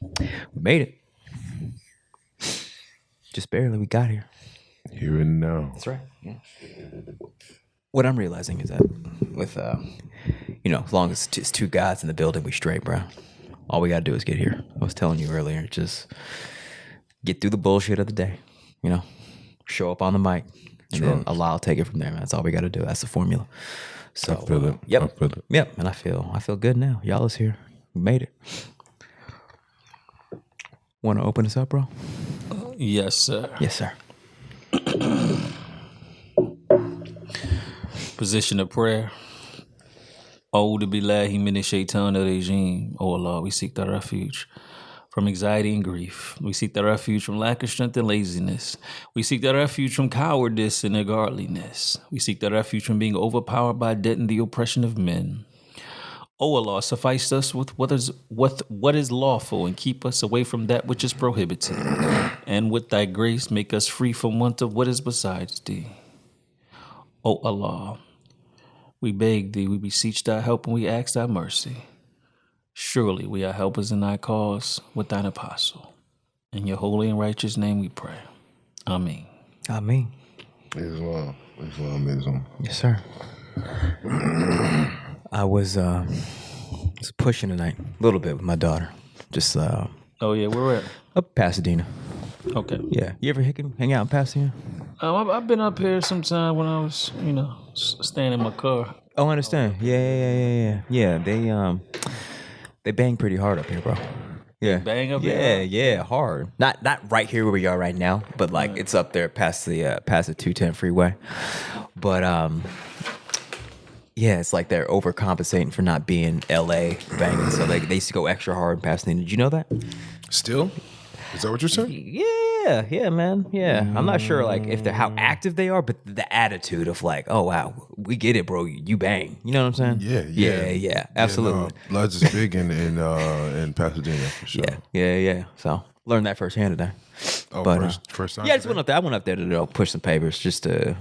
We made it. Just barely. We got here. Here and now. That's right. Yeah. What I'm realizing is that with, as long as it's two guys in the building, we straight, bro. All we got to do is get here. I was telling you earlier, just get through the bullshit of the day, show up on the mic, and then Allah will take it from there, man. That's all we got to do. That's the formula. So, I feel it. Yep. I feel it. Yep. And I feel good now. Y'all is here. We made it. Want to open us up, bro? Yes, sir. Yes, sir. Position of prayer. A'udhu billahi minash shaitanir rajim. Oh Allah, we seek thy refuge from anxiety and grief. We seek thy refuge from lack of strength and laziness. We seek thy refuge from cowardice and ungodliness. We seek thy refuge from being overpowered by debt and the oppression of men. O Allah, suffice us with what is lawful and keep us away from that which is prohibited. And with thy grace, make us free from want of what is besides thee. O Allah, we beg thee, we beseech thy help, and we ask thy mercy. Surely we are helpers in thy cause with thine apostle. In your holy and righteous name we pray. Amen. Amen. Islamism. Yes, sir. I was pushing tonight a little bit with my daughter. Just Oh yeah, where we at? up Pasadena. Okay. Yeah. You ever hang out in Pasadena? I've been up here sometime when I was, staying in my car. Oh, I understand. Yeah. Yeah, they bang pretty hard up here, bro. Yeah. Bang up yeah, here? Yeah, hard. Not right here where we are right now, but like it's up there past the 210 freeway. But yeah, it's like they're overcompensating for not being LA banging. So they used to go extra hard in Pasadena. Did you know that? Still? Is that what you're saying? Yeah, man. Yeah. I'm not sure like if they're how active they are, but the attitude of like, oh wow, we get it, bro. You bang. You know what I'm saying? Yeah. Absolutely. Yeah, no, Bloods is big in Pasadena for sure. Yeah. So learned that firsthand today. Oh, But, first time? Yeah, I just went up there. I went up there to push some papers just to,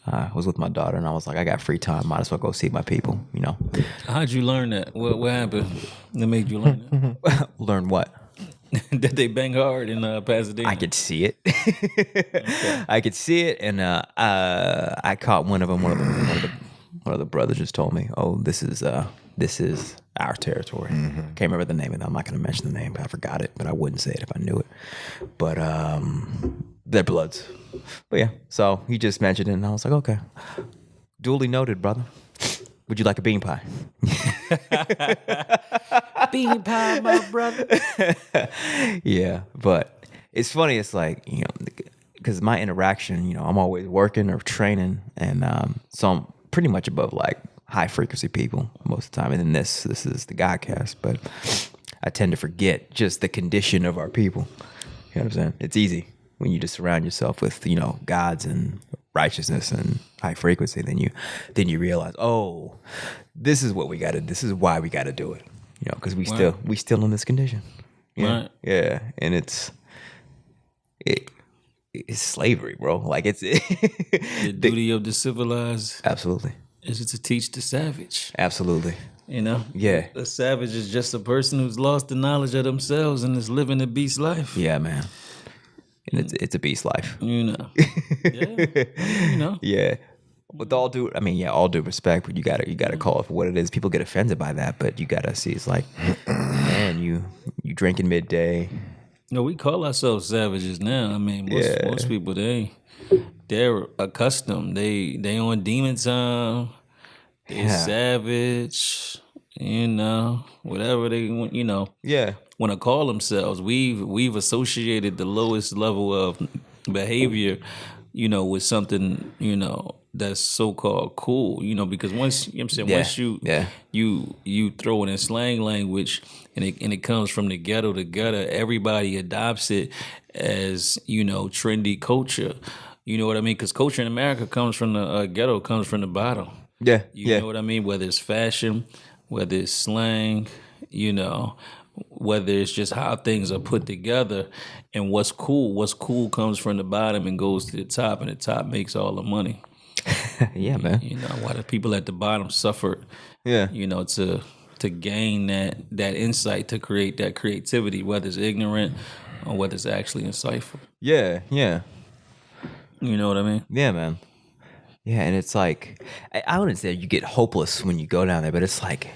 I was with my daughter and I was like, I got free time. Might as well go see my people, How'd you learn that? What happened that made you learn that? Learn what? Did they bang hard in Pasadena? I could see it. Okay. I could see it, and I caught one of them. One of the brothers just told me, "Oh, this is our territory." Can't remember the name of it. I'm not going to mention the name. I forgot it, but I wouldn't say it if I knew it. But they're Bloods. But yeah, so he just mentioned it, and I was like, "Okay, duly noted, brother. Would you like a bean pie?" Bean pie, my brother. Yeah, but it's funny. It's like, because my interaction, I'm always working or training, and so I'm pretty much above like high frequency people most of the time. And then this is the Godcast, but I tend to forget just the condition of our people. You know what I'm saying? It's easy when you just surround yourself with gods and righteousness and high frequency. Then you realize, oh, this is what we got to. This is why we got to do it. Because we still in this condition. Right. Yeah, and it's slavery, bro. Like it's The duty of the civilized absolutely is to teach the savage. Absolutely. Yeah. A savage is just a person who's lost the knowledge of themselves and is living a beast life. Yeah, man. And it's a beast life. Yeah. Yeah. With all due respect, but you gotta call it for what it is. People get offended by that, but you gotta see it's like, man, you drinking midday. No, we call ourselves savages now. I mean, most people they're accustomed. They on demon time. They're savage. Whatever they want. Yeah. Want to call themselves. We've associated the lowest level of behavior, with something, that's so-called cool, because once once you throw it in slang language and it comes from the ghetto to gutter, everybody adopts it as, trendy culture. You know what I mean? Because culture in America comes from the ghetto, comes from the bottom. Yeah. You know what I mean? Whether it's fashion, whether it's slang, whether it's just how things are put together and what's cool comes from the bottom and goes to the top, and the top makes all the money. Yeah, man. Why the people at the bottom suffered, yeah, to to gain that insight, to create that creativity, whether it's ignorant or whether it's actually insightful. Yeah, yeah. You know what I mean? Yeah, man. Yeah, and it's like I wouldn't say you get hopeless when you go down there, but it's like,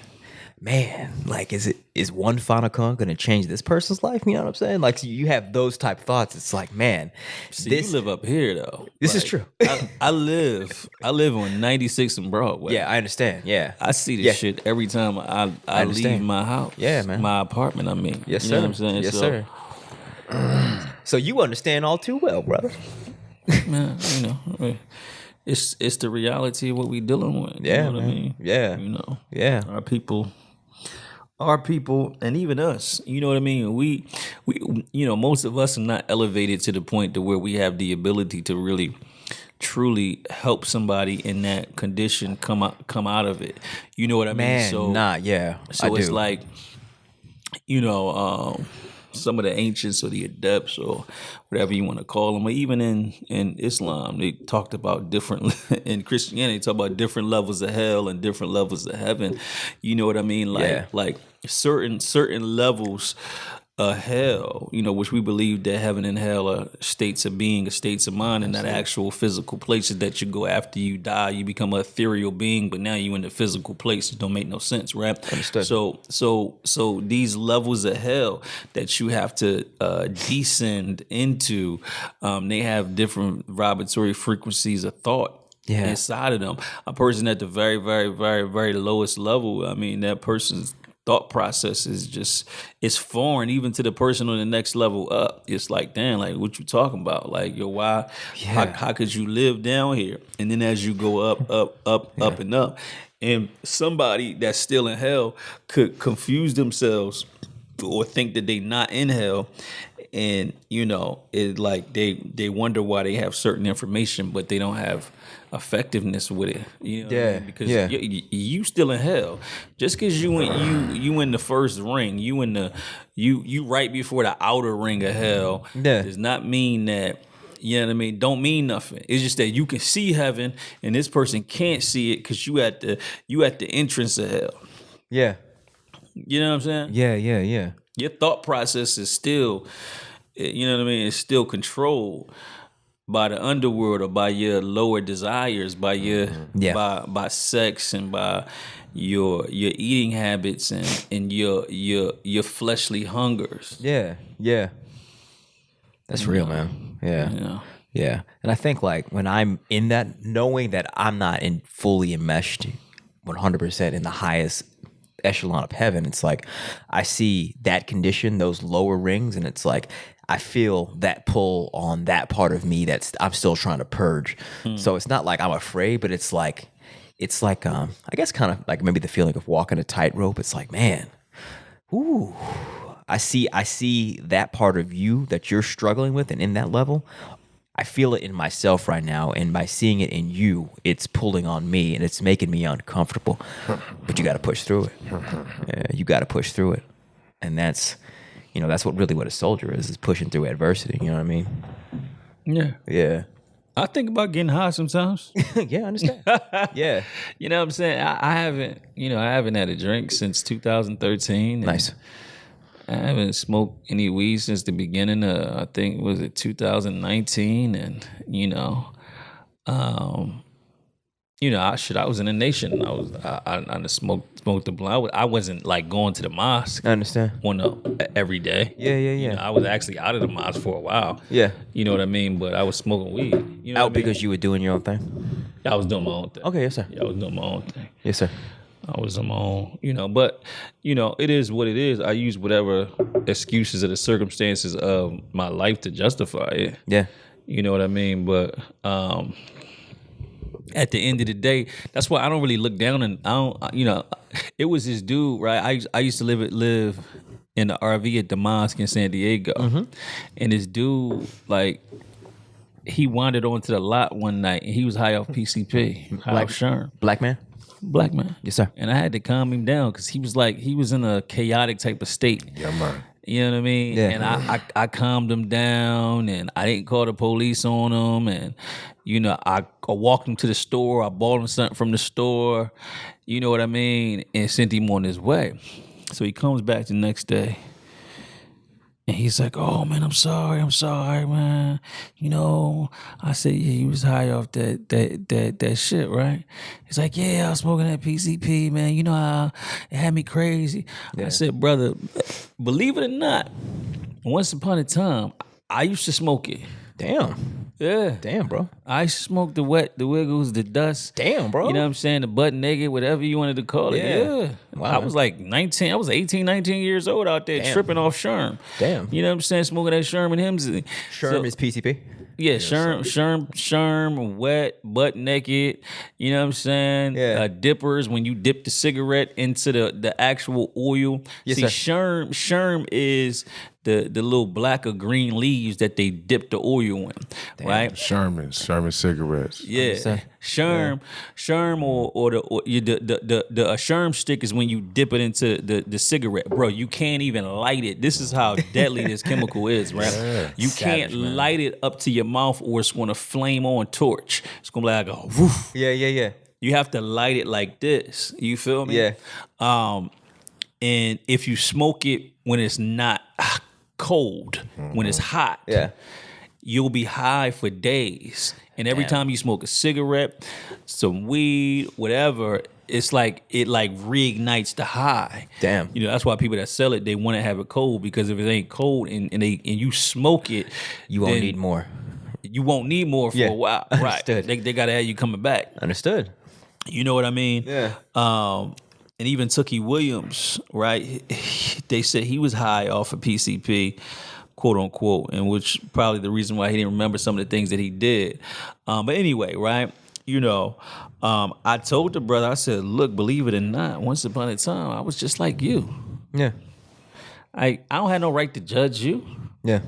man, like is one final con gonna change this person's life? You know what I'm saying? Like you have those type of thoughts. It's like, man, See, you live up here though. This is Like, true. I live on 96 and Broadway. Yeah, I understand. Yeah, I see this Yeah. shit every time I leave understand. my house. Yeah, man. My apartment, I mean. yes, You sir. know what I'm saying? Yes, So, sir. So you understand all too well, brother. Man, you know, I mean, it's the reality of what we dealing with. Yeah, you know what man. I mean? Yeah. You know. Yeah. Our people, and even us, you know what I mean? We, you know, most of us are not elevated to the point to where we have the ability to really, truly help somebody in that condition come out of it. You know what I Man, mean? So, yeah, so I it's do. like, you know, some of the ancients or the adepts or whatever you want to call them, or even in Islam, they talked about different, in Christianity, they talk about different levels of hell and different levels of heaven. You know what I mean? Like certain levels of hell, you know, which we believe that heaven and hell are states of being, or states of mind, and not actual physical places that you go after you die. You become an ethereal being, but now you in the physical place. It don't make no sense, right? Understood. So these levels of hell that you have to descend into, they have different vibratory frequencies of thought. Yeah. Inside of them, a person at the very, very, very, very lowest level, I mean, that person's thought process is just, it's foreign even to the person on the next level up. It's like, damn, like what you talking about? Like, yo, why? How could you live down here? And then as you go up and up, and somebody that's still in hell could confuse themselves or think that they not in hell, and you know, it like they wonder why they have certain information, but they don't have effectiveness with it. You know what I mean? Because you still in hell. Just because you in the first ring, you right before the outer ring of hell, does not mean that. You know what I mean? Don't mean nothing. It's just that you can see heaven, and this person can't see it because you at the entrance of hell. Yeah. You know what I'm saying? Yeah. Your thought process is still, you know what I mean? It's still controlled by the underworld or by your lower desires, by your by sex and by your eating habits and your fleshly hungers. Yeah. That's real, man. Yeah. Yeah. And I think like when I'm in that, knowing that I'm not fully enmeshed 100% in the highest echelon of heaven, it's like I see that condition, those lower rings, and it's like I feel that pull on that part of me that's I'm still trying to purge. So it's not like I'm afraid, but it's like I guess kind of like maybe the feeling of walking a tightrope. It's like, man, ooh, I see that part of you that you're struggling with, and in that level, I feel it in myself right now, and by seeing it in you, it's pulling on me, and it's making me uncomfortable. But you got to push through it. You got to push through it, and that's what a soldier is pushing through adversity. You know what I mean? Yeah. I think about getting high sometimes. Yeah, I understand. Yeah. You know what I'm saying? I haven't had a drink since 2013. Nice. I haven't smoked any weed since the beginning of, I think, was it 2019? And, I was in the nation. I smoked the blunt. I wasn't like going to the mosque. I understand. Every day. Yeah. You know, I was actually out of the mosque for a while. Yeah. You know what I mean? But I was smoking weed. You know what I mean? Because you were doing your own thing? I was doing my own thing. Okay, yes, sir. Yeah, I was doing my own thing. Yes, sir. I was on my own, but, it is what it is. I use whatever excuses or the circumstances of my life to justify it. Yeah. You know what I mean? But at the end of the day, that's why I don't really look down, and I don't, it was this dude, right? I used to live in the RV at the mosque in San Diego. Mm-hmm. And this dude, like, he wandered onto the lot one night, and he was high off PCP, high off Sherm. Black man? Black man. Yes, sir. And I had to calm him down because he was in a chaotic type of state. Yeah, man. You know what I mean? Yeah. And I calmed him down, and I didn't call the police on him, and I walked him to the store. I bought him something from the store. You know what I mean? And sent him on his way. So he comes back the next day. And he's like, "Oh man, I'm sorry, man. I said, yeah, you was high off that shit, right?" He's like, "Yeah, I was smoking that PCP, man. You know how it had me crazy." I said, "Brother, believe it or not, once upon a time, I used to smoke it. Yeah. Damn, bro. I used to smoke the wet, the wiggles, the dust. Damn, bro. You know what I'm saying? The butt naked, whatever you wanted to call it. Yeah. Wow. I was like 19. I was 18, 19 years old out there tripping off Sherm. Damn. You know what I'm saying? Smoking that Sherm and Hemsley. Sherm is PCP. Yeah, Sherm, wet, butt naked. You know what I'm saying? Yeah. Dippers, when you dip the cigarette into the actual oil. Yes, See, sir. Sherm is the little black or green leaves that they dip the oil in, right? Sherman cigarettes. Yeah, Sherm or the Sherm stick is when you dip it into the cigarette, bro. You can't even light it. This is how deadly this chemical is, right? Yeah. You can't light it up to your mouth, or it's gonna flame on torch. It's gonna be like a woof. Yeah. You have to light it like this. You feel me? Yeah. And if you smoke it when it's not cold, when it's hot, you'll be high for days. And every time you smoke a cigarette, some weed, whatever, it's like it reignites the high. Damn. That's why people that sell it, they want to have it cold, because if it ain't cold and you smoke it, You won't need more. You won't need more for a while. Understood. Right. They gotta have you coming back. Understood. You know what I mean? Yeah. And even Tookie Williams, right? They said he was high off of PCP, quote unquote, and which probably the reason why he didn't remember some of the things that he did. But anyway, right? I told the brother, I said, "Look, believe it or not, once upon a time, I was just like you. Yeah. I don't have no right to judge you." Yeah.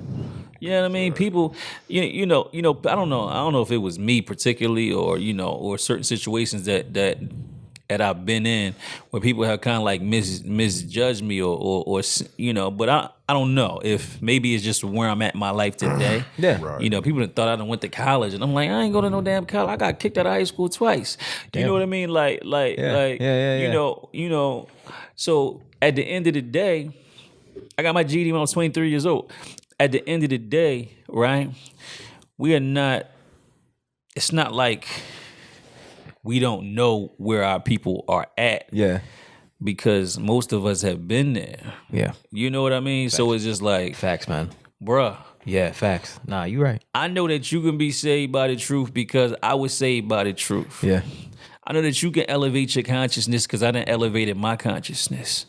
You know what I mean? People, I don't know if it was me particularly, or certain situations that I've been in where people have kind of like misjudged me or but I don't know if maybe it's just where I'm at in my life today. Yeah. Right. People that thought I done went to college, and I'm like, I ain't go to no damn college. I got kicked out of high school twice. You know what I mean? Yeah. So at the end of the day, I got my GED when I was 23 years old. At the end of the day, right? It's not like we don't know where our people are at. Yeah. Because most of us have been there. Yeah. You know what I mean? Facts. So it's just like, Facts, man. bruh. Yeah, facts. Nah, you right. I know that you can be saved by the truth because I was saved by the truth. Yeah. I know that you can elevate your consciousness because I done elevated my consciousness.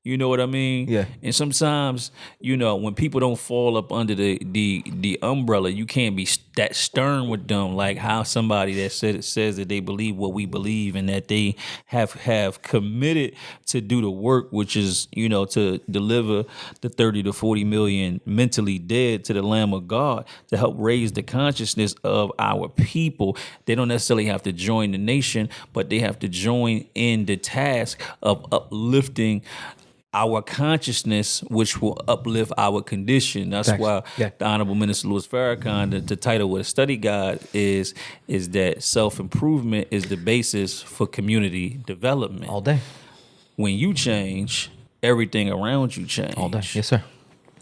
You know what I mean? Yeah. And sometimes, when people don't fall up under the umbrella, you can't be that stern with them, like how somebody that says that they believe what we believe and that they have committed to do the work, which is, to deliver the 30 to 40 million mentally dead to the Lamb of God to help raise the consciousness of our people. They don't necessarily have to join the nation, but they have to join in the task of uplifting our consciousness, which will uplift our condition. That's why the Honorable Minister Louis Farrakhan, the title of the study guide is that self-improvement is the basis for community development. All day. When you change, everything around you change. All day. Yes, sir.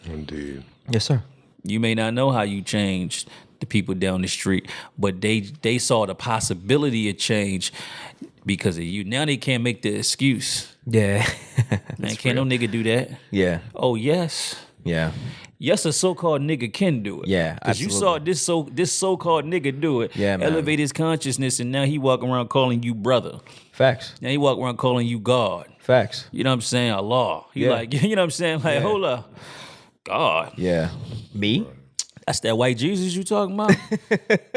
Indeed. Yes, sir. You may not know how you changed the people down the street, but they saw the possibility of change because of you. Now they can't make the excuse. Yeah. Man, can't no nigga do that. Yeah. Oh, yes. Yeah. Yes, a so-called nigga can do it. Yeah, because you saw this so-called nigga do it. Yeah, man. Elevate his consciousness, and now he walk around calling you brother. Facts. Now he walk around calling you God. Facts. You know what I'm saying? Allah. He Yeah. like, you know what I'm saying? Like, hold up. God. Yeah. Me? That's that white Jesus you talking about?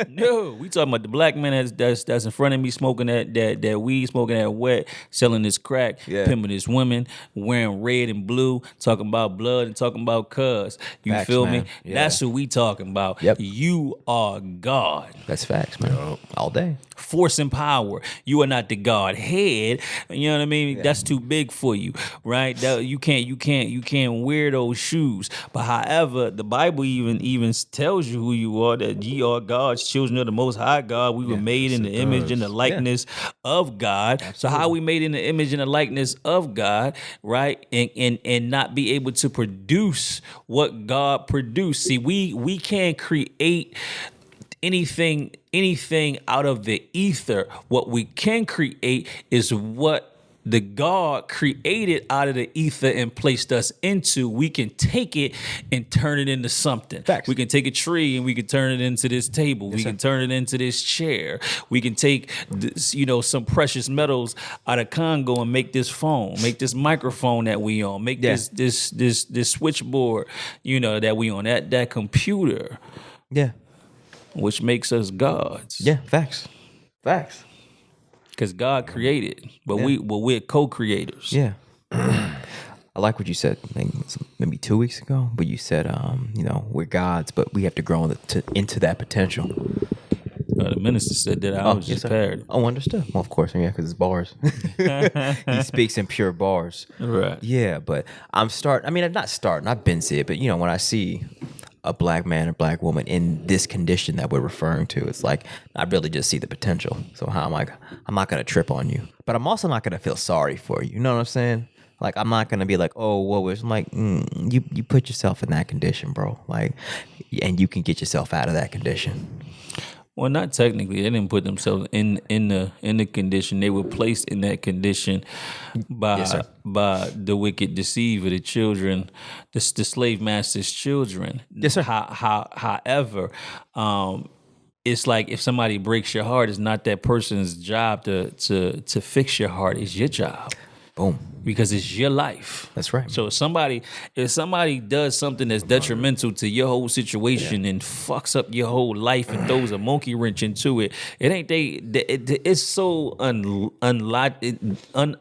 No, we talking about the black man that's in front of me smoking that weed, smoking that wet, selling this crack, Yeah. pimping this women, wearing red and blue, talking about blood and talking about cuz. You Facts, feel man. me? Yeah. That's who we talking about. Yep. You are God. That's facts, man. All day. Force and power. You are not the Godhead. You know what I mean? Yeah. That's too big for you, right? You can't wear those shoes. But however, the Bible even tells you who you are, that ye are God's children of the Most High God. We were made in the image and the likeness of God. So how we made in the image and the likeness of God, right? And not be able to produce what God produced. See, we can't create anything out of the ether. What we can create is what the God created out of the ether and placed us into. We can take it and turn it into something. Facts. We can take a tree and we can turn it into this table. We can turn it into this chair. We can take this, some precious metals out of Congo and make this phone, make this microphone that we on, make this switchboard, that we on, that computer. Yeah. Which makes us gods. Yeah. Facts. Because God created, but we're co-creators. Yeah. I like what you said maybe 2 weeks ago, but you said, we're gods, but we have to grow into that potential. The minister said that. I was just parroting. Oh, understood. Well, of course, yeah, because it's bars. He speaks in pure bars. Right. Yeah, but I've been seeing it, but when I see a black man or black woman in this condition that we're referring to, it's like I really just see the potential. So I'm not gonna trip on you, but I'm also not gonna feel sorry for you. You know what I'm saying? Like I'm not gonna be like, oh, whoa. I'm like, you put yourself in that condition, bro. Like, and you can get yourself out of that condition. Well, not technically. They didn't put themselves in the condition. They were placed in that condition by the wicked deceiver, the children, the slave master's children. Yes, sir. However, it's like if somebody breaks your heart, it's not that person's job to fix your heart. It's your job. Boom. Because it's your life. That's right. So if somebody does something that's detrimental to your whole situation and fucks up your whole life and throws a monkey wrench into it, it's so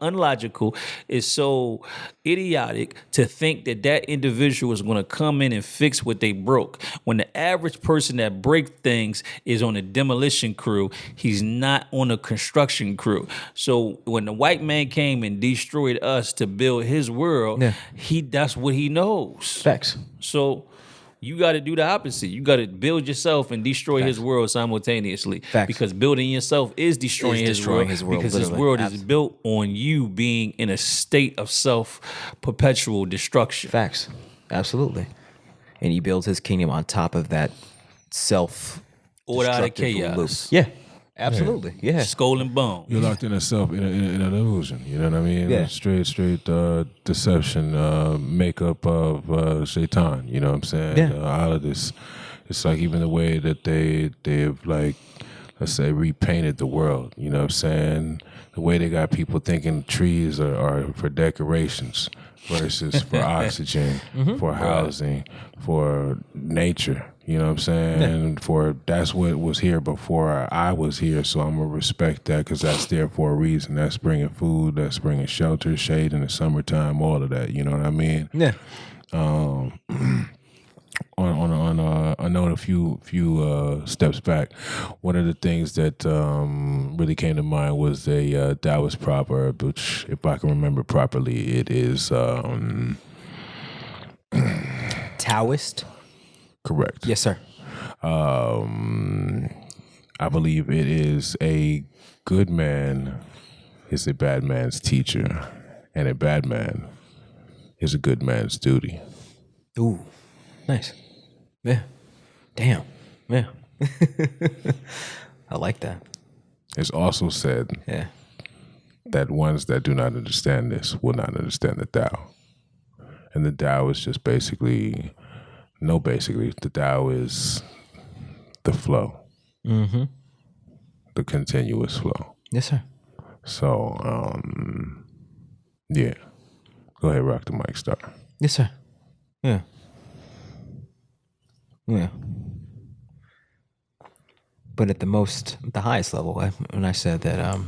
unlogical. It's so idiotic to think that individual is going to come in and fix what they broke. When the average person that breaks things is on a demolition crew, he's not on a construction crew. So when the white man came and destroyed us to build his world, that's what he knows. Facts. So you got to do the opposite. You got to build yourself and destroy his world simultaneously. Facts. Because building yourself is destroying his world. Because his world is built on you being in a state of self-perpetual destruction. Facts. Absolutely. And he builds his kingdom on top of that Order out of self-destructive loop. chaos. Yeah. Absolutely. Yeah. Skull and bone. You're locked in in an illusion. You know what I mean? Yeah. Straight deception, makeup of Shaitan. You know what I'm saying? Yeah. All of this. It's like even the way that they've like, let's say, repainted the world. You know what I'm saying? The way they got people thinking trees are for decorations versus for oxygen, for housing, for nature. You know what I'm saying? Yeah. That's what was here before I was here, so I'm gonna respect that because that's there for a reason. That's bringing food, that's bringing shelter, shade in the summertime, all of that. You know what I mean? Yeah. I know a few steps back. One of the things that really came to mind was a Taoist proverb, which, if I can remember properly, it is Taoist. Correct. Yes, sir. I believe it is a good man is a bad man's teacher, and a bad man is a good man's duty. Ooh, nice. Yeah. Damn. Yeah. I like that. It's also said that ones that do not understand this will not understand the Tao. And the Tao is just basically, the Tao is the flow. Mm-hmm. The continuous flow. Yes, sir. So, yeah. Go ahead, rock the mic, Star. Yes, sir. Yeah. Yeah. but at the highest level, when I said that,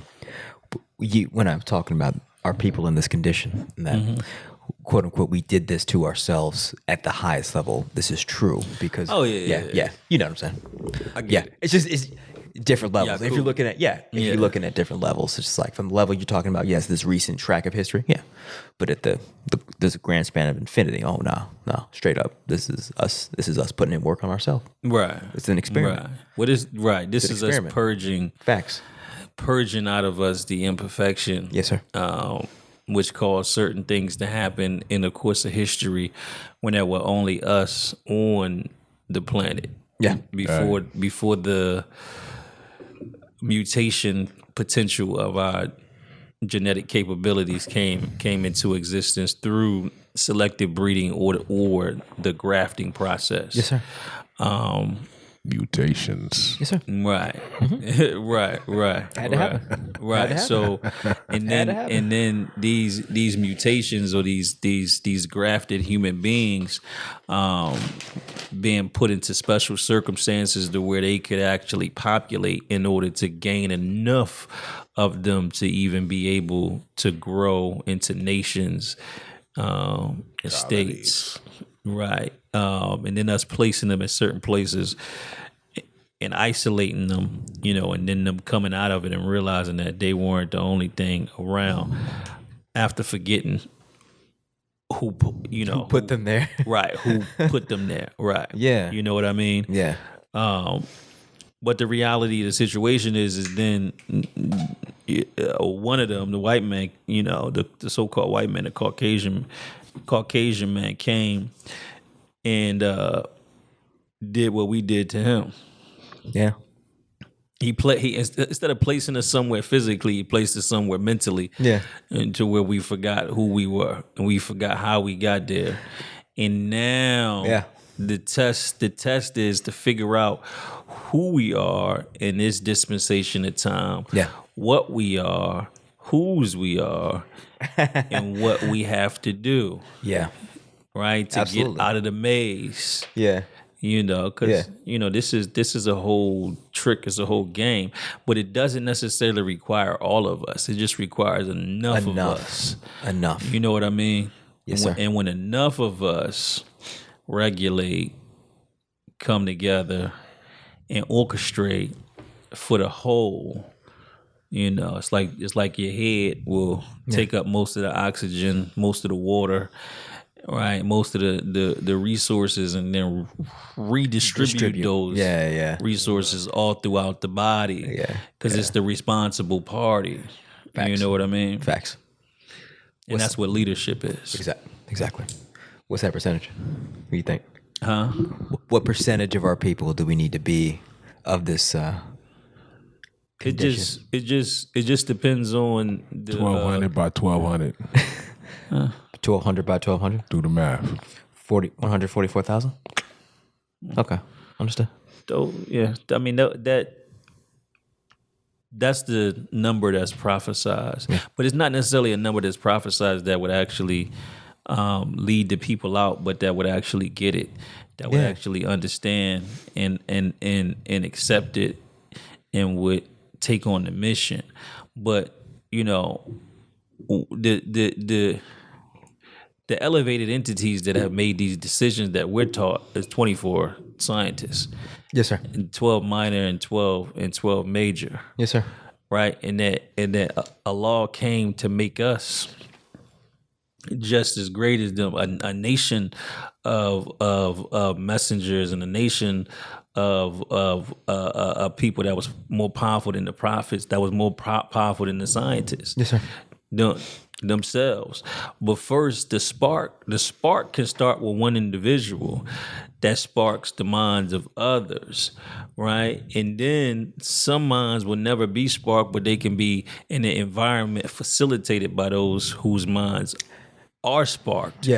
when I'm talking about our people in this condition, and that quote unquote we did this to ourselves at the highest level. This is true because yeah. You know what I'm saying? It's different levels. Yeah, If cool. you're looking at you're looking at different levels, it's just like from the level you're talking about. Yes, this recent track of history. Yeah, but at there's a grand span of infinity. Oh no, straight up. This is us. This is us putting in work on ourselves. Right. It's an experiment. Right. What is right? This is us experiment. purging out of us the imperfection. Yes, sir. Which caused certain things to happen in the course of history when there were only us on the planet. Yeah. Before the mutation potential of our genetic capabilities came into existence through selective breeding or the grafting process. Yes, sir. Mutations. Yes, sir. Right. right. Had to happen. Right. Had to So and then these mutations or these grafted human beings being put into special circumstances to where they could actually populate in order to gain enough of them to even be able to grow into nations and states. Right. And then us placing them in certain places and isolating them, and then them coming out of it and realizing that they weren't the only thing around after forgetting who Put them there. right, who put them there. Right. Yeah. You know what I mean? Yeah. But the reality of the situation is then one of them, the white man, the so-called white man, the Caucasian man came and did what we did to him. Yeah. He instead of placing us somewhere physically, he placed us somewhere mentally. Yeah. Into where we forgot who we were and we forgot how we got there. And now the test is to figure out who we are in this dispensation of time. Yeah. What we are, whose we are, and what we have to do. Yeah. Right? To Absolutely. get out of the maze. Yeah. Because this is a whole trick, it's a whole game, but it doesn't necessarily require all of us. It just requires enough of us. Enough. You know what I mean? Yes, sir. And when enough of us regulate, come together, and orchestrate for the whole, it's like your head will take up most of the oxygen, most of the water. Right, most of the resources, and then redistribute those resources all throughout the body. Because it's the responsible party. Facts. You know what I mean? Facts. And that's what leadership is. Exactly. What's that percentage? What do you think? Huh? What percentage of our people do we need to be of this? It just depends on the 1,200 by 1,200. 1,200 by 1,200? Do the math. 144,000? Okay. Understood. So, yeah. I mean, that's the number that's prophesized. Yeah. But it's not necessarily a number that's prophesized that would actually lead the people out, but that would actually get it, that would actually understand and accept it and would take on the mission. But, the elevated entities that have made these decisions that we're taught is 24 scientists. Yes, sir. And 12 minor and 12 major. Yes, sir. Right? And that a law came to make us just as great as them, a nation of messengers and a nation of people that was more powerful than the prophets, that was more powerful than the scientists. Yes, sir. Themselves. But first, the spark can start with one individual that sparks the minds of others, right? And then some minds will never be sparked, but they can be in an environment facilitated by those whose minds are sparked,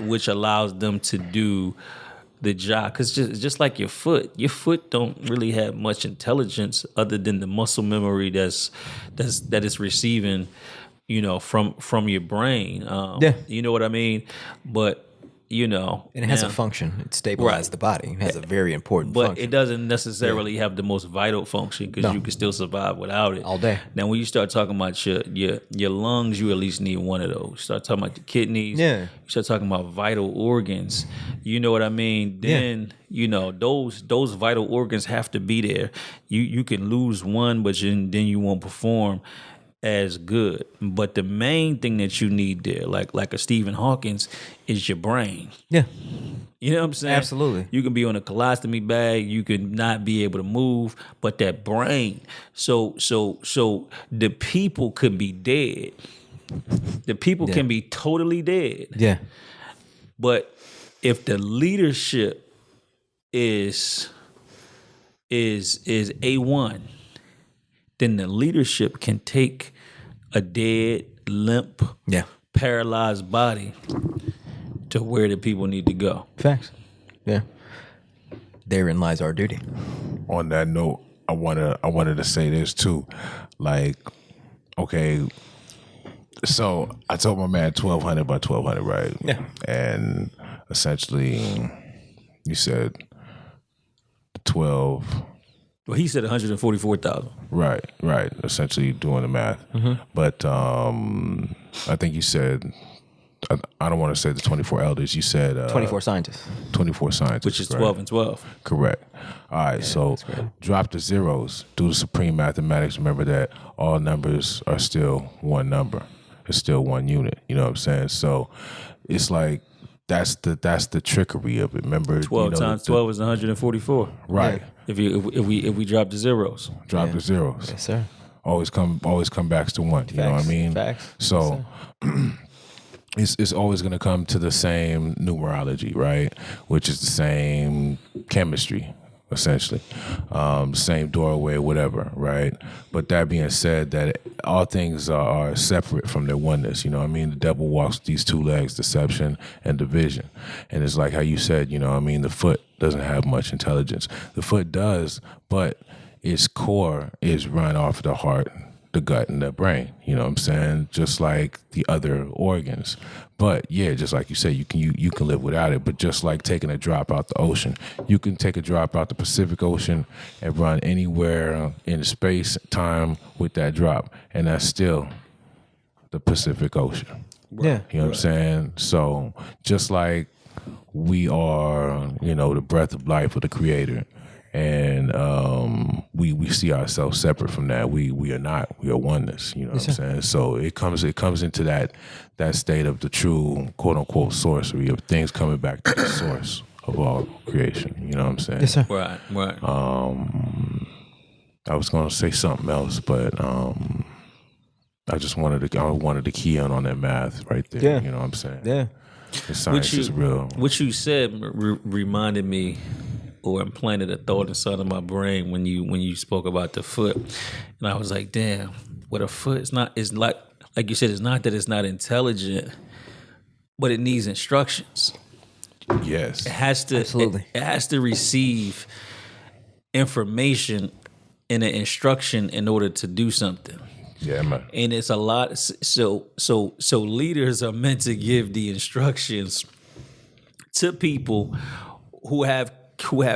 which allows them to do the job. Because just like your foot don't really have much intelligence other than the muscle memory that it's receiving, from your brain. You know what I mean? But you know, And it has now- a function. It stabilizes the body. It has a very important but function. it doesn't necessarily have the most vital function because No. you can still survive without it All day. Now, when you start talking about your lungs, you at least need one of those. Start talking about your kidneys. Yeah. You start talking about vital organs. You know what I mean? Then you know those vital organs have to be there. You can lose one, but then you won't perform as good. But the main thing that you need there, like a Stephen Hawkins, is your brain. Yeah. You know what I'm saying? Absolutely. You can be on a colostomy bag, you can not be able to move, but that brain. So the people could be dead. The people can be totally dead. Yeah. But if the leadership is A1, then the leadership can take a dead, limp, Yeah. paralyzed body to where the people need to go. Facts. Yeah. Therein lies our duty. On that note, I wanted to say this too. Like, okay, so I told my man 1,200 by 1,200, right? Yeah. And essentially, you said 12. Well, he said 144,000. Right. Essentially doing the math. But I think you said, I don't want to say the 24 elders. You said 24 scientists. 24 scientists. Which is correct? 12 and 12. Correct. All right, so drop the zeros. Do the supreme mathematics. Remember that all numbers are still one number. It's still one unit. You know what I'm saying? So it's like that's the trickery of it. Remember, 12 you know, times 12 is 144. Right. If we drop the zeros. Drop the zeros. Yes, sir. Always come back to one. You know what I Facts. mean? Facts. So it's always going to come to the same numerology, right? Which is the same chemistry, essentially, same doorway, whatever, right? But that being said, that all things are separate from their oneness. You know what I mean? The devil walks with these two legs, deception and division. And it's like how you said, you know what I mean? The foot doesn't have much intelligence. The foot does, but its core is run off the heart, the gut, and the brain. You know what I'm saying? Just like the other organs. But yeah, just like you said, you can live without it. But just like taking a drop out the ocean, you can take a drop out the Pacific Ocean and run anywhere in space, time with that drop, and that's still the Pacific Ocean. Yeah. You know what I'm saying? So just like we are, you know, the breath of life of the Creator, and we see ourselves separate from that. We are not. We are oneness. You know what I'm saying? So it comes into that state of the true quote unquote sorcery of things coming back to the source of all creation. You know what I'm saying? Yes, sir. Right. I was gonna say something else, but I just wanted to key in on that math right there. Yeah. You know what I'm saying? Yeah. The science is real. What you said reminded me, or implanted a thought inside of my brain when you spoke about the foot, and I was like, damn, what a foot is not is like you said, it's not that it's not intelligent, but it needs instructions. Yes. It has to Absolutely. It has to receive information and an instruction in order to do something. Yeah, man. And it's a lot. So leaders are meant to give the instructions to people who have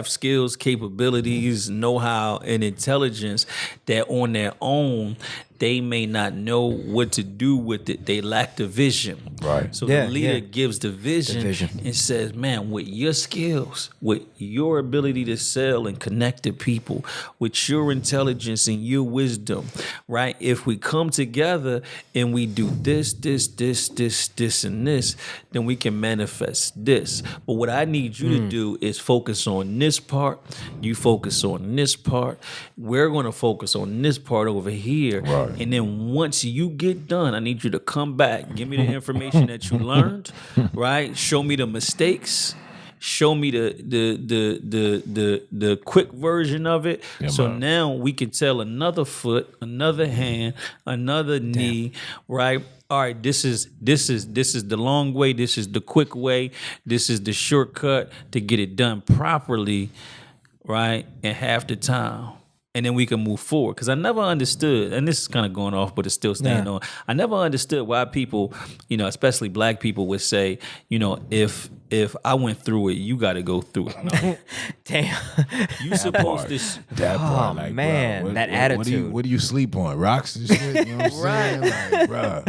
skills, capabilities, know-how, and intelligence that on their own they may not know what to do with it. They lack the vision. Right. So Yeah, the leader yeah. gives the vision, and says, man, with your skills, with your ability to sell and connect to people, with your intelligence and your wisdom, right? If we come together and we do this, and this, then we can manifest this. But what I need you to do is focus on this part. You focus on this part. We're going to focus on this part over here. Right. And then once you get done, I need you to come back. Give me the information that you learned, right? Show me the mistakes. Show me the quick version of it. Yeah, so man. now we can tell another foot, another hand, another knee, right? All right, this is the long way, this is the quick way, this is the shortcut to get it done properly, right? In half the time. And then we can move forward. Because I never understood, and this is kind of going off, but it's still staying on. I never understood why people, especially black people, would say, if if I went through it, you got to go through it. No. Damn. You supposed to. That part, Oh, like, man, bro, that what attitude. What do you sleep on? Rocks and shit? You know what I'm saying? Like, bro,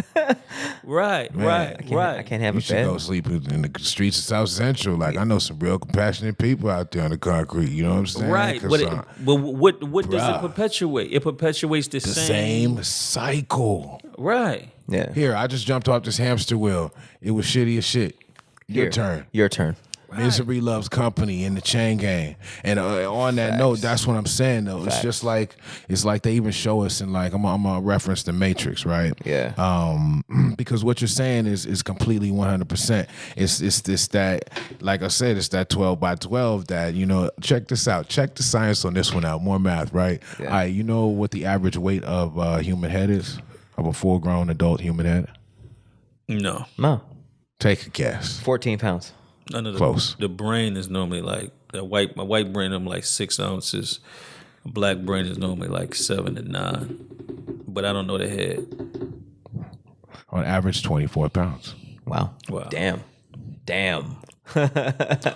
Right, Man, right, right. I can't have you a should bed. go sleep in the streets of South Central. Like, I know some real compassionate people out there on the concrete. You know what I'm saying? Right, 'Cause, but what does it bruh. perpetuate? It perpetuates the the same cycle. Right. Yeah. Here, I just jumped off this hamster wheel. It was shitty as shit. Your Here. turn. Your turn. Misery loves company in the chain gang. And on that note, that's what I'm saying though. It's just like they even show us in like I'm gonna reference the Matrix, right? Yeah. Because what you're saying is completely 100%. It's this that, like I said, it's that 12 by 12 that, you know, check this out. Check the science on this one out. More math, right? Yeah. All right, you know what the average weight of a human head is? Of a full-grown adult human head? No. No. Take a guess. 14 pounds. None of Close. The brain is normally like my white brain. I'm like 6 ounces. A black brain is normally like 7 to 9. But I don't know the head. On average, 24 pounds. Wow. Wow. Damn.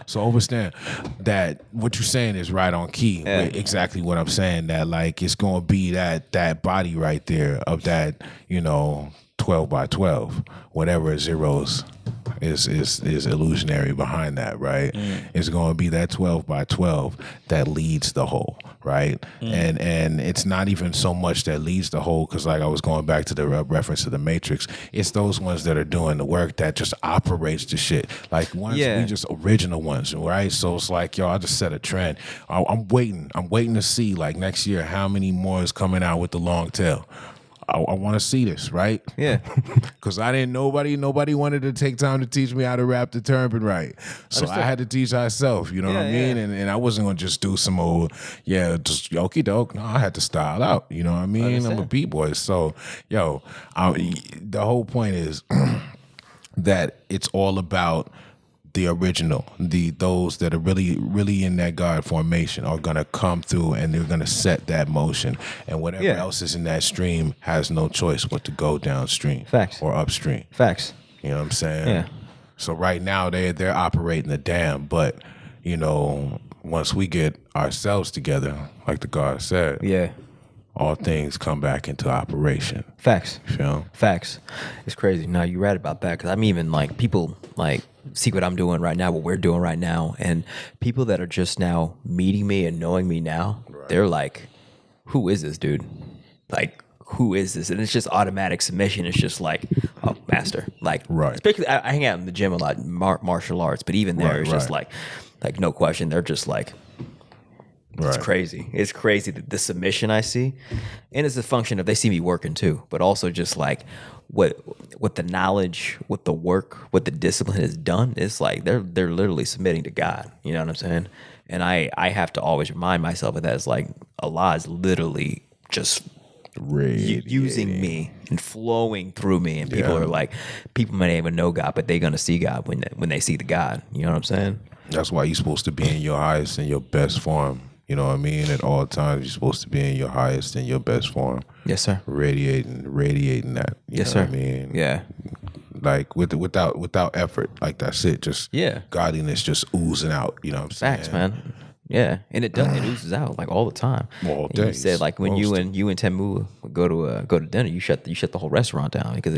So understand that what you're saying is right on key. Yeah. With exactly what I'm saying. That like it's gonna be that body right there of that, you know, 12 by 12, whatever zeros is illusionary behind that, right? It's going to be that 12 by 12 that leads the whole, right? And it's not even so much that leads the whole, because like I was going back to the reference to the Matrix, it's those ones that are doing the work that just operates the shit. Like ones we just original ones, right? So it's like, yo, I just set a trend. I'm waiting to see like next year how many more is coming out with the long tail. I want to see this, right? Yeah. Because I didn't, nobody wanted to take time to teach me how to wrap the turban right. So I had to teach myself, you know what I mean? And I wasn't going to just do some old, just okie doke. No, I had to style out, you know what I mean? I'm a B-boy. So, the whole point is that it's all about the original, those that are really in that God formation are gonna come through and they're gonna set that motion, and whatever else is in that stream has no choice but to go downstream. Facts. Or upstream. Facts. You know what I'm saying? Yeah. So right now they're operating the dam, but you know, once we get ourselves together, like the God said, all things come back into operation. Facts. You feel? Facts. It's crazy. No, you're right about that. Because I'm even like people like see what I'm doing right now, what we're doing right now, and people that are just now meeting me and knowing me now, they're like, "Who is this dude? Like, who is this?" And it's just automatic submission. It's just like, "Oh, master." Like, especially I hang out in the gym a lot, martial arts, but even there, it's just like no question, they're just like. It's crazy. It's crazy the submission I see, and it's a function of they see me working too, but also just like what the knowledge, what the work, what the discipline has done. It's like they're literally submitting to God. You know what I'm saying? And I have to always remind myself of that. It's like Allah is literally just using me and flowing through me, and people are like, people may not even know God, but they're gonna see God when they see the God. You know what I'm saying? That's why you're supposed to be in your highest and your best form. You know what I mean? At all times, you're supposed to be in your highest and your best form. Yes, sir. Radiating that. You know sir. What I mean? Yeah. Like without effort. Like that's it. Just godliness just oozing out. You know what I'm saying? Facts, man. Yeah, and it does. It oozes out like all the time. All And day. you said like when you and Temu would go to dinner, you shut the whole restaurant down because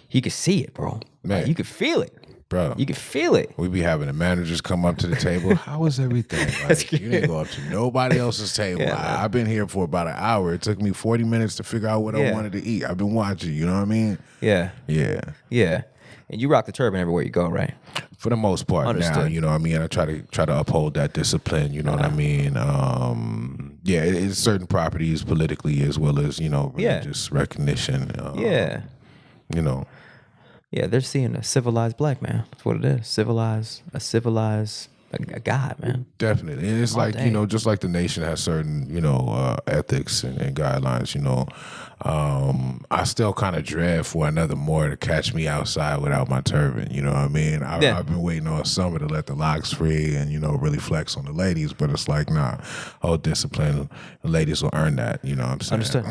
he could see it, bro. Man. Like, you could feel it. Bro, you can feel it. We be having the managers come up to the table. How was everything? Like, you didn't go up to nobody else's table. I've been here for about an hour. It took me 40 minutes to figure out what I wanted to eat. I've been watching. You know what I mean? Yeah. And you rock the turban everywhere you go, right? For the most part. Understood. Now, you know what I mean? I try to uphold that discipline. You know what I mean? It's certain properties politically as well as religious recognition. You know. Yeah, they're seeing a civilized black man. That's what it is. A God, man. Definitely. And it's like, just like the nation has certain, ethics and guidelines, I still kind of dread for another Moor to catch me outside without my turban, you know what I mean? I've been waiting on summer to let the locks free and, really flex on the ladies, but it's like, nah, whole discipline, the ladies will earn that, you know what I'm saying? Understood.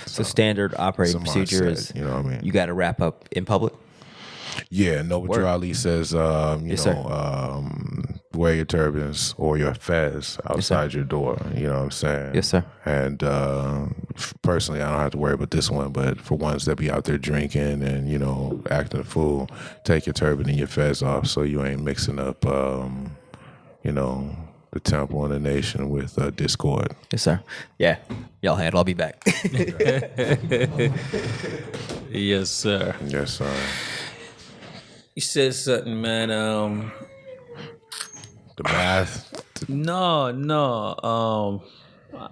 So standard operating procedure is, you know what I mean? You got to wrap up in public? Yeah, Noble Word. Ali says, Yes, sir. wear your turbans or your fez outside your door. You know what I'm saying? Yes, sir. And personally, I don't have to worry about this one, but for ones that be out there drinking and, you know, acting a fool, take your turban and your fez off so you ain't mixing up, you know, the temple and the nation with discord. Yes, sir. Yeah. Y'all had. I'll be back. Yes, sir. Yes, sir. You said something, man. The math. No.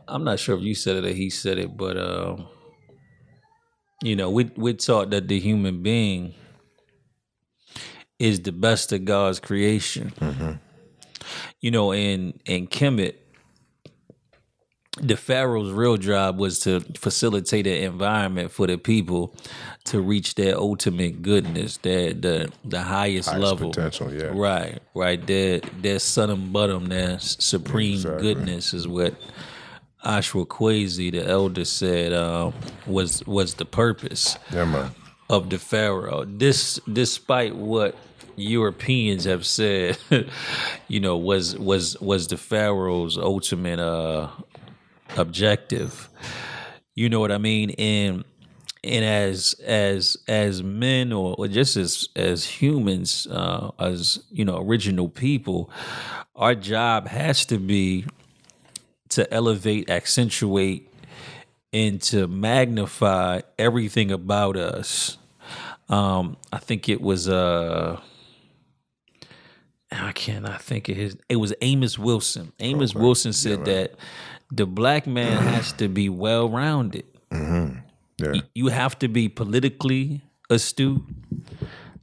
I'm not sure if you said it or he said it, but you know, we're taught that the human being is the best of God's creation. Mm-hmm. You know, in Kemet, the Pharaoh's real job was to facilitate an environment for the people to reach their ultimate goodness, the highest level potential, yeah. Right. Their sun bottom, their supreme Exactly. goodness is what Ashwaquazi, the elder, said was the purpose Yeah, man. of the Pharaoh. Despite what Europeans have said, you know, was the Pharaoh's ultimate objective. You know what I mean? And as men or just as humans, as you know, original people, our job has to be to elevate, accentuate, and to magnify everything about us. I think it was I cannot think of his. It was Amos Wilson. Amos Wilson said that the black man has to be well-rounded. Mm-hmm. Yeah. You have to be politically astute,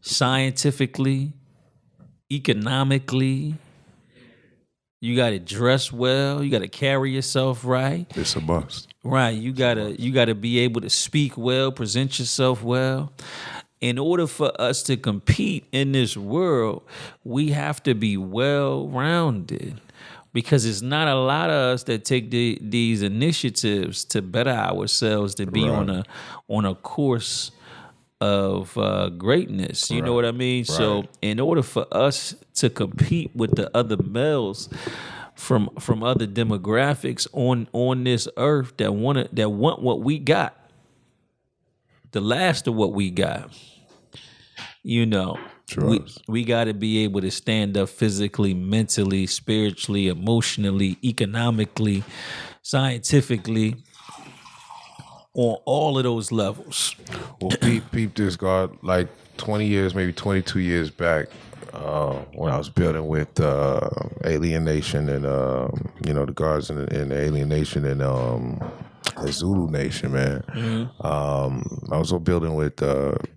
scientifically, economically. You got to dress well. You got to carry yourself right. It's a must. Right. You gotta be able to speak well, present yourself well. In order for us to compete in this world, we have to be well-rounded, because it's not a lot of us that take these initiatives to better ourselves, to be on a course of greatness. You know what I mean? Right. So in order for us to compete with the other males from other demographics on this earth that want what we got, the last of what we got, you know, we got to be able to stand up physically, mentally, spiritually, emotionally, economically, scientifically, on all of those levels. Well, peep this, God. Like 20 years, maybe 22 years back, when I was building with Alien Nation and you know, the guards in Alien Nation and the Zulu Nation, man. Mm-hmm. I was building with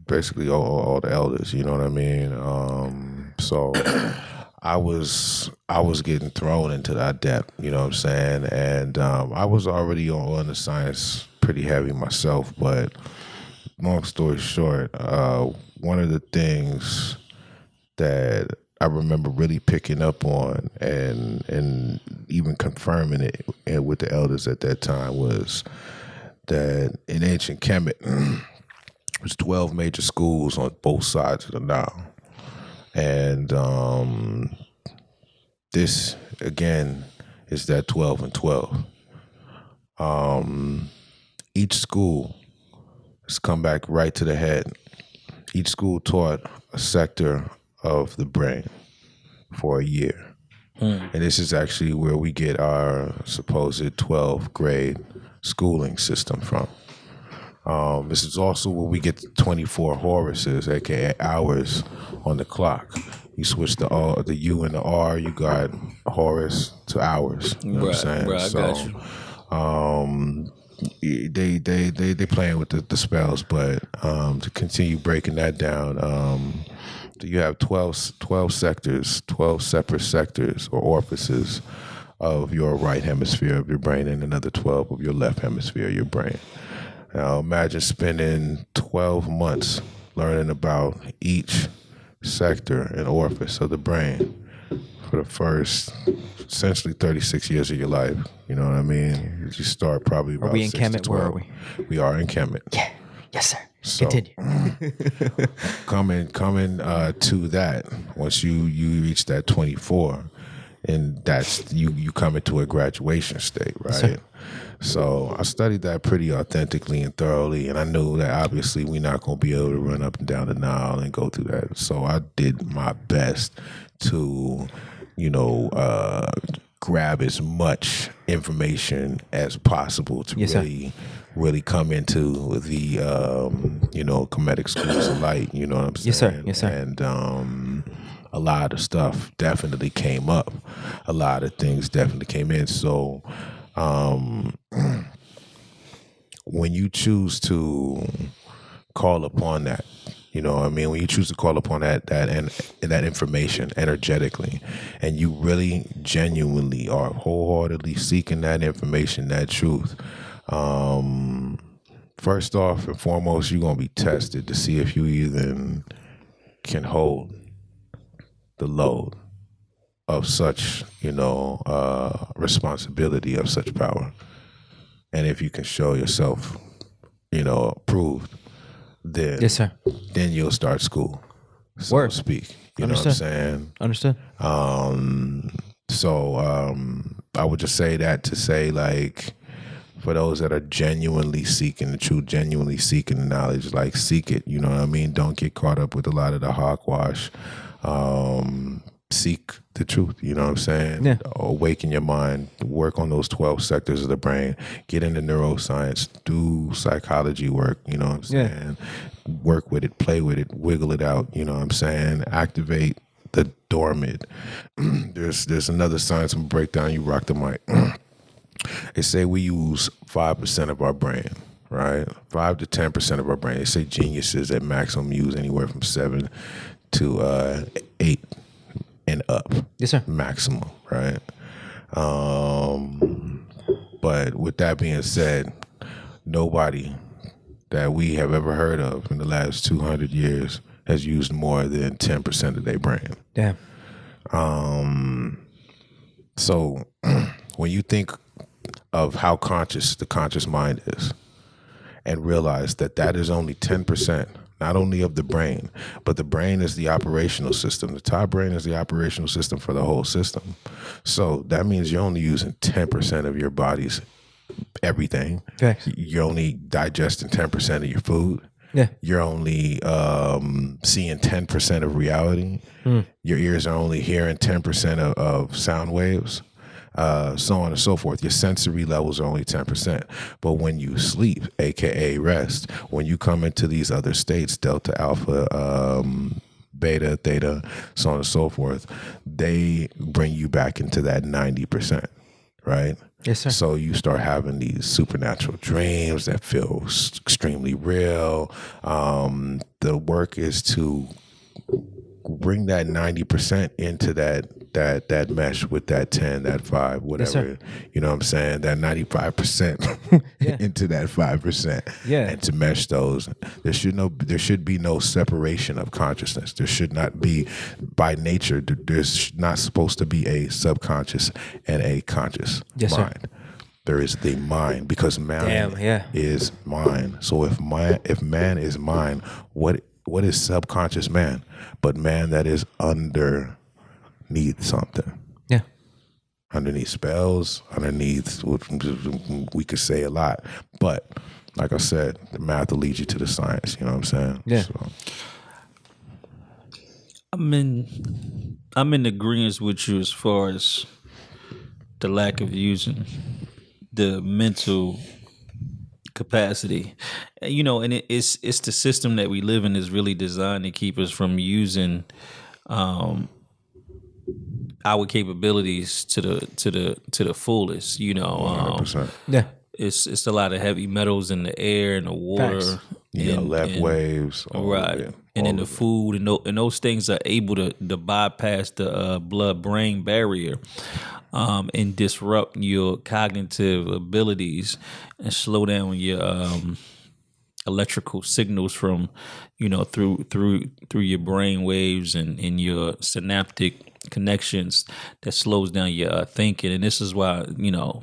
basically all the elders. You know what I mean? So I was getting thrown into that depth. You know what I'm saying? And I was already on the science pretty heavy myself, but long story short, one of the things that I remember really picking up on and even confirming it with the elders at that time was that in ancient Kemet, there's 12 major schools on both sides of the Nile. And this, again, is that 12 and 12. Each school has come back right to the head. Each school taught a sector of the brain for a year. And this is actually where we get our supposed 12th grade schooling system from. This is also where we get the 24 Horuses, aka hours on the clock. You switch the U and the R, you got Horus to hours. You know what I'm saying? Right, so, I got you. They playing with the spells, but to continue breaking that down, you have 12 sectors, 12 separate sectors or orifices of your right hemisphere of your brain and another 12 of your left hemisphere of your brain. Now imagine spending 12 months learning about each sector and orifice of the brain for the first essentially 36 years of your life. You know what I mean? You start probably about Are we in 6 to Kemet? Where 12. are we? We are in Kemet. Yeah. Yes, sir. So Continue. coming to that, once you reach that 24, and that's you come into a graduation state, right? sir. So I studied that pretty authentically and thoroughly, and I knew that obviously we're not going to be able to run up and down the Nile and go through that. So I did my best to, grab as much information as possible to Yes, sir. really come into the comedic schools of light. You know what I'm saying? Yes, sir. Yes, sir. And a lot of stuff definitely came up. A lot of things definitely came in. So when you choose to call upon that, when you choose to call upon that information energetically, and you really genuinely are wholeheartedly seeking that information, that truth, first off and foremost, you're going to be tested to see if you even can hold the load of such, responsibility, of such power. And if you can show yourself, approved, then Yes, sir. then you'll start school, so Word. to speak. You Understood. know what I'm saying? Understood. So I would just say that to say, like, for those that are genuinely seeking the truth, genuinely seeking the knowledge, like, seek it. You know what I mean? Don't get caught up with a lot of the hogwash. Seek the truth, you know what I'm saying? Yeah. Awaken your mind, work on those 12 sectors of the brain, get into neuroscience, do psychology work, you know what I'm saying? Work with it, play with it, wiggle it out, you know what I'm saying? Activate the dormant. There's another science breakdown, you rock the mic. They say we use 5% of our brain, right? 5 to 10% of our brain. They say geniuses at maximum use anywhere from 7 to 8 and up. Yes, sir. Maximum, right? But with that being said, nobody that we have ever heard of in the last 200 years has used more than 10% of their brain. Damn. So when you think of how conscious the conscious mind is, and realize that that is only 10%, not only of the brain, but the brain is the operational system. The top brain is the operational system for the whole system. So that means you're only using 10% of your body's everything. Okay. You're only digesting 10% of your food. Yeah. You're only seeing 10% of reality. Your ears are only hearing 10% of sound waves. So on and so forth. Your sensory levels are only 10%. But when you sleep, aka rest, when you come into these other states, delta, alpha, beta, theta, so on and so forth, they bring you back into that 90%, right? Yes, sir. So you start having these supernatural dreams that feel extremely real. The work is to bring that 90% into that mesh with that 10, that 5, whatever. Yes, you know what I'm saying? That 95% Yeah. into that 5%. Yeah. And to mesh those. There should be no separation of consciousness. There should not be, by nature, there's not supposed to be a subconscious and a conscious Yes, sir. mind. There is the mind, because man Damn, yeah. is mind. So if man is mind, what is subconscious man? But man that is underneath something. Yeah. Underneath spells, underneath, we could say a lot. But like I said, the math will lead you to the science, you know what I'm saying? Yeah. So, I'm in agreement with you as far as the lack of using the mental capacity, and it's the system that we live in is really designed to keep us from using our capabilities to the fullest. 100%. Yeah. It's a lot of heavy metals in the air and the water. Facts. Left waves. All Right. of it, And then all the of it. food and those things are able to bypass the blood-brain barrier and disrupt your cognitive abilities and slow down electrical signals from, through your brain waves and your synaptic connections that slows down your thinking. And this is why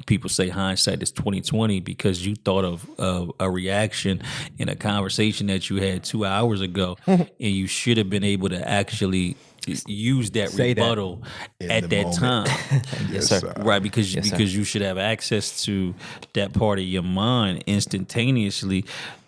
people say hindsight is 2020, because you thought of a reaction in a conversation that you had 2 hours ago, and you should have been able to actually use that Say that rebuttal at the that moment. time. Yes, sir. Right, because Yes, sir. because you should have access to that part of your mind instantaneously,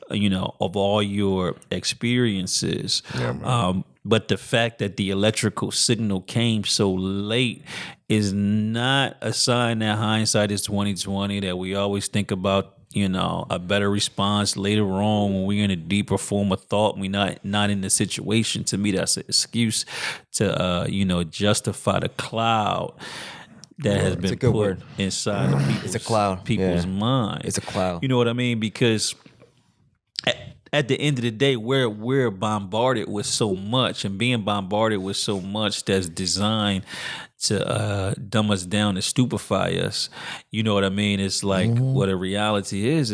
of all your experiences. Yeah, man. But the fact that the electrical signal came so late is not a sign that hindsight is 2020. That we always think about a better response later on when we're in a deeper form of thought. We're not in the situation. To me, that's an excuse to justify the cloud that has been a good put word. inside of people's, It's a cloud. people's Yeah. mind. It's a cloud. You know what I mean? Because at the end of the day, we're bombarded with so much, and being bombarded with so much that's designed to dumb us down and stupefy us. You know what I mean? It's like what a reality is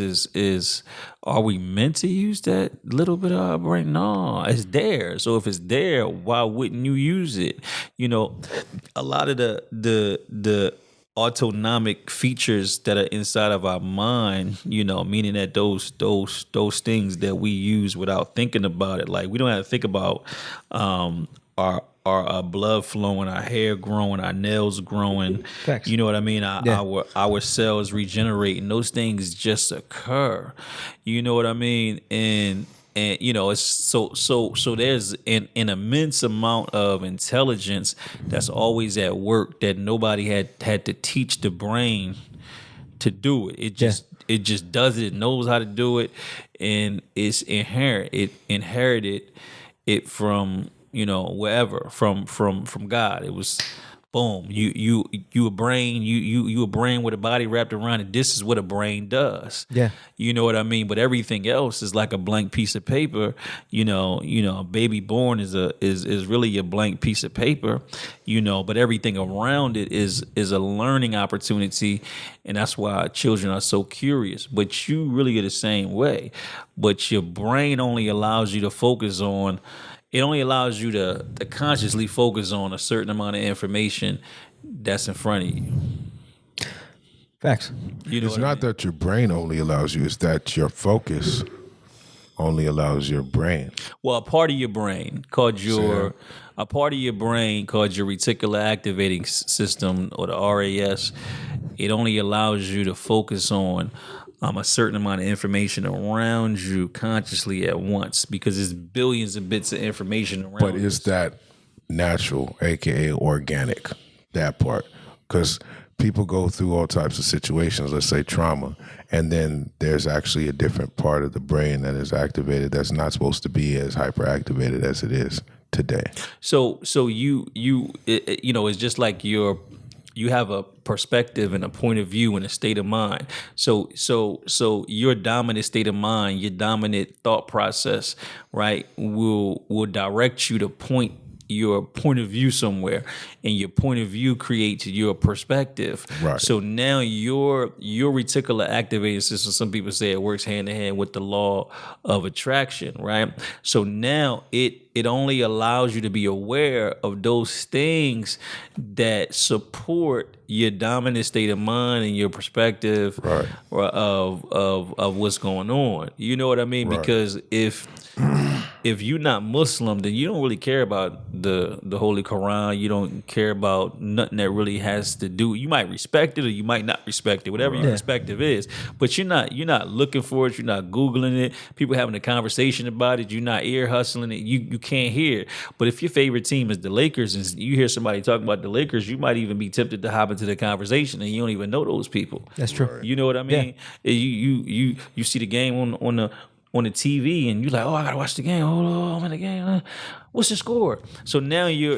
are we meant to use that little bit of our brain? No, it's there. So if it's there, why wouldn't you use it? A lot of the autonomic features that are inside of our mind, meaning that those things that we use without thinking about it, like we don't have to think about our blood flowing, our hair growing, our nails growing. Facts. You know what I mean? Yeah. Our cells regenerating. Those things just occur. You know what I mean? And it's so there's an immense amount of intelligence that's always at work that nobody had to teach the brain to do it. It just does it, knows how to do it, and it's inherent. It inherited it from wherever, from God. It was boom. You a brain. You a brain with a body wrapped around it. This is what a brain does. Yeah. You know what I mean? But everything else is like a blank piece of paper. A baby born is really a blank piece of paper. But everything around it is a learning opportunity, and that's why children are so curious. But you really are the same way. But your brain only allows you to focus on. It only allows you to consciously focus on a certain amount of information that's in front of you. Facts. It's not that your brain only allows you, it's that your focus only allows your brain. Well, a part of your brain called your reticular activating system, or the RAS, it only allows you to focus on a certain amount of information around you consciously at once, because there's billions of bits of information around. But is that natural, aka organic, that part? Because people go through all types of situations, let's say trauma, and then there's actually a different part of the brain that is activated that's not supposed to be as hyperactivated as it is today. So it's just like you have a perspective and a point of view and a state of mind. So your dominant state of mind, your dominant thought process, right, will direct you to point your point of view somewhere, and your point of view creates your perspective. Right. So now your reticular activating system, some people say it works hand in hand with the law of attraction, right? So now it only allows you to be aware of those things that support your dominant state of mind and your perspective, Right. of what's going on. You know what I mean? Right. Because if you're not Muslim, then you don't really care about the Holy Quran. You don't care about nothing that really has to do. You might respect it or you might not respect it, whatever your perspective is. But you're not looking for it. You're not Googling it. People having a conversation about it. You're not ear hustling it. You can't hear it. But if your favorite team is the Lakers and you hear somebody talking about the Lakers, you might even be tempted to hop into the conversation, and you don't even know those people. That's true. You know what I mean? You see the game on the TV, and you're like, oh, I gotta watch the game. Oh, I'm in the game. What's the score? So now you're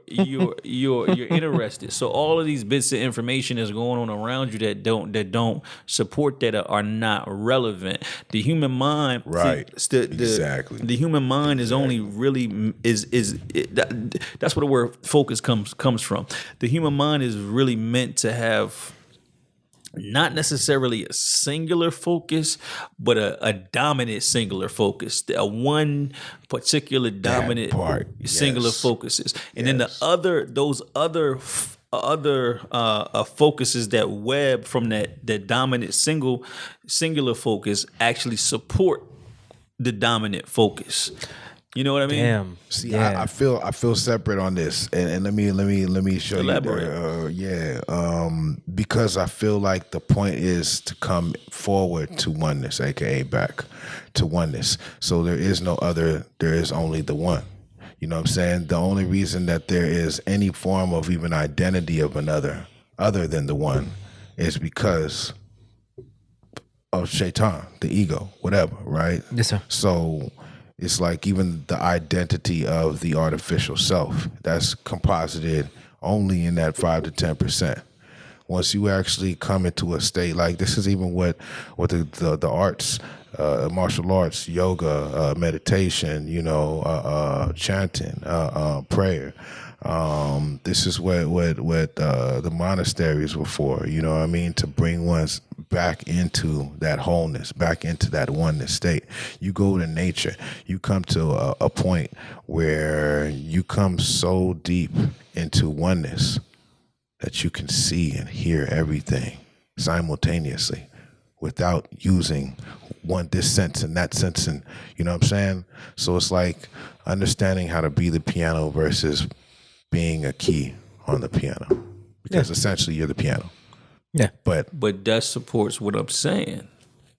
interested. So all of these bits of information that's going on around you that don't support, that are not relevant. The human mind, Right. Exactly. The human mind is only really that's where the word focus comes from. The human mind is really meant to have not necessarily a singular focus, but a dominant singular focus. A one particular dominant part, singular yes. focuses, and then those other focuses that web from that dominant singular focus actually support the dominant focus. You know what I mean? Damn. See, Yeah. I feel separate on this, and let me show Elaborate. you. Because I feel like the point is to come forward to oneness, aka back to oneness. So there is no other. There is only the one. You know what I'm saying? The only reason that there is any form of even identity of another other than the one is because of Shaitan, the ego, whatever, right? Yes, sir. So it's like even the identity of the artificial self that's composited only in that 5 to 10%. Once you actually come into a state like this is even what the arts, martial arts, yoga, meditation, chanting, prayer. This is what the monasteries were for. You know what I mean? To bring one's back into that wholeness, back into that oneness state. You go to nature. You come to a point where you come so deep into oneness that you can see and hear everything simultaneously without using this sense and that sense, and you know what I'm saying? So it's like understanding how to be the piano versus being a key on the piano, because essentially you're the piano. Yeah. But that supports what I'm saying.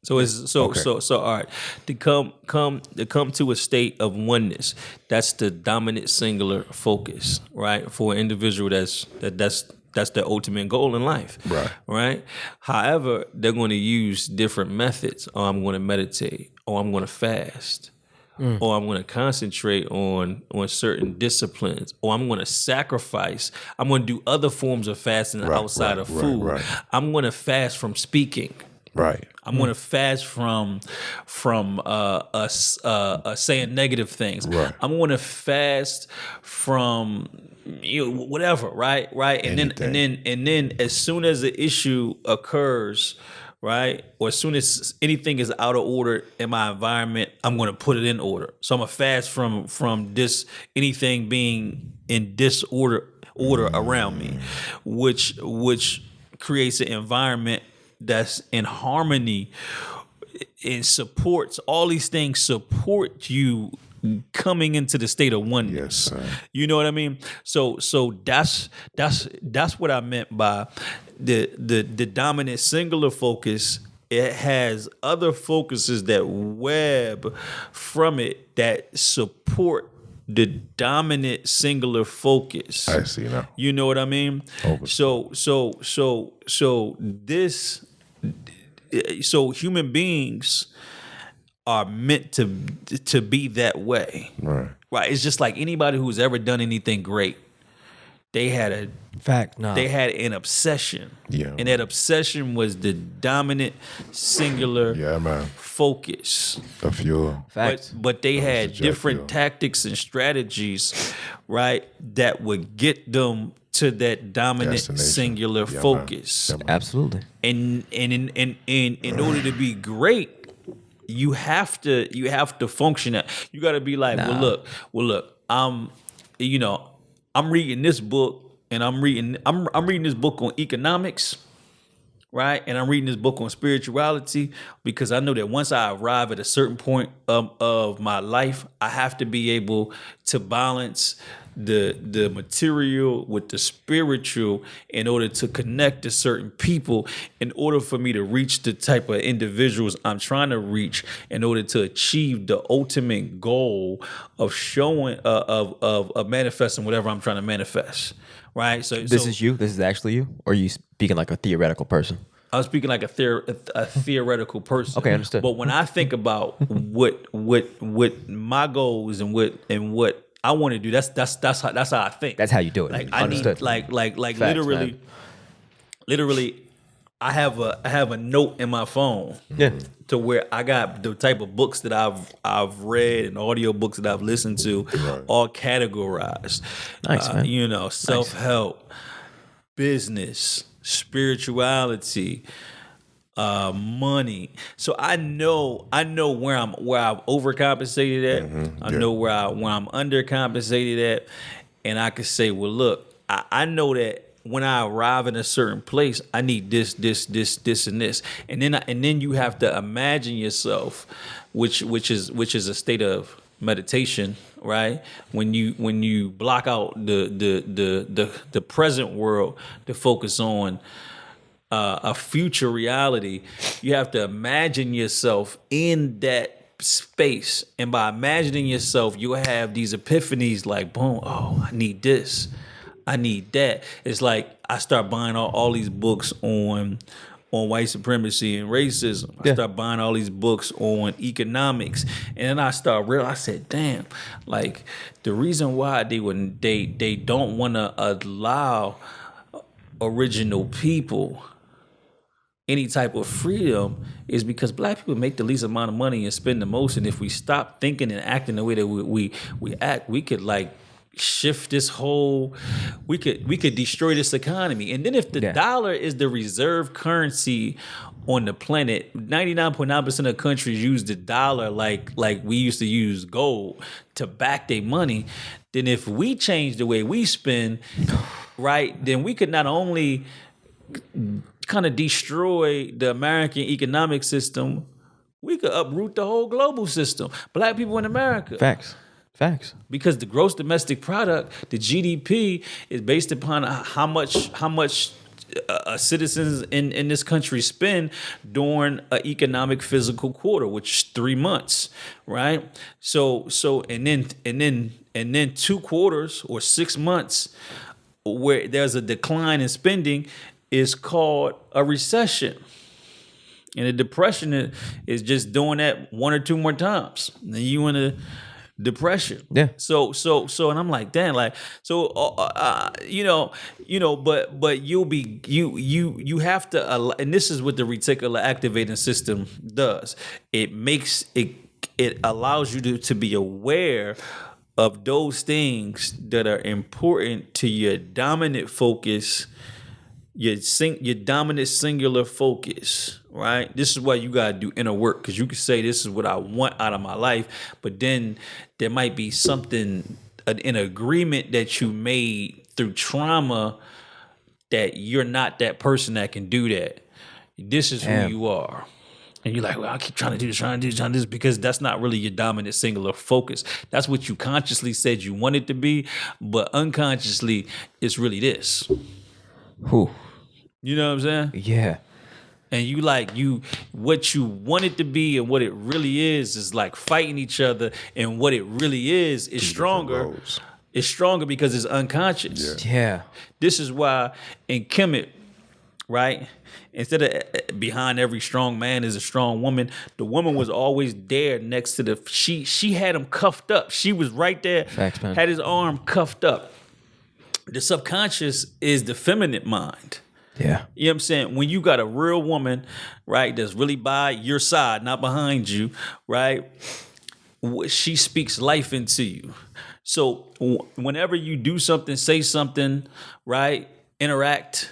So it's so all right. To come to a state of oneness, that's the dominant singular focus, right? For an individual that's their ultimate goal in life. Right. However, they're going to use different methods. Oh, I'm going to meditate, or I'm going to fast. Or I'm going to concentrate on certain disciplines, or I'm going to sacrifice. I'm going to do other forms of fasting outside of food. Right. I'm going to fast from speaking. Right. I'm going to fast from saying negative things. Right. I'm going to fast from whatever. Right. And then as soon as the issue occurs, right, or as soon as anything is out of order in my environment, I'm going to put it in order. So I'm going to fast from anything being in disorder around me, which creates an environment that's in harmony and supports all these things. Support you coming into the state of oneness. Yes, sir. You know what I mean? So that's what I meant by the dominant singular focus. It has other focuses that web from it that support the dominant singular focus. I see now. You know what I mean? So human beings are meant to be that way. Right. It's just like anybody who's ever done anything great, they had an obsession. Yeah. And that obsession was the dominant singular focus. The fuel. Facts. But they had jet different fuel. tactics and strategies, right, that would get them to that dominant Destination. singular Yeah, man. focus. Yeah, man. Absolutely. And in order to be great, you have to function that. You got to be like, well look, I'm reading this book, and I'm reading this book on economics, right? And I'm reading this book on spirituality because I know that once I arrive at a certain point of my life, I have to be able to balance the material with the spiritual in order to connect to certain people, in order for me to reach the type of individuals I'm trying to reach, in order to achieve the ultimate goal of showing of manifesting whatever I'm trying to manifest. Right. So This is you? This is actually you? Or are you speaking like a theoretical person? I was speaking like a theoretical person. Okay, understood. But when I think about what my goals and what I want to do, that's how I think. That's how you do it. Like I Understood. need like Facts, literally I have a note in my phone. Yeah. To where I got the type of books that I've read and audio books that I've listened to, all categorized. Nice, man. Self-help, business, spirituality, money. So I know where I've overcompensated at. I know where I'm undercompensated at, and I could say, well, look, I know that when I arrive in a certain place, I need this, and this, and then you have to imagine yourself, which is a state of meditation, right? When you block out the present world to focus on a future reality, you have to imagine yourself in that space, and by imagining yourself, you'll have these epiphanies like, boom, oh, I need this, I need that. It's like I start buying all these books on white supremacy and racism. I start buying all these books on economics, and then I start realizing, I said, damn, like the reason why they don't want to allow original people any type of freedom is because black people make the least amount of money and spend the most. And if we stop thinking and acting the way that we act, we could like shift this whole, we could destroy this economy. And then if the dollar is the reserve currency on the planet, 99.9% of countries use the dollar like we used to use gold to back their money. Then if we change the way we spend, right, then we could not only kind of destroy the American economic system, we could uproot the whole global system. Black people in America. Facts. Because the gross domestic product, the GDP, is based upon how much citizens in this country spend during an economic physical quarter, which is 3 months, right? So and then 2 quarters or 6 months where there's a decline in spending is called a recession. And a depression is just doing that 1 or 2 more times. Then you in a depression. Yeah. So, and I'm like, damn, like, so, but you have to, and this is what the reticular activating system does. It allows you to be aware of those things that are important to your dominant focus, your dominant singular focus, right? This is why you got to do inner work, because you can say this is what I want out of my life, but then there might be something, an agreement that you made through trauma that you're not that person that can do that. This is who you are. And you're like, well, I keep trying to do this, because that's not really your dominant singular focus. That's what you consciously said you want it to be, but unconsciously, it's really this. Whew. You know what I'm saying? Yeah. And what you want it to be and what it really is like fighting each other, and what it really is stronger. It's stronger because it's unconscious. Yeah. This is why in Kemet, right? Instead of behind every strong man is a strong woman, the woman was always there next to she had him cuffed up. She was right there, Facts, man. had his arm cuffed up. The subconscious is the feminine mind. Yeah. You know what I'm saying? When you got a real woman, right, that's really by your side, not behind you, right? She speaks life into you. So whenever you do something, say something, right, interact,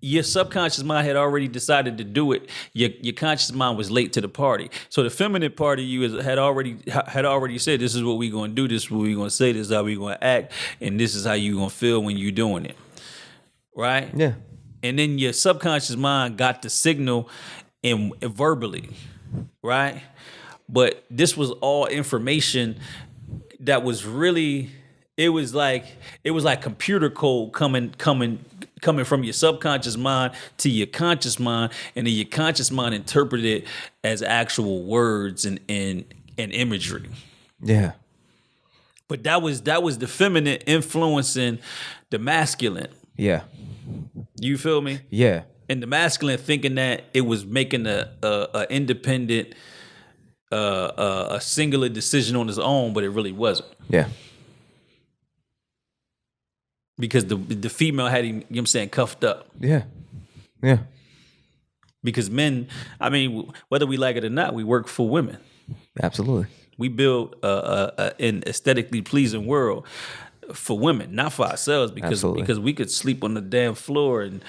your subconscious mind had already decided to do it. Your conscious mind was late to the party. So the feminine part of you had already said, this is what we're going to do, this is what we're going to say, this is how we're going to act, and this is how you're going to feel when you're doing it. Right? Yeah. And then your subconscious mind got the signal verbally, right? But this was all information that was really, it was like computer code coming from your subconscious mind to your conscious mind, and then your conscious mind interpreted it as actual words and imagery. Yeah. But that was the feminine influencing the masculine. Yeah. You feel me? Yeah. And the masculine thinking that it was making a independent, a singular decision on his own, but it really wasn't. Yeah. Because the female had him, you know what I'm saying, cuffed up. Yeah. Yeah. Because men, I mean, whether we like it or not, we work for women. Absolutely. We build an aesthetically pleasing world for women, not for ourselves, because we could sleep on the damn floor and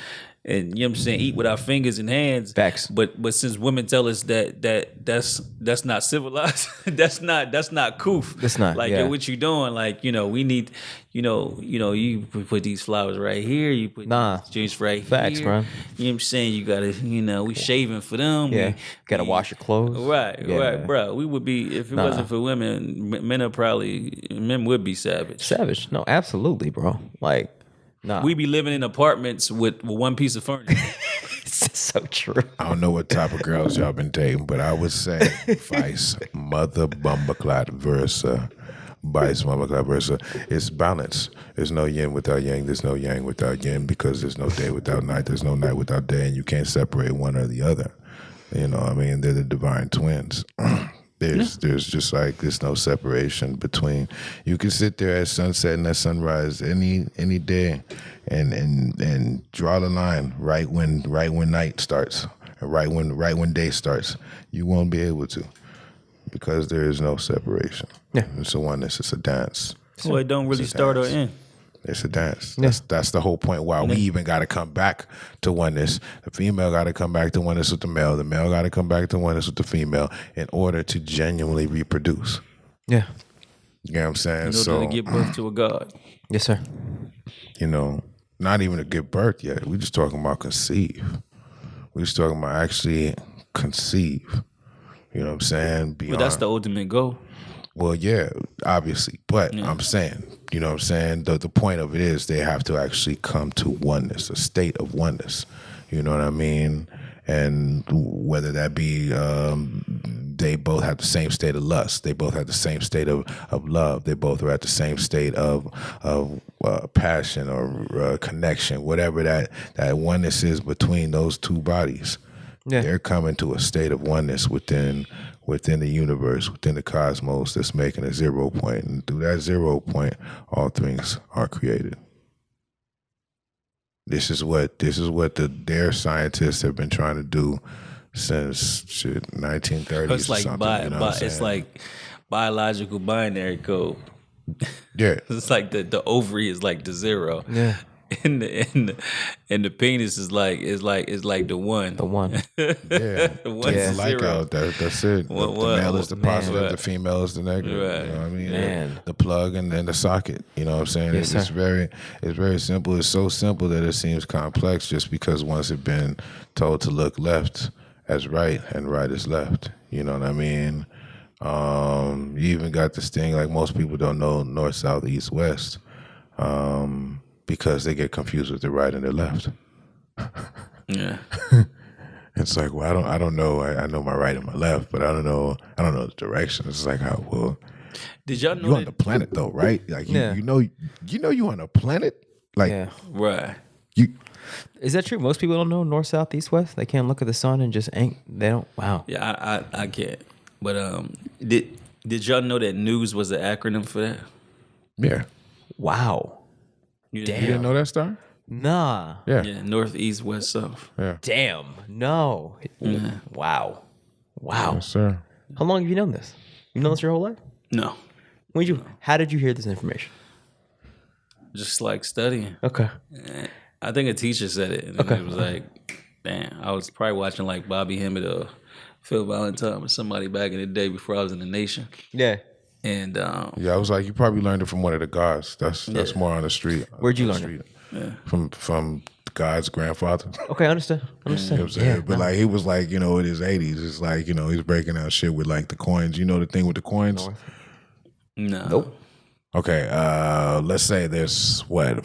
and you know what I'm saying, eat with our fingers and hands. Facts. But since women tell us that's not civilized, that's not coof. That's not, like yeah. yo, what you doing? Like, we need, you put these flowers right here, you put Nah. these drinks right Facts, here. bro. You know what I'm saying? You gotta, we shaving for them. Yeah. We Gotta wash your clothes. Right, Yeah. right, bro. We would be, if it wasn't for women, men would be savage. Savage. No, absolutely, bro. Like, nah. We be living in apartments with one piece of furniture. It's so true. I don't know what type of girls y'all been dating, but I would say vice mother bumbleclot versa. Vice bumbleclot versa. It's balance. There's no yin without yang. There's no yang without yin, because there's no day without night. There's no night without day, and you can't separate one or the other. You know what I mean? They're the divine twins. There's just like, there's no separation between. You can sit there at sunset and at sunrise any day and draw the line right when night starts, right when day starts. You won't be able to, because there is no separation. Yeah. It's a oneness. It's a dance. So it don't really start or end. It's a dance. Yeah. That's the whole point why we even got to come back to oneness. The female got to come back to oneness with the male. The male got to come back to oneness with the female in order to genuinely reproduce. Yeah. You know what I'm saying? In order to give birth to a god. Yes, sir. Not even to give birth yet. We just talking about conceive. We just talking about actually conceive. You know what I'm saying? But that's the ultimate goal. Well, yeah, obviously. But I'm saying, you know what I'm saying? The point of it is they have to actually come to oneness, a state of oneness. You know what I mean? And whether that be they both have the same state of lust. They both have the same state of love. They both are at the same state of passion or connection, whatever that oneness is between those two bodies. Yeah. They're coming to a state of oneness within the universe, within the cosmos, that's making a 0 point. And through that 0 point, all things are created. This is what their scientists have been trying to do since 1930s. It's like it's like biological binary code. Yeah. It's like the ovary is like the 0. Yeah. And the penis is like the 1. The one. Yeah. The 1 It's is like 0. that's it. The male is the positive, right. the female is the negative. Right. You know what I mean? Man. The plug and then the socket. You know what I'm saying? Yes, It's sir. very simple. It's so simple that it seems complex, just because once it's been told to look left as right and right as left. You know what I mean? You even got this thing, like, most people don't know north, south, east, west, because they get confused with the right and the left. Yeah. It's like, well, I don't know. I know my right and my left, but I don't know the direction. It's like, how, well, Did y'all know you on that? the planet though, right? Like, Yeah. you know you on a planet. Like, Yeah. Right. you. Is that true? Most people don't know north, south, east, west. They can't look at the sun and just ain't. They don't. Wow. Yeah, I can't. But did y'all know that news was an acronym for that? Yeah. Wow. You You didn't know that, Star? Nah. Yeah. Yeah, north, east, west, south. Yeah. Damn. No. Wow. Wow. Yes, sir. How long have you known this? You known this your whole life? No, How did you hear this information? just like studying. Okay. I think a teacher said it, and Okay. it was like, damn, I was probably watching like Bobby Hemmett or Phil Valentine or somebody back in the day before I was in the Nation. Yeah. And Yeah, I was like, you probably learned it from one of the gods. That's more on the street. Where'd you On the learn it? street. From God's grandfather. Okay, I understand. You know what I'm saying? Yeah, But like, he was like, in his 80s, it's like, he's breaking out shit with like the coins. You know the thing with the coins? no, Nope. Okay, let's say there's 4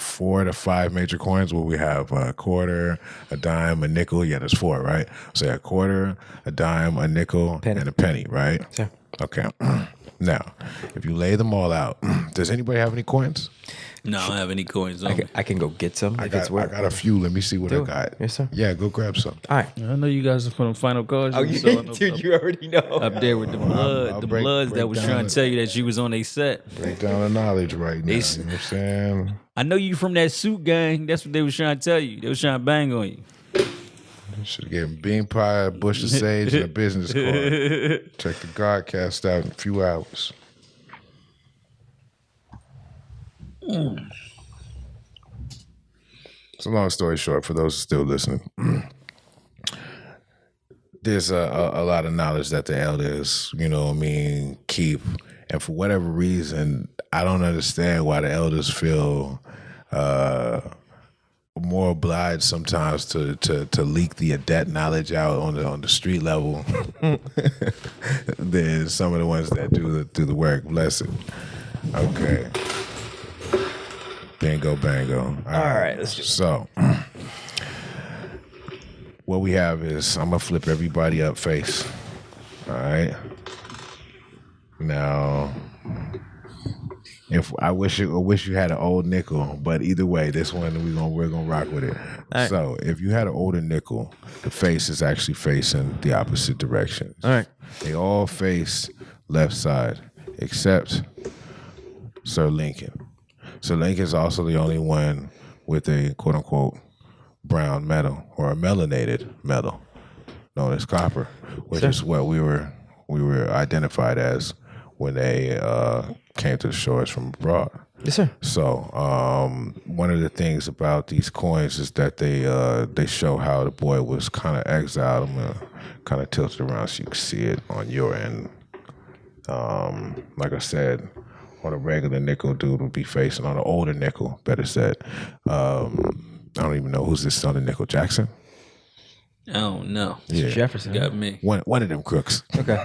to 5 major coins where we have a quarter, a dime, a nickel. Yeah, there's 4, right? Say a quarter, a dime, a nickel, Penny. and a penny, right? Sure. Okay. Now, if you lay them all out, does anybody have any coins? no, I don't have any coins on me. I can go get some I if it's got worth. a few. Let me see what Do I it. got. Yes, sir. Yeah, go grab some. All right. I know you guys are from the final cards. Oh, You you, saw it dude, you already know. up there with the I'll break bloods that was down trying the- to tell you that you was on a set. Break down the knowledge right now. You know what I'm saying? I know you from that suit gang. That's what they was trying to tell you. They was trying to bang on you. Should have given bean pie, a bush of sage, and a business card. Check the Godcast out in a few hours. So long story short, for those still listening, there's a lot of knowledge that the elders, keep. And for whatever reason, I don't understand why the elders feel more obliged sometimes to leak that knowledge out on the street level than some of the ones that do the work. Bless it. Okay. Bingo, bango. All right, let's do it. So, what we have is I'm gonna flip everybody up face. All right. Now, if I wish you had an old nickel, but either way, this one we're gonna rock with it. Right. So, if you had an older nickel, the face is actually facing the opposite directions. All right. They all face left side, except Sir Lincoln. So Lincoln's also the only one with a quote unquote brown metal or a melanated metal known as copper, which is what we were identified as when they came to the shores from abroad. Yes, sir. So one of the things about these coins is that they show how the boy was kind of exiled. I'm gonna kind of tilt it around so you can see it on your end. Like I said, on a regular nickel, dude would be facing on an older nickel. Better said, I don't even know who's this on the nickel. Jackson. I don't know. Yeah. Jefferson. Got me. One of them crooks. Okay.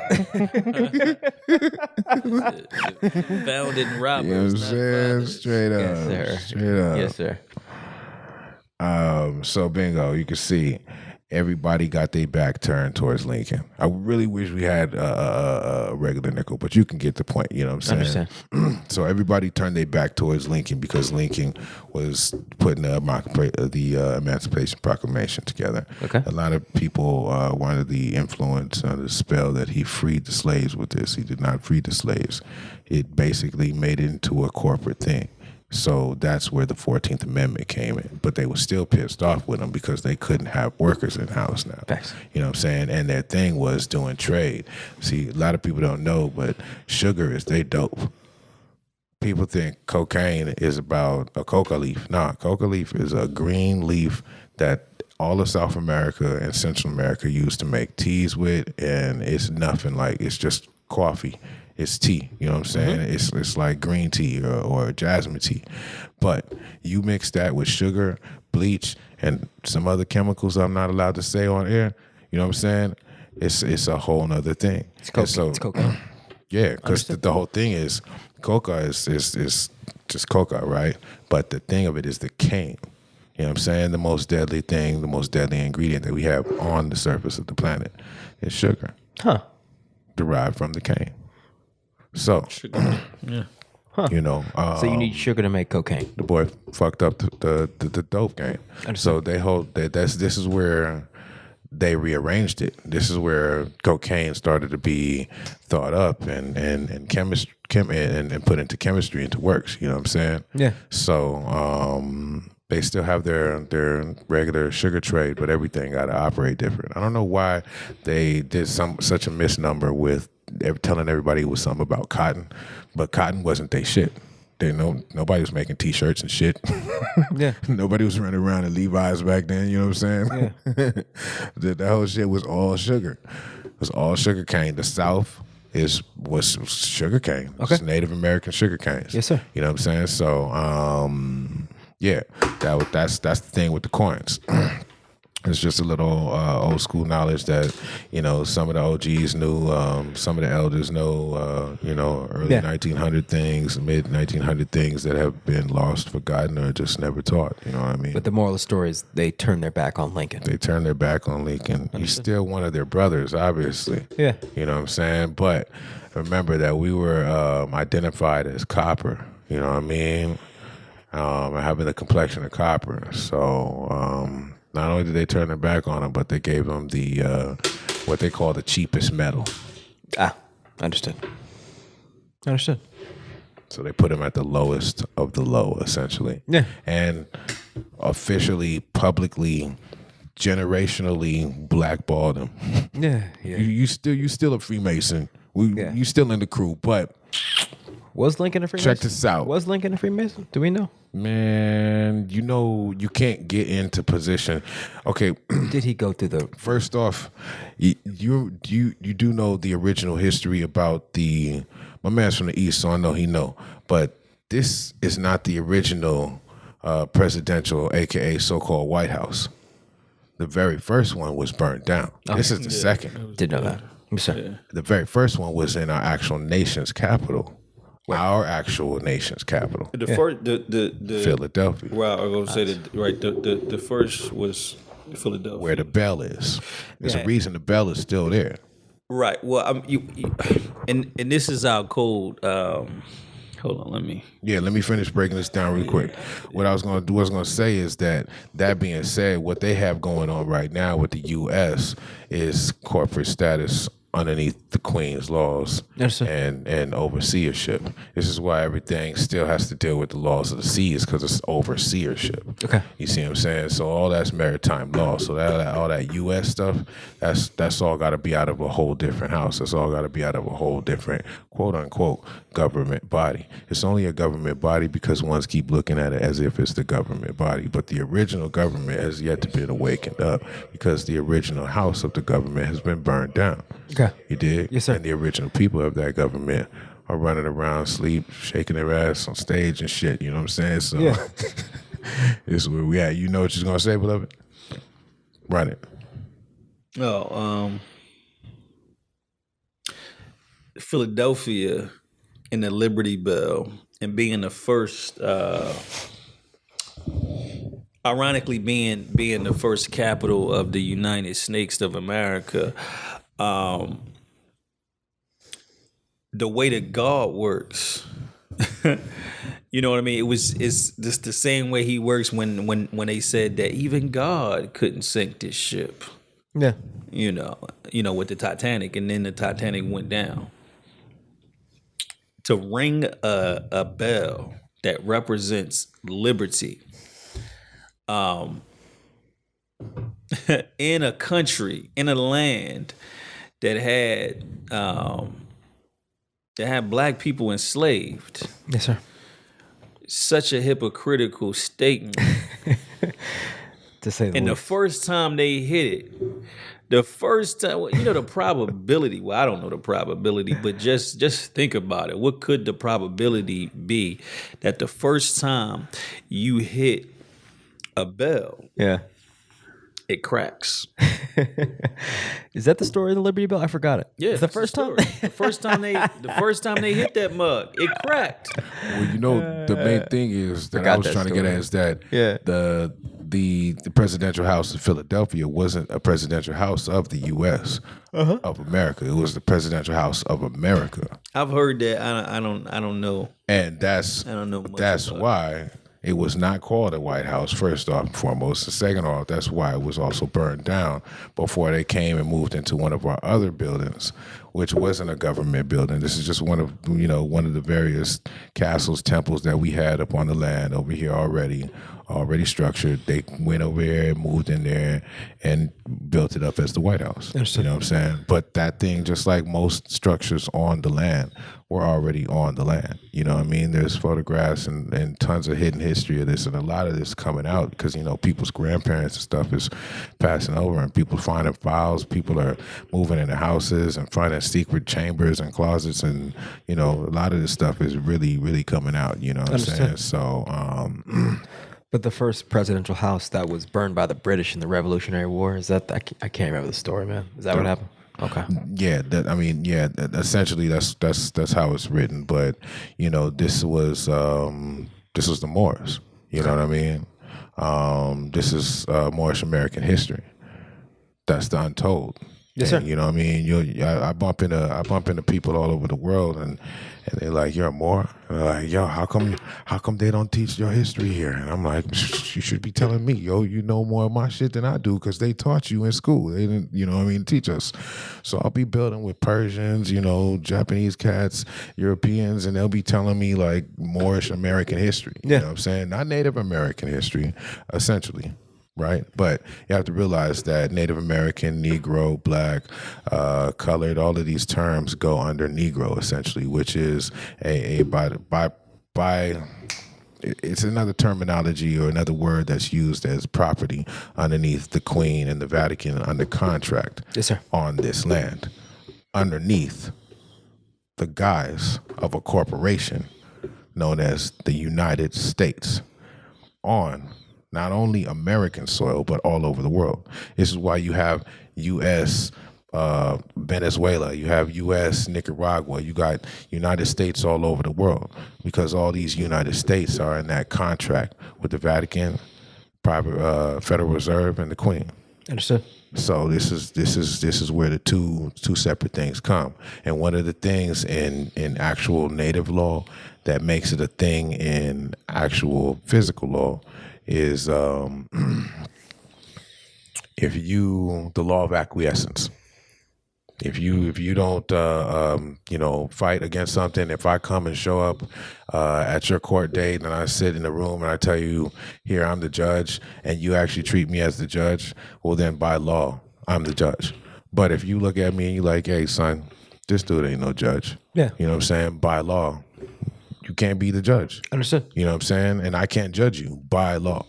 Found in robbers. You know what I'm not saying? fathers. Straight up. Yes, sir. Straight up. Yes, sir. So bingo, you can see everybody got their back turned towards Lincoln. I really wish we had a regular nickel, but you can get the point. You know what I'm saying? Understand. So everybody turned their back towards Lincoln because Lincoln was putting the Emancipation Proclamation together. Okay. A lot of people were under the influence, under the spell that he freed the slaves with this. He did not free the slaves. It basically made it into a corporate thing. So that's where the 14th Amendment came in. But they were still pissed off with them because they couldn't have workers in-house now. Facts. You know what I'm saying? And their thing was doing trade. See, a lot of people don't know, but sugar is they dope. People think cocaine is about a coca leaf. Nah, coca leaf is a green leaf that all of South America and Central America used to make teas with, and it's nothing like, it's just coffee. It's tea, you know what I'm saying? Mm-hmm. It's like green tea or jasmine tea. But you mix that with sugar, bleach, and some other chemicals I'm not allowed to say on air, you know what I'm saying? It's a whole nother thing. It's cocaine. So, It's cocaine. yeah, because the whole thing is coca is just coca, right? But the thing of it is the cane. You know what I'm saying? The most deadly thing, the most deadly ingredient that we have on the surface of the planet is sugar. Huh. Derived from the cane. So, Yeah. you know, So you need sugar to make cocaine. the boy fucked up the dope game. So they hold that this is where they rearranged it. This is where cocaine started to be thought up and chemistry and put into chemistry into works. You know what I'm saying? Yeah. So they still have their regular sugar trade, but everything got to operate different. I don't know why they did such a misnomer with telling everybody it was something about cotton, but cotton wasn't they shit. Nobody was making T-shirts and shit. Yeah. Nobody was running around in Levi's back then. You know what I'm saying? Yeah. The whole shit was all sugar. It was all sugar cane. The South was sugar cane. Okay. It's Native American sugar canes. Yes, sir. You know what I'm saying? So, yeah, that's the thing with the coins. It's just a little old school knowledge that, you know, some of the OGs knew, some of the elders know, you know, early 1900 things, mid 1900 things that have been lost, forgotten, or just never taught. You know what I mean? But the moral of the story is they turned their back on Lincoln. They turned their back on Lincoln. He's still one of their brothers, obviously. Yeah. You know what I'm saying? But remember that we were identified as copper. You know what I mean? Having the complexion of copper. So not only did they turn their back on him, but they gave him the what they call the cheapest metal. Understood. So they put him at the lowest of the low, essentially. Yeah. And officially, publicly, generationally blackballed him. Yeah. Yeah. You still a Freemason. You still in the crew, but Was Lincoln a Freemason? Check this out. Was Lincoln a Freemason? Do we know? Man, you can't get into position. Okay, Did he go through the? first off, you do know the original history about my man's from the East, so I know he know. But this is not the original presidential, aka so-called White House. The very first one was burned down. This is the second. Did know that. I'm sorry. The very first one was in our actual nation's capital. Our actual nation's capital. The first, the Philadelphia. Well, I was going to say the first was Philadelphia, Where the bell is. There's a reason the bell is still there. right. Well, and this is our code. Hold on, let me finish breaking this down real quick. What I was going to say is that being said, what they have going on right now with the U.S. is corporate status underneath the Queen's laws and overseership. This is why everything still has to deal with the laws of the seas, because it's overseership. Okay. You see what I'm saying? So all that's maritime law. So all that U.S. stuff, that's all got to be out of a whole different house. That's all got to be out of a whole different quote unquote government body. It's only a government body because ones keep looking at it as if it's the government body, but the original government has yet to be awakened up because the original house of the government has been burned down. Okay. You did? Yes, sir. And the original people of that government are running around, sleep, shaking their ass on stage and shit. You know what I'm saying? So this is where we at. You know what you're going to say, beloved? Run it. Philadelphia and the Liberty Bell, and being the first, ironically being the first capital of the United States of America. The way that God works, you know what I mean? It's just the same way he works when they said that even God couldn't sink this ship. Yeah. You know, with the Titanic, and then the Titanic went down. To ring a bell that represents liberty, in a country, in a land that had black people enslaved. Yes, sir. Such a hypocritical statement. To say the And the least. first time they hit it, the probability, well, I don't know the probability, but just think about it. What could the probability be that the first time you hit a bell, Yeah. it cracks? Is that the story of the Liberty Bell? I forgot it. Yeah, It's the that's first time. story. The first time they hit that mug, it cracked. Well, the main thing is that I Forgot was that trying to get at is that the presidential house of Philadelphia wasn't a presidential house of the U.S. Of America. It was the presidential house of America. I've heard that. I don't know. And I don't know much that's about why it was not called the White House, first off and foremost. And second off, that's why it was also burned down before they came and moved into one of our other buildings, which wasn't a government building. This is just one of the various castles, temples that we had up on the land over here already structured. They went over there, moved in there, and built it up as the White House. You know what I'm saying? But that thing, just like most structures on the land, were already on the land. You know what I mean? There's photographs and tons of hidden history of this, and a lot of this coming out because, people's grandparents and stuff is passing over, and people finding files. People are moving into houses and finding secret chambers and closets, and, a lot of this stuff is really, really coming out. You know what I'm saying? So, But the first presidential house that was burned by the British in the Revolutionary War, is that, I can't remember the story, man. Is that what happened? Okay. Yeah, essentially that's how it's written. But this was the Moors. You know what I mean? This is Moorish American history. That's the untold. Yes, sir. And, you know what I mean? I bump into people all over the world, and they're like, "You're a Moor?" And they're like, "Yo, how come they don't teach your history here?" And I'm like, "You should be telling me, yo. You know more of my shit than I do because they taught you in school. They didn't, teach us." So I'll be building with Persians, Japanese cats, Europeans, and they'll be telling me like Moorish American history. You know what I'm saying? Not Native American history, essentially. right? But you have to realize that Native American, Negro, Black, colored, all of these terms go under Negro essentially, which is a by it's another terminology or another word that's used as property underneath the Queen and the Vatican under contract Yes, sir. on this land, underneath the guise of a corporation known as the United States, on not only American soil, but all over the world. This is why you have U.S. Venezuela, you have U.S. Nicaragua, you got United States all over the world, because all these United States are in that contract with the Vatican, private Federal Reserve, and the Queen. Understood. So this is where the two separate things come. And one of the things in actual native law that makes it a thing in actual physical law is the law of acquiescence. If you don't fight against something, if I come and show up at your court date and I sit in the room and I tell you, here, I'm the judge, and you actually treat me as the judge, well then by law I'm the judge. But if you look at me and you're like, hey son, this dude ain't no judge. Yeah. You know what I'm saying? By law, you can't be the judge. Understood. You know what I'm saying? And I can't judge you by law.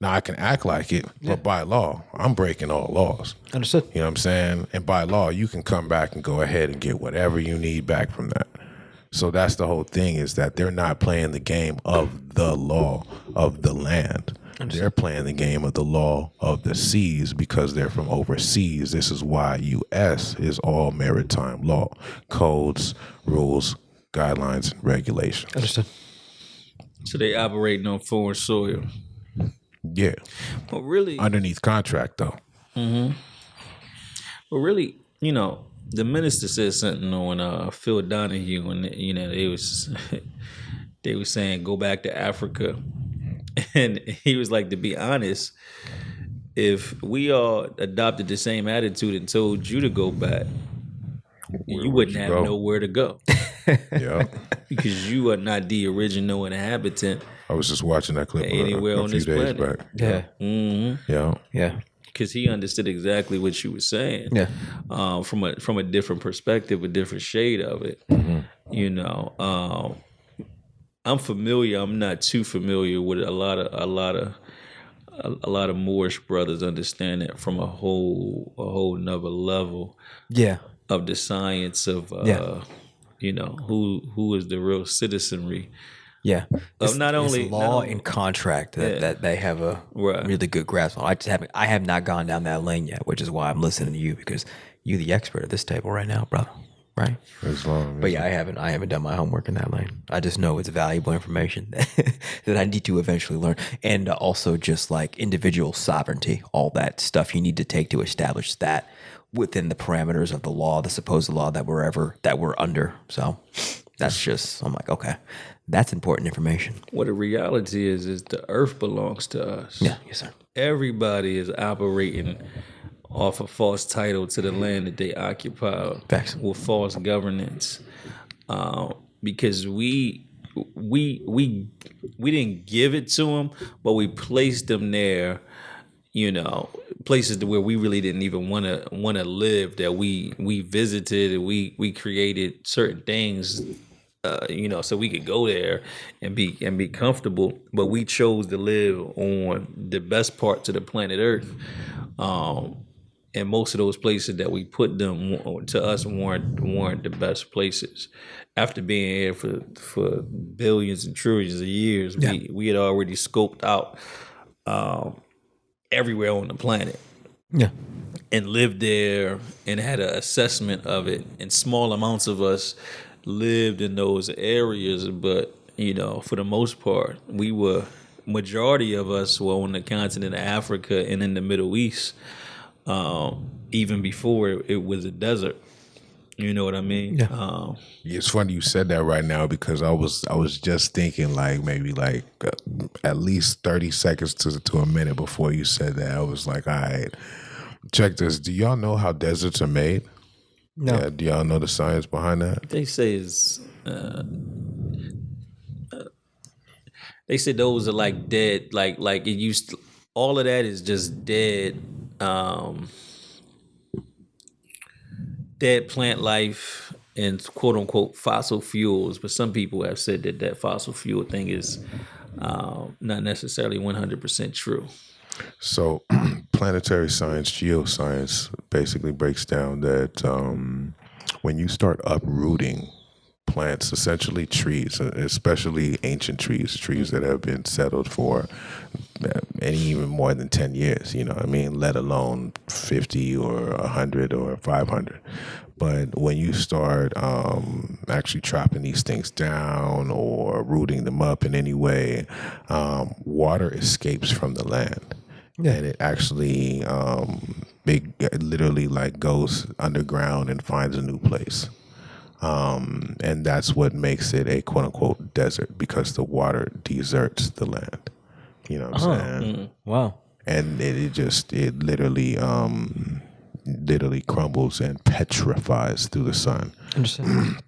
Now I can act like it, but by law, I'm breaking all laws. Understood. You know what I'm saying? And by law, you can come back and go ahead and get whatever you need back from that. So that's the whole thing, is that they're not playing the game of the law of the land. They're playing the game of the law of the seas, because they're from overseas. This is why U.S. is all maritime law, codes, rules, guidelines, and regulations. Understood. So they operating on foreign soil. Yeah. Well, really, Underneath contract, though. well, really, the minister said something on Phil Donahue, and they was saying go back to Africa, and he was like, to be honest, if we all adopted the same attitude and told you to go back, you wouldn't have nowhere to go. Yeah. Because you are not the original inhabitant. I was just watching that clip Anywhere a on few this days planet. back. Yeah. Mm-hmm. Yeah. Yeah. Because he understood exactly what you were saying. Yeah. From a different perspective, a different shade of it. I'm familiar. I'm not too familiar with a lot of Moorish brothers understand it from a whole nother level. Yeah. Of the science of who is the real citizenry. Yeah. Of not only law and contract that they have a really good grasp on. I have not gone down that lane yet, which is why I'm listening to you, because you're the expert at this table right now, brother. Right? But yeah, I haven't done my homework in that lane. I just know it's valuable information that I need to eventually learn. And also just like individual sovereignty, all that stuff you need to take to establish that within the parameters of the law, the supposed law that we're under. So that's just, I'm like, okay, that's important information. What the reality is the earth belongs to us. Yeah, yes, sir. Everybody is operating off a false title to the land that they occupy. Facts. With false governance, because we didn't give it to them, but we placed them there. Places where we really didn't even want to live. That we visited, and we created certain things, so we could go there and be comfortable. But we chose to live on the best parts of the planet Earth. And most of those places that we put them to us weren't the best places. After being here for billions and trillions of years, we had already scoped out everywhere on the planet. Yeah. And lived there and had an assessment of it. And small amounts of us lived in those areas, but for the most part, majority of us were on the continent of Africa and in the Middle East. Even before it was a desert. You know what I mean? Yeah. It's funny you said that right now, because I was just thinking maybe at least 30 seconds to a minute before you said that. I was like, all right, check this. Do y'all know how deserts are made? No. Yeah, do y'all know the science behind that? They say they said those are like dead, like it used to, all of that is just dead, dead plant life and quote unquote fossil fuels. But some people have said that fossil fuel thing is not necessarily 100% true. So, planetary science, geoscience, basically breaks down that when you start uprooting plants, essentially trees, especially ancient trees that have been settled for any even more than 10 years, you know what I mean, let alone 50 or 100 or 500. But when you start actually chopping these things down or rooting them up in any way, water escapes from the land. Yeah. And it actually, it literally like goes underground and finds a new place. And that's what makes it a quote unquote desert, because the water deserts the land. You know what I'm saying? Wow. And it literally crumbles and petrifies through the sun. Understand.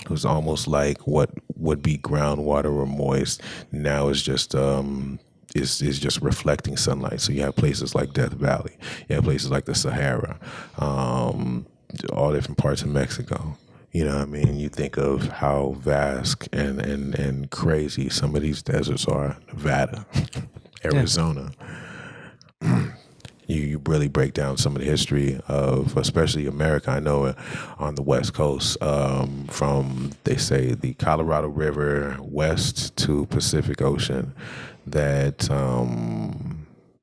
It was almost like what would be groundwater or moist now is just is just reflecting sunlight. So you have places like Death Valley, you have places like the Sahara, all different parts of Mexico. You know what I mean? You think of how vast and crazy some of these deserts are. Nevada, Arizona. You really break down some of the history of, especially America. I know on the West Coast, from, they say, the Colorado River west to Pacific Ocean, that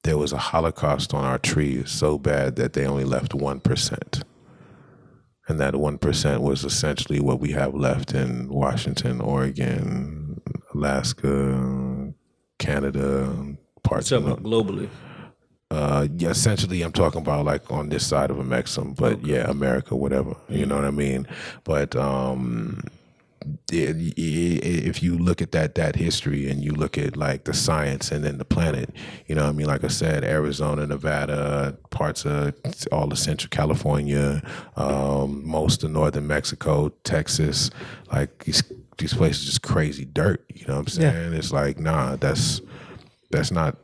there was a Holocaust on our trees so bad that they only left 1%. And that 1% was essentially what we have left in Washington, Oregon, Alaska, Canada, parts of globally. Yeah, essentially, I'm talking about like on this side of a Maxim, but yeah, America, whatever, you know what I mean? But if you look at that history and you look at like the science and then the planet, you know what I mean? Like I said, Arizona, Nevada, parts of all of Central California, most of northern Mexico, Texas, like these places just crazy dirt, you know what I'm saying? Yeah. It's like, nah, that's not.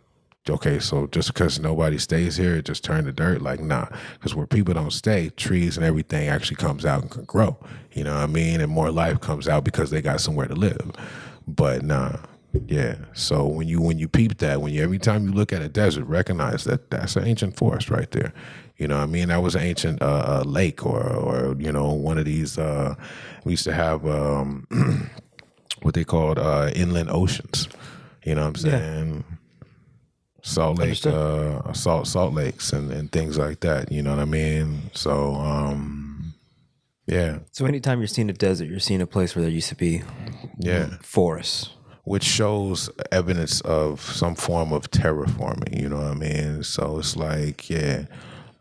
Okay, so just because nobody stays here, it just turned to dirt? Like, nah, because where people don't stay, trees and everything actually comes out and can grow. You know what I mean? And more life comes out because they got somewhere to live. But nah, yeah. So when you peep that, every time you look at a desert, recognize that that's an ancient forest right there. You know what I mean? That was an ancient lake or you know, one of these. We used to have what they called inland oceans. You know what I'm saying? Yeah. Salt Lake, salt lakes and things like that. You know what I mean? So, yeah. So anytime you're seeing a desert, you're seeing a place where there used to be forests. Which shows evidence of some form of terraforming, you know what I mean? So it's like, yeah,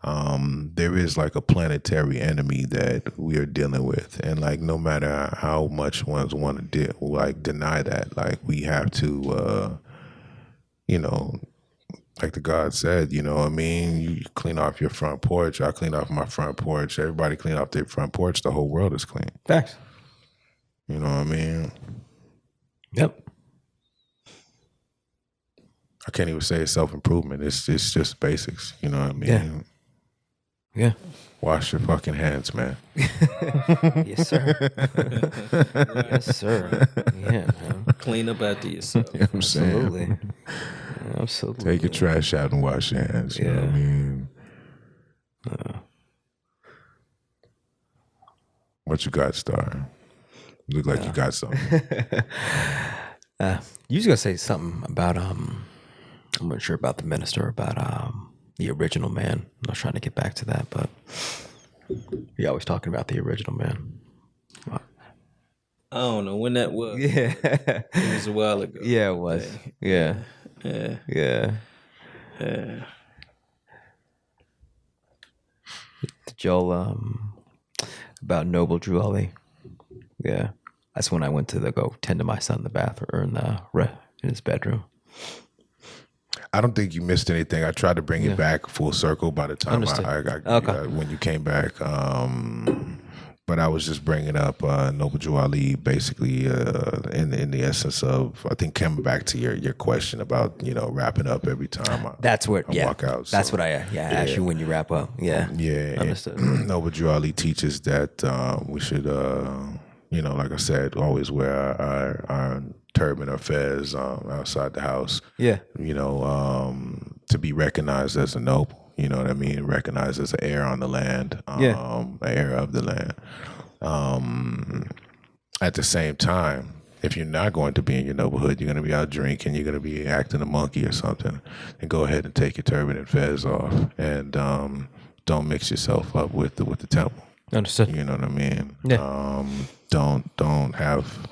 there is like a planetary enemy that we are dealing with. And like, no matter how much ones want to deny that, like we have to, you know, like the God said, you know what I mean? You clean off your front porch. I clean off my front porch. Everybody clean off their front porch. The whole world is clean. Facts. You know what I mean? Yep. I can't even say it's self-improvement. It's just basics. You know what I mean? Yeah. Yeah. Wash your fucking hands, man. Yes, sir. Yes, sir. Yeah, man. Clean up after yourself. You know what I'm Absolutely. saying? Absolutely. Take your trash out and wash your hands. You know what I mean? What you got, Star? Look like you got something. You was gonna say something about I'm not sure about the minister, about the original man. I was trying to get back to that, but you're always talking about the original man. I don't know when that was. Yeah. It was a while ago. Yeah, it was. Yeah. Joel, about Noble Drew Ali. Yeah. That's when I went to go tend to my son in the bathroom or in his bedroom. I don't think you missed anything. I tried to bring it back full circle by the time I when you came back. But I was just bringing up Noble Drew Ali, basically, in the essence of, I think, coming back to your question about wrapping up every time I walk out. That's So, what I ask you when you wrap up. Yeah, yeah. understood. Noble Drew Ali teaches that we should, like I said, always wear our turban or fez outside the house. Yeah, To be recognized as a noble. You know what I mean? Recognized as an heir on the land, an heir of the land. At the same time, if you're not going to be in your neighborhood, you're going to be out drinking, you're going to be acting a monkey or something, then go ahead and take your turban and fez off, and don't mix yourself up with the temple. understood. You know what I mean? Yeah. Don't have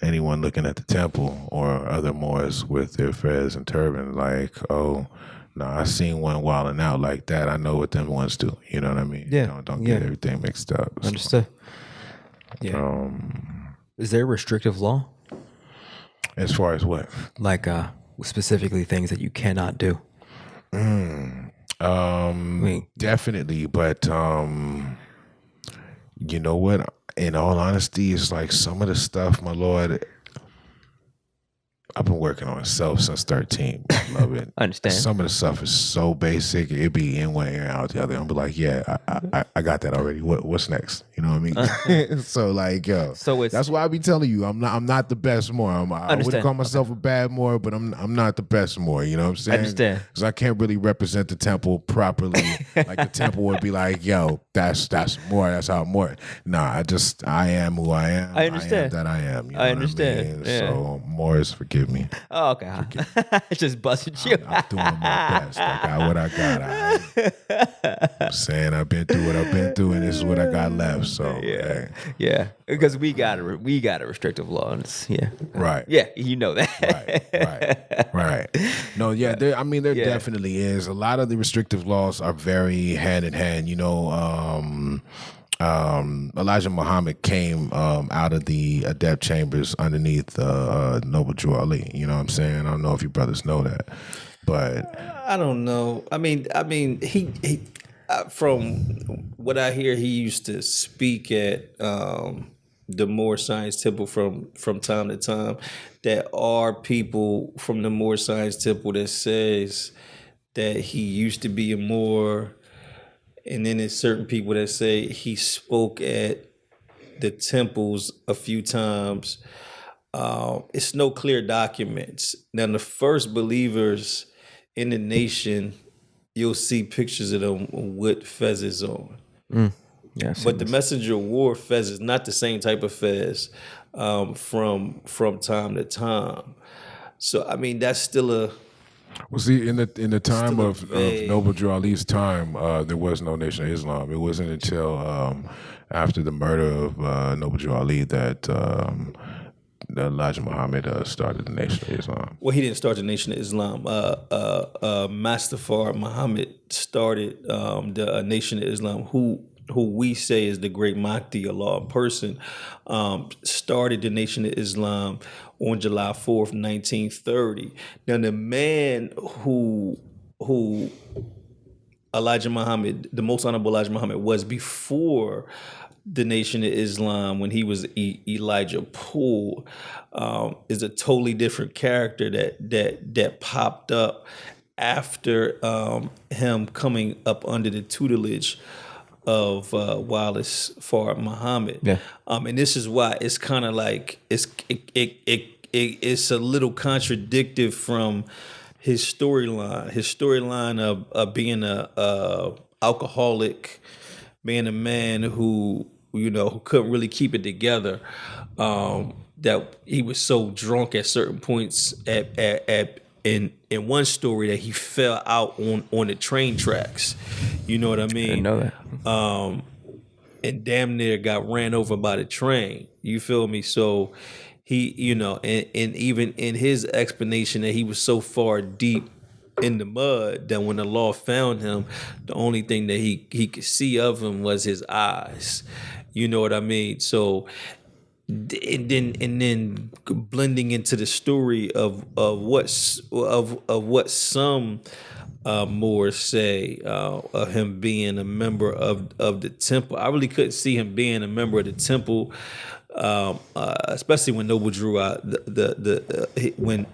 anyone looking at the temple or other Moors with their fez and turban like, oh, no, I seen one wilding out like that. I know what them ones do. You know what I mean? Yeah. Don't get everything mixed up. So, Understood. Yeah. Is there a restrictive law? as far as what? Like specifically things that you cannot do? Definitely, but you know what? In all honesty, it's like some of the stuff, my lord, I've been working on self since 13. I love it. Understand. Some of the stuff is so basic. It be in one ear, out the other. I'm be like, yeah, I got that already. What's next? You know what I mean? So like, yo, that's why I be telling you, I'm not the best Moor. I wouldn't call myself a bad Moor, but I'm not the best Moor. You know what I'm saying? Understand. Because I can't really represent the temple properly. Like the temple would be like, yo, that's Moor. That's how Moor. Nah, I am who I am. I understand. I am that I am. You know I understand. What I mean? Yeah. So Moors, forgive me. Oh, okay. Just busted you. I'm doing my best. I got what I got. I'm saying I've been through what I've been through, and this is what I got left. So yeah, yeah. Because we got a restrictive law. And yeah, right. Yeah, you know that. Right. No, yeah. There definitely is a lot of the restrictive laws are very hand in hand. You know. Elijah Muhammad came out of the adept chambers underneath Noble Drew Ali. You know what I'm saying? I don't know if you brothers know that, but I don't know. I mean, he from what I hear, he used to speak at the Moor Science Temple from time to time. There are people from the Moor Science Temple that says that he used to be a Moor. And then there's certain people that say he spoke at the temples a few times. It's no clear documents. Now, the first believers in the nation, you'll see pictures of them with fezzes on. Yeah, but the messenger wore fez is not the same type of fez from time to time. So, I mean, that's still a... Well, see, in the time of Noble Drew Ali's time, there was no Nation of Islam. It wasn't until after the murder of Noble Drew Ali that Elijah Muhammad started the Nation of Islam. Well, he didn't start the Nation of Islam. Mustafar Muhammad started the Nation of Islam, who we say is the great Mahdi, Allah in person, started the Nation of Islam on July 4th, 1930. Now, the man who Elijah Muhammad, the most honorable Elijah Muhammad, was before the Nation of Islam when he was Elijah Poole, is a totally different character that popped up after him coming up under the tutelage of Wallace Fard Muhammad. Yeah. And this is why it's kind of like it's a little contradictive from his storyline. His storyline of being a alcoholic, being a man who couldn't really keep it together. That he was so drunk at certain points in one story that he fell out on the train tracks. You know what I mean? I didn't know that. And damn near got ran over by the train. You feel me? So he, and even in his explanation that he was so far deep in the mud that when the law found him, the only thing that he could see of him was his eyes. You know what I mean? So and then blending into the story of what some more say of him being a member of the temple. I really couldn't see him being a member of the temple, especially when Noble drew out when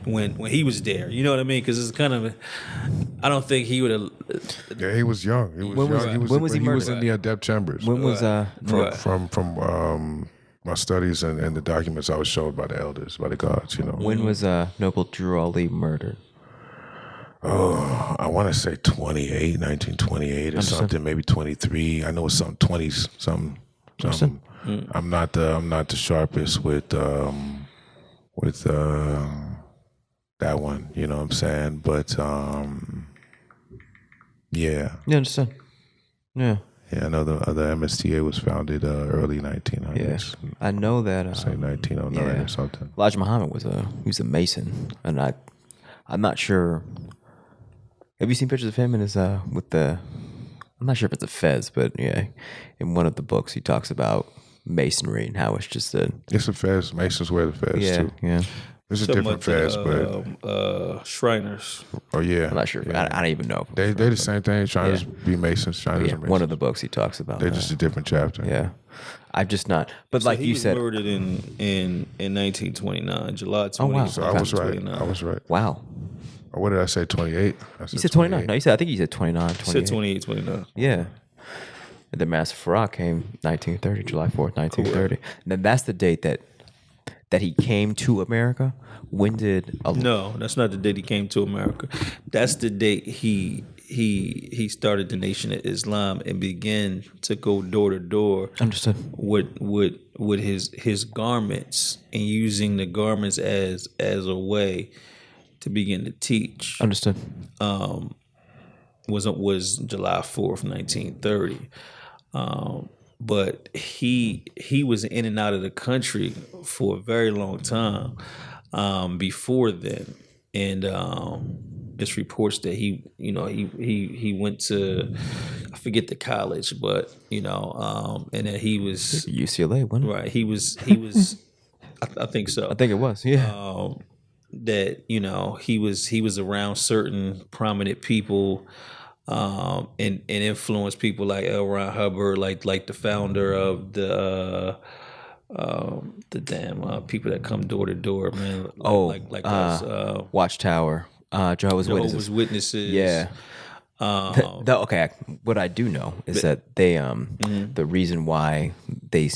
he was there. You know what I mean? Because it's kind of, I don't think he would have. Yeah, he was young. He was young. when was he he was murdered? in the adept chambers. When was From my studies and the documents I was showed by the elders, by the gods, when was Noble Drew Ali murdered? Oh, I want to say 1928 or something, maybe 23. I know it's some 20s, something. I'm not the sharpest with that one. You know what I'm saying? But yeah. You understand? Yeah. Yeah, I know the MSTA was founded early 1900s. Yes, I know that. Say 1909 or something. Elijah Muhammad was a Mason, and I'm not sure. Have you seen pictures of him in his with the? I'm not sure if it's a fez, but yeah, in one of the books he talks about Masonry and how it's just it's a fez. Masons wear the fez too. Yeah. There's a different fez, but Shriners. Oh yeah, I'm not sure. Yeah. I don't even know. They're the same thing. Shriners be Masons. Shriners are Masons. One of the books he talks about. They're just a different chapter. Yeah, I've just not. But So like he you was said, murdered in 1929, July 20. Oh, wow. So I was right. I was right. wow. Or what did I say? 28. You said 29. No, I think you said 29. 28. Said 28, 29. Yeah. And the Master Farah came 1930, July 4th, 1930. And then that's the date that he came to America. When did No, that's not the date he came to America. That's the date he started the Nation of Islam and began to go door to door. Understood. With his garments and using the garments as a way to begin to teach. Understood. Was July 4th, 1930. But he was in and out of the country for a very long time before then, and it's reports that he went to, I forget the college, but and that he was UCLA, wasn't it? right. He was I think so. I think it was. Yeah. That he was around certain prominent people. And influence people like L. Ron Hubbard, like the founder of the damn people that come door to door, man. Like us, Watchtower, Jehovah's Witnesses. Yeah. Okay. What I do know is that they the reason why they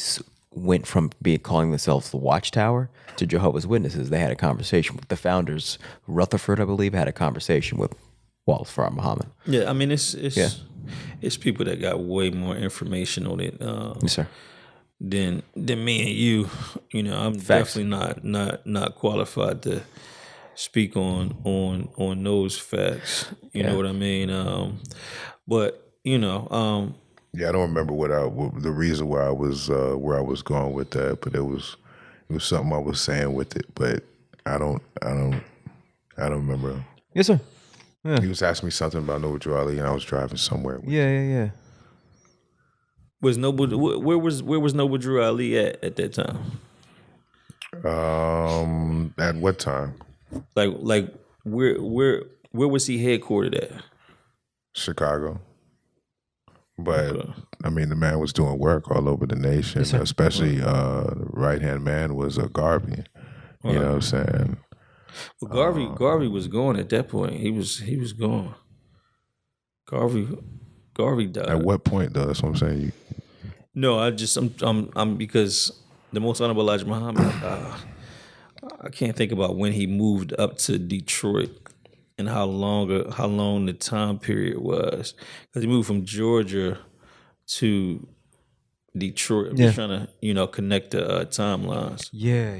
went from calling themselves the Watchtower to Jehovah's Witnesses, they had a conversation with the founders. Rutherford, I believe, had a conversation with Wallace Farrar Muhammad. Yeah, I mean it's people that got way more information on it. Yes, sir. Than me and you. I'm Facts. definitely not qualified to speak on those facts. You know what I mean? But yeah, I don't remember the reason why I was where I was going with that, but it was something I was saying with it, but I don't remember. Yes, sir. Yeah. He was asking me something about Noble Drew Ali, and I was driving somewhere. Yeah. Was where was Noble Drew Ali at that time? At what time? Like where was he headquartered at? Chicago. But I mean, the man was doing work all over the nation, especially the right-hand man was a Garvey. You know what I'm saying? Well, Garvey was gone at that point. He was gone. Garvey died. At what point, though? That's what I'm saying. No, I'm because the Most Honorable Elijah Muhammad. I can't think about when he moved up to Detroit and how long the time period was, because he moved from Georgia to Detroit. I'm just trying to connect the timelines. Yeah,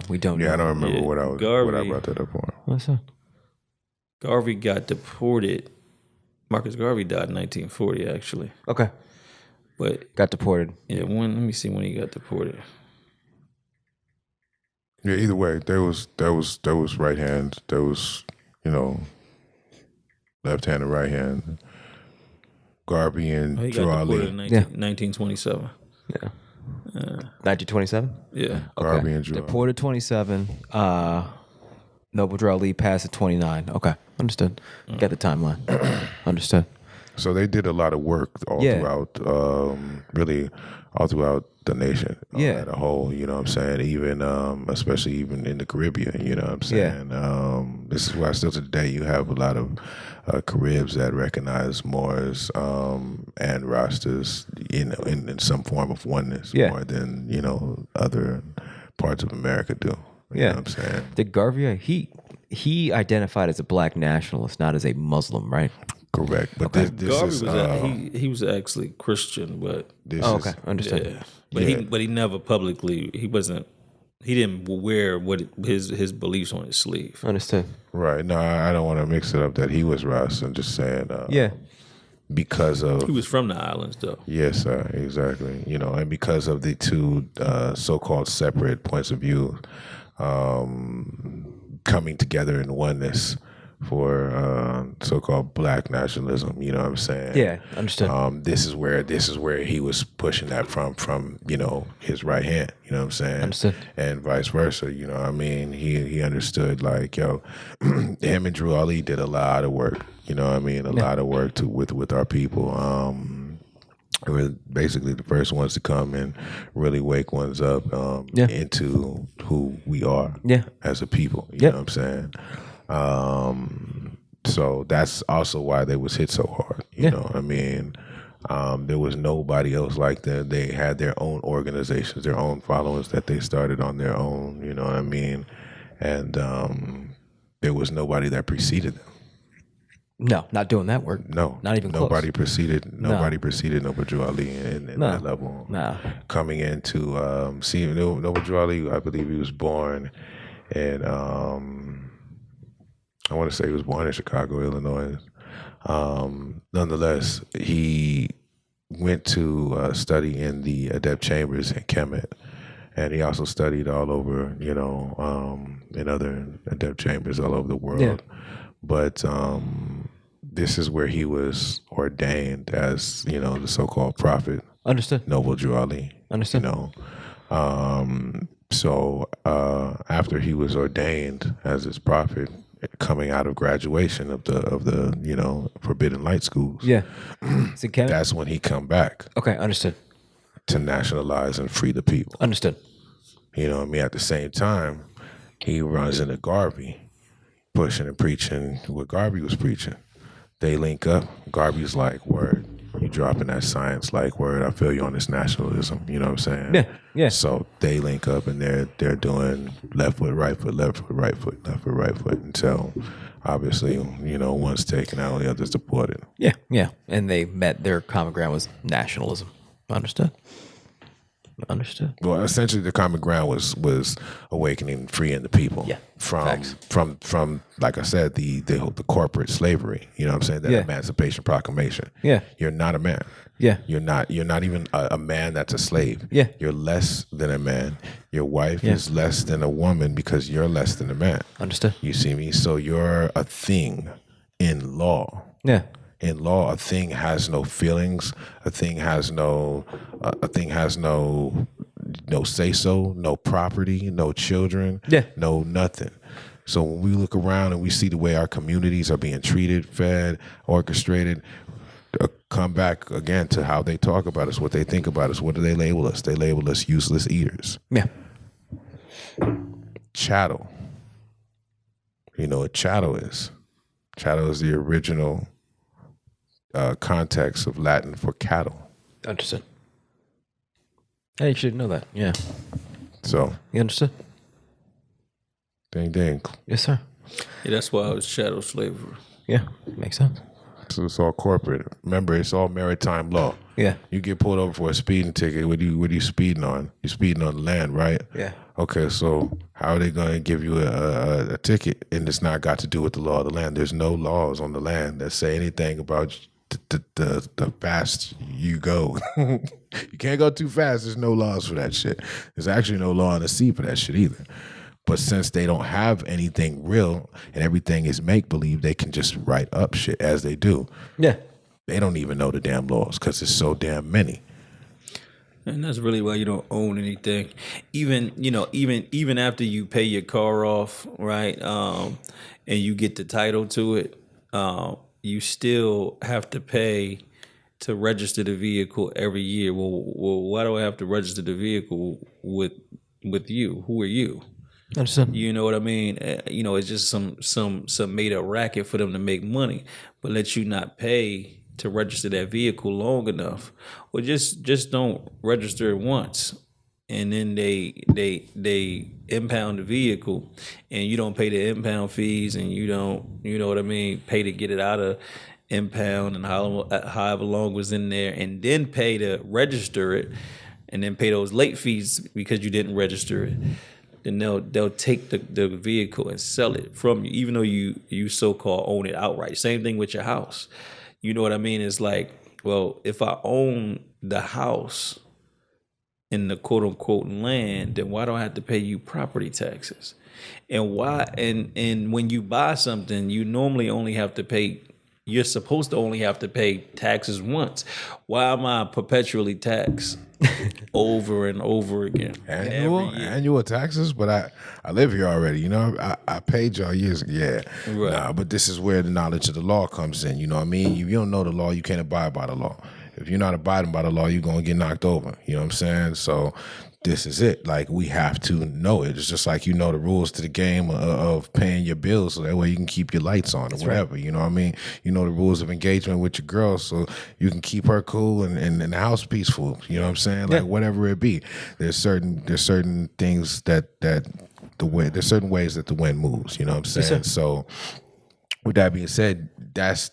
we don't know. I don't remember what I brought that up on. What's that? Garvey got deported. Marcus Garvey died in 1940, actually. Okay. But got deported. Yeah, let me see when he got deported. Yeah, either way, there was right hand, there was, left hand and right hand. Garvey and he Drew got Ali. deported in 1927. Yeah. 1927? Yeah. Garvey and Drew. Deported 27. Noble Drew Ali passed at 29. Okay, understood. Got the timeline. Understood. So they did a lot of work all throughout, really all throughout the nation as a whole. You know what I'm saying? Even, especially even in the Caribbean. You know what I'm saying? This is why still today you have a lot of Caribs that recognize Moors and Rastas, in some form of oneness more than other parts of America do. You know what I'm saying? The Garvey, he identified as a black nationalist, not as a Muslim, right? Correct, but this is he was actually Christian, but Understood. Yeah. But he never publicly he didn't wear what his beliefs on his sleeve. Understood. Right. No, I don't want to mix it up that he was Ras. I'm just saying. Because of he was from the islands, though. Yes, sir. Exactly. And because of the two so-called separate points of view coming together in oneness for so-called black nationalism, you know what I'm saying? Yeah, understood. This is where he was pushing that from his right hand, you know what I'm saying? Understood. And vice versa, you know what I mean? He understood, like, him and Drew Ali did a lot of work, you know what I mean? A lot of work with our people. We were basically the first ones to come and really wake ones up into who we are as a people, you know what I'm saying? So that's also why they was hit so hard. You know what I mean? There was nobody else like that. They had their own organizations, their own followers that they started on their own, you know what I mean? And there was nobody that preceded them. No, not doing that work. No. Not even nobody close. preceded Noble Drew Ali in that level. No. Coming into Noble Drew Ali, I believe he was born in I want to say he was born in Chicago, Illinois. Nonetheless, he went to study in the Adept Chambers in Kemet, and he also studied all over, in other Adept Chambers all over the world. Yeah. But this is where he was ordained as, the so-called prophet. Understood. Noble Drew Ali. Understood. So after he was ordained as his prophet, coming out of graduation of the Forbidden Light schools. Yeah. That's when he come back. Okay, understood. To nationalize and free the people. Understood. You know what I mean? At the same time, he runs into Garvey, pushing and preaching what Garvey was preaching. They link up. Garvey's like, word, you dropping that science, like, word, I feel you on this nationalism. You know what I'm saying? Yeah, yeah. So they link up and they're doing left foot, right foot, left foot, right foot, left foot, right foot, until obviously, one's taken out, the other's deported. Yeah, yeah. And they met, their common ground was nationalism. Understood. Well, essentially, the common ground was awakening and freeing the people from like I said, the corporate slavery. You know what I'm saying? That Emancipation Proclamation. Yeah, you're not a man. Yeah, you're not even a man that's a slave. Yeah, you're less than a man. Your wife is less than a woman because you're less than a man. Understood. You see me? So you're a thing in law. Yeah. In law, a thing has no feelings. A thing has no say so, no property, no children, no nothing. So when we look around and we see the way our communities are being treated, fed, orchestrated, come back again to how they talk about us, what they think about us. What do they label us? They label us useless eaters. Yeah. Chattel. You know what chattel is? Chattel is the original context of Latin for cattle. Understood. I should know that. Yeah. So you understood? Ding ding. Yes, sir. Yeah, that's why it was chattel slavery. Yeah, makes sense. So it's all corporate. Remember, it's all maritime law. Yeah. You get pulled over for a speeding ticket. What are you speeding on? You're speeding on the land, right? Yeah. Okay, so how are they going to give you a ticket and it's not got to do with the law of the land? There's no laws on the land that say anything about the fast you go. You can't go too fast. There's no laws for that shit. There's actually no law on the sea for that shit either. But since they don't have anything real and everything is make-believe, they can just write up shit as they do. Yeah. They don't even know the damn laws because there's so damn many. And that's really why you don't own anything. Even after you pay your car off, right? And you get the title to it, you still have to pay to register the vehicle every year. Well, why do I have to register the vehicle with you? Who are you? Understand? You know what I mean? It's just some made up racket for them to make money, but let you not pay to register that vehicle long enough. Well, just don't register it once, and then they impound the vehicle, and you don't pay the impound fees, and you don't, you know what I mean, pay to get it out of impound and however long was in there, and then pay to register it, and then pay those late fees because you didn't register it. Then they'll take the vehicle and sell it from you, even though you so-called own it outright. Same thing with your house. You know what I mean? It's like, well, if I own the house in the quote unquote land, then why do I have to pay you property taxes? And why? And when you buy something, you normally only have to pay. You're supposed to only have to pay taxes once. Why am I perpetually taxed over and over again? Annual taxes, but I live here already. You know, I paid y'all years. Yeah, Right. Nah, but this is where the knowledge of the law comes in. You know what I mean? If you don't know the law, you can't abide by the law. If you're not abiding by the law, you're gonna get knocked over. You know what I'm saying? So this is it. Like, we have to know it. It's just like, you know, the rules to the game of paying your bills, so that way you can keep your lights on or whatever. Right. You know what I mean? You know the rules of engagement with your girl, so you can keep her cool and the house peaceful. You know what I'm saying? Like, whatever it be. There's certain things there's certain ways that the wind moves. You know what I'm saying? Yes, so with that being said, that's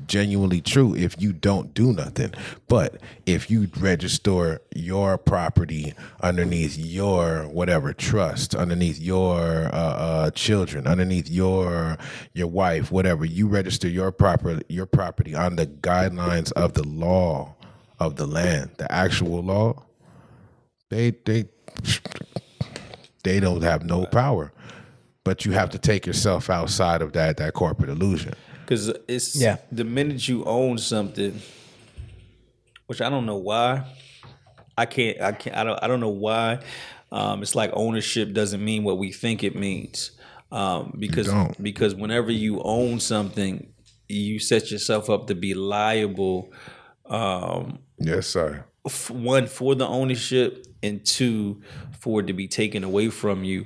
genuinely true if you don't do nothing. But if you register your property underneath your whatever trust, underneath your children, underneath your wife, whatever, you register your property on the guidelines of the law of the land, the actual law, they don't have no power. But you have to take yourself outside of that corporate illusion. Because it's the minute you own something, which I don't know why. I don't know why. It's like ownership doesn't mean what we think it means. Because whenever you own something, you set yourself up to be liable. Yes, sir. One, for the ownership, and two, for it to be taken away from you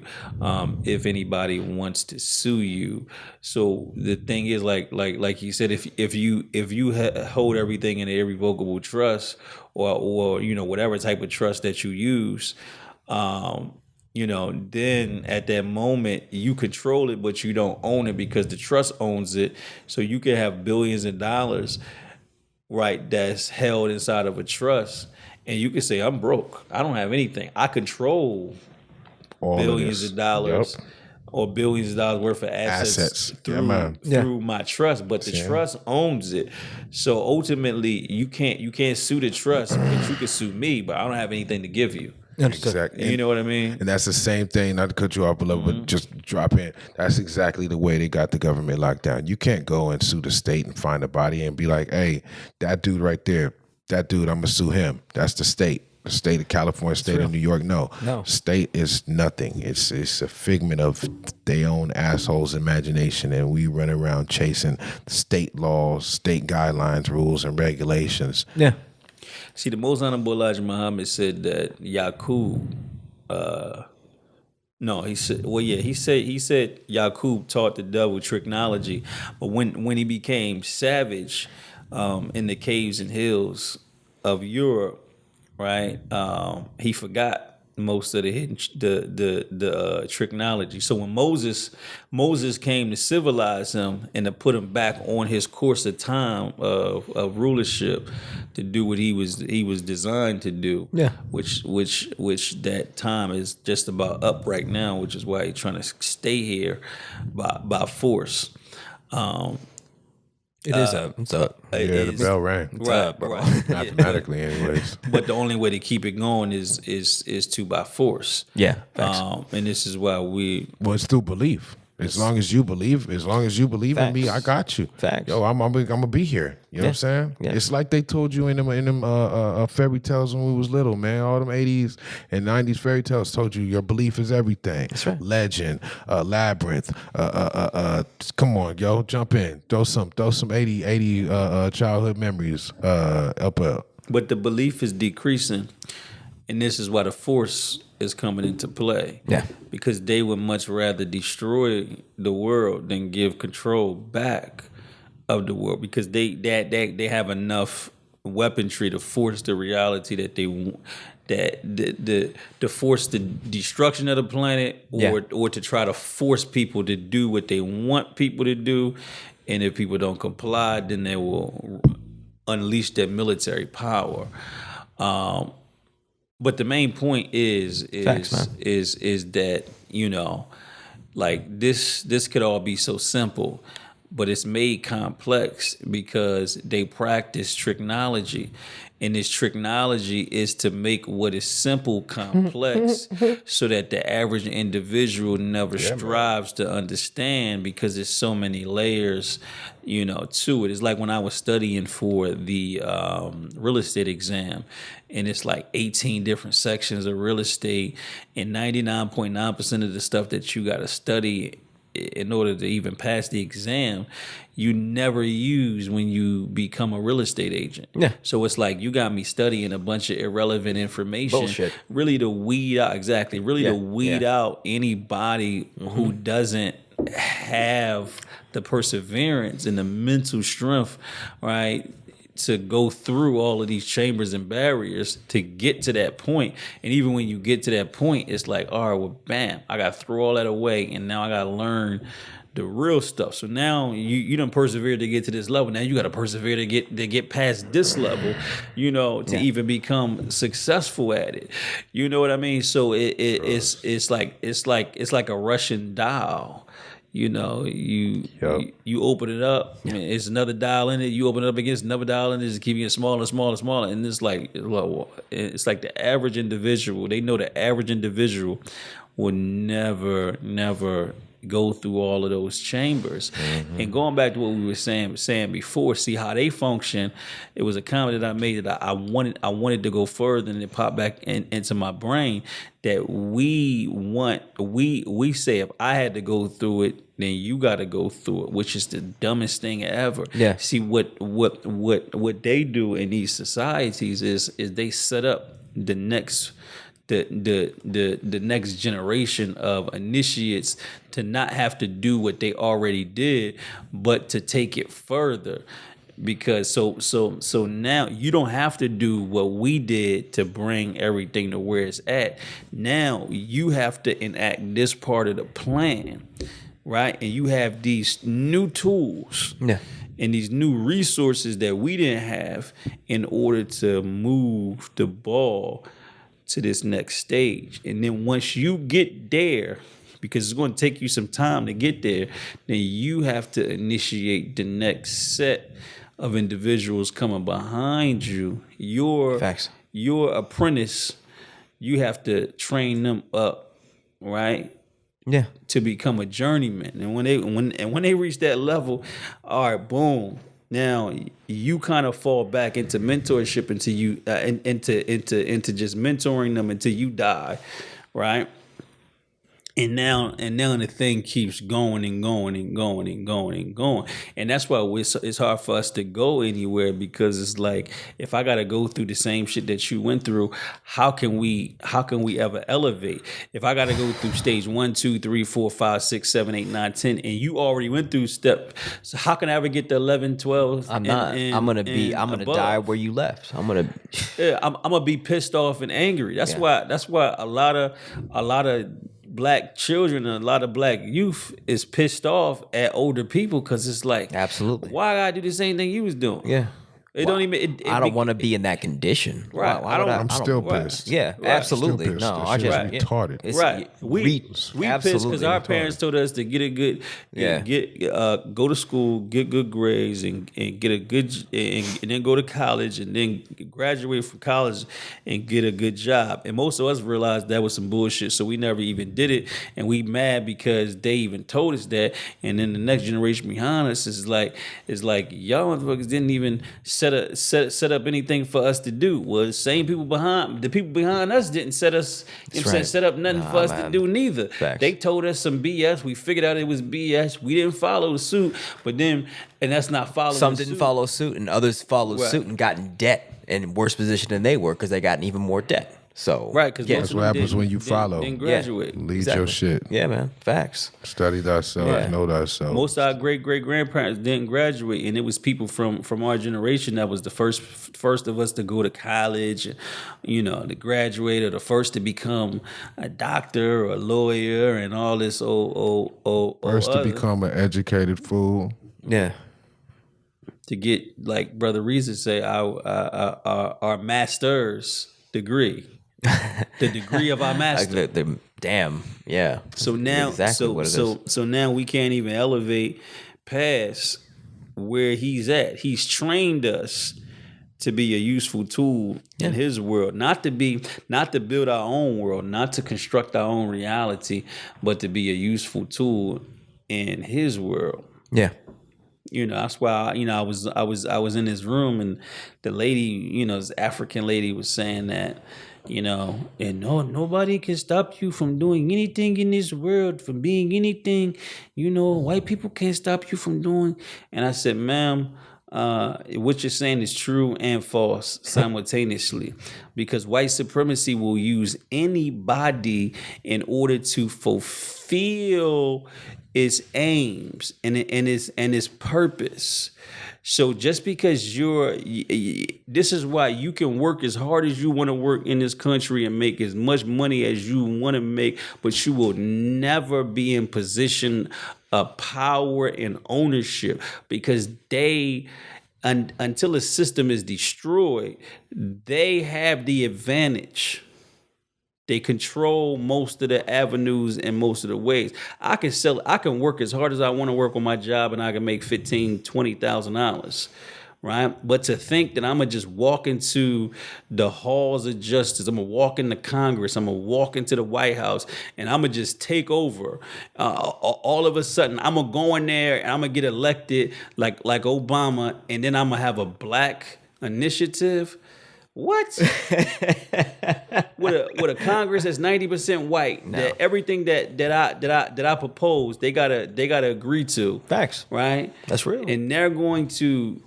if anybody wants to sue you. So the thing is, like you said, if you hold everything in an irrevocable trust, or you know, whatever type of trust that you use, you know, then at that moment you control it, but you don't own it because the trust owns it. So you can have billions of dollars, right, that's held inside of a trust, and you can say, I'm broke, I don't have anything. I control all billions of dollars, or billions of dollars worth of assets through my trust, but the trust owns it. So ultimately, you can't sue the trust, but you can sue me, but I don't have anything to give you. Exactly. You know what I mean? And that's the same thing, not to cut you off below, but just drop in. That's exactly the way they got the government locked down. You can't go and sue the state and find a body and be like, hey, that dude right there, that dude, I'm going to sue him. That's the state. The state of California, state of New York. No. State is nothing. It's a figment of their own assholes' imagination, and we run around chasing state laws, state guidelines, rules, and regulations. Yeah. See, the Most Honorable Elijah Muhammad said that Yaqub, he said Yaqub taught the devil tricknology, but when he became savage in the caves and hills of Europe, right, he forgot most of the hidden tricknology. So when Moses came to civilize him and to put him back on his course of time of rulership, to do what he was designed to do, which that time is just about up right now, which is why he's trying to stay here by force. It is up. It's up. The bell rang. Right. Mathematically, anyways. But the only way to keep it going is to by force. Yeah. And this is why Well, it's through belief. As long as you believe in me, I got you. Facts. Yo, I'm gonna be here. You know what I'm saying? Yeah. It's like they told you in them fairy tales when we was little, man. All them 80s and 90s fairy tales told you your belief is everything. That's right. Legend, labyrinth. Come on, yo, jump in. Throw some 80 childhood memories up. But the belief is decreasing, and this is why the Force is coming into play. Yeah. Because they would much rather destroy the world than give control back of the world, because they have enough weaponry to force the reality that they want, to force the destruction of the planet, or to try to force people to do what they want people to do, and if people don't comply, then they will unleash their military power. But the main point is that, you know, like this could all be so simple, but it's made complex because they practice tricknology. And this tricknology is to make what is simple complex so that the average individual never strives to understand, because there's so many layers, you know, to it. It's like when I was studying for the real estate exam, and it's like 18 different sections of real estate, and 99.9% of the stuff that you got to study in order to even pass the exam, you never use when you become a real estate agent. Yeah. So it's like you got me studying a bunch of irrelevant information. Bullshit. Really to weed out, exactly. Really to weed out anybody who doesn't have the perseverance and the mental strength, right, to go through all of these chambers and barriers to get to that point. And even when you get to that point, it's like, all right, well, bam, I got to throw all that away, and now I got to learn the real stuff. So now you done persevered to get to this level. Now you got to persevere to get past this level, you know, to even become successful at it. You know what I mean? So it's like a Russian dial. You know, you open it up, it's another dial in it. You open it up again, it's another dial in it. It's keeping it smaller, smaller, smaller. And it's like the average individual. They know the average individual will never go through all of those chambers. And going back to what we were saying before, see how they function. It was a comment that I made that I wanted to go further, and it popped back into my brain that we say, if I had to go through it, then you got to go through it, which is the dumbest thing ever. Yeah. See what they do in these societies is they set up the next next generation of initiates to not have to do what they already did, but to take it further. Because so now you don't have to do what we did to bring everything to where it's at. Now you have to enact this part of the plan, right? And you have these new tools and these new resources that we didn't have in order to move the ball to this next stage. And then once you get there, because it's going to take you some time to get there, then you have to initiate the next set of individuals coming behind you. Your apprentice, you have to train them up, right? Yeah. To become a journeyman. And when they reach that level, all right, boom. Now you kind of fall back into mentorship until you into just mentoring them until you die, right? And now the thing keeps going and going and going and going and going. And that's why it's hard for us to go anywhere, because it's like, if I got to go through the same shit that you went through, how can we ever elevate? If I got to go through stage 1, 2, 3, 4, 5, 6, 7, 8, 9, 10, and you already went through so how can I ever get to 11, 12? I'm not. I'm gonna die where you left. I'm gonna be pissed off and angry. That's why a lot of black children and a lot of black youth is pissed off at older people, because it's like, absolutely, why I gotta do the same thing you was doing? Yeah. It don't even. I don't want to be in that condition. Right. I'm still pissed. Yeah, Right. absolutely. Still pissed. No, That I shit's just retarded. It's, Right. We pissed because our retarded. parents told us to get a good, go to school, get good grades, and get a good, and then go to college, and then graduate from college and get a good job. And most of us realized that was some bullshit, so we never even did it, and we mad because they even told us that. And then the next generation behind us is like y'all motherfuckers didn't even set up anything for us to do. Well, the people behind us didn't set us, set up nothing for us to do neither. Facts. They told us some BS. We figured out it was BS. We didn't follow the suit, and that's not following. Some the didn't suit. follow suit, and others followed suit and got in debt in worse position than they were because they got in even more debt. So Right, because That's what happens when you follow. and graduate. Lead your shit. Yeah, man. Facts. Study thyself. Yeah. Know thyself. Most of our great grandparents didn't graduate, and it was people from our generation that was the first of us to go to college, to graduate, or the first to become a doctor or a lawyer, and all this old First to become an educated fool. Yeah. to get, like Brother Reason say, our master's degree. The degree of our master. Damn, yeah. So now, exactly what it is. so now we can't even elevate past where he's at. He's trained us to be a useful tool in his world, not to build our own world, not to construct our own reality, but to be a useful tool in his world. Yeah. That's why I was in his room, and the lady, this African lady, was saying that, and nobody can stop you from doing anything in this world, from being anything, white people can't stop you from doing. And I said, ma'am, what you're saying is true and false simultaneously, because white supremacy will use anybody in order to fulfill its aims and its purpose. So just because this is why you can work as hard as you want to work in this country and make as much money as you want to make, but you will never be in position of power and ownership, because until a system is destroyed, they have the advantage. They control most of the avenues and most of the ways. I can work as hard as I want to work on my job, and I can make $15,000, $20,000, right? But to think that I'm gonna just walk into the halls of justice, I'm gonna walk into Congress, I'm gonna walk into the White House, and I'm gonna just take over. All of a sudden, I'm gonna go in there and I'm gonna get elected like Obama, and then I'm gonna have a black initiative. What? with a Congress that's 90% white, No. that everything that I propose, they gotta agree to. Facts. Right? That's real. And they're going to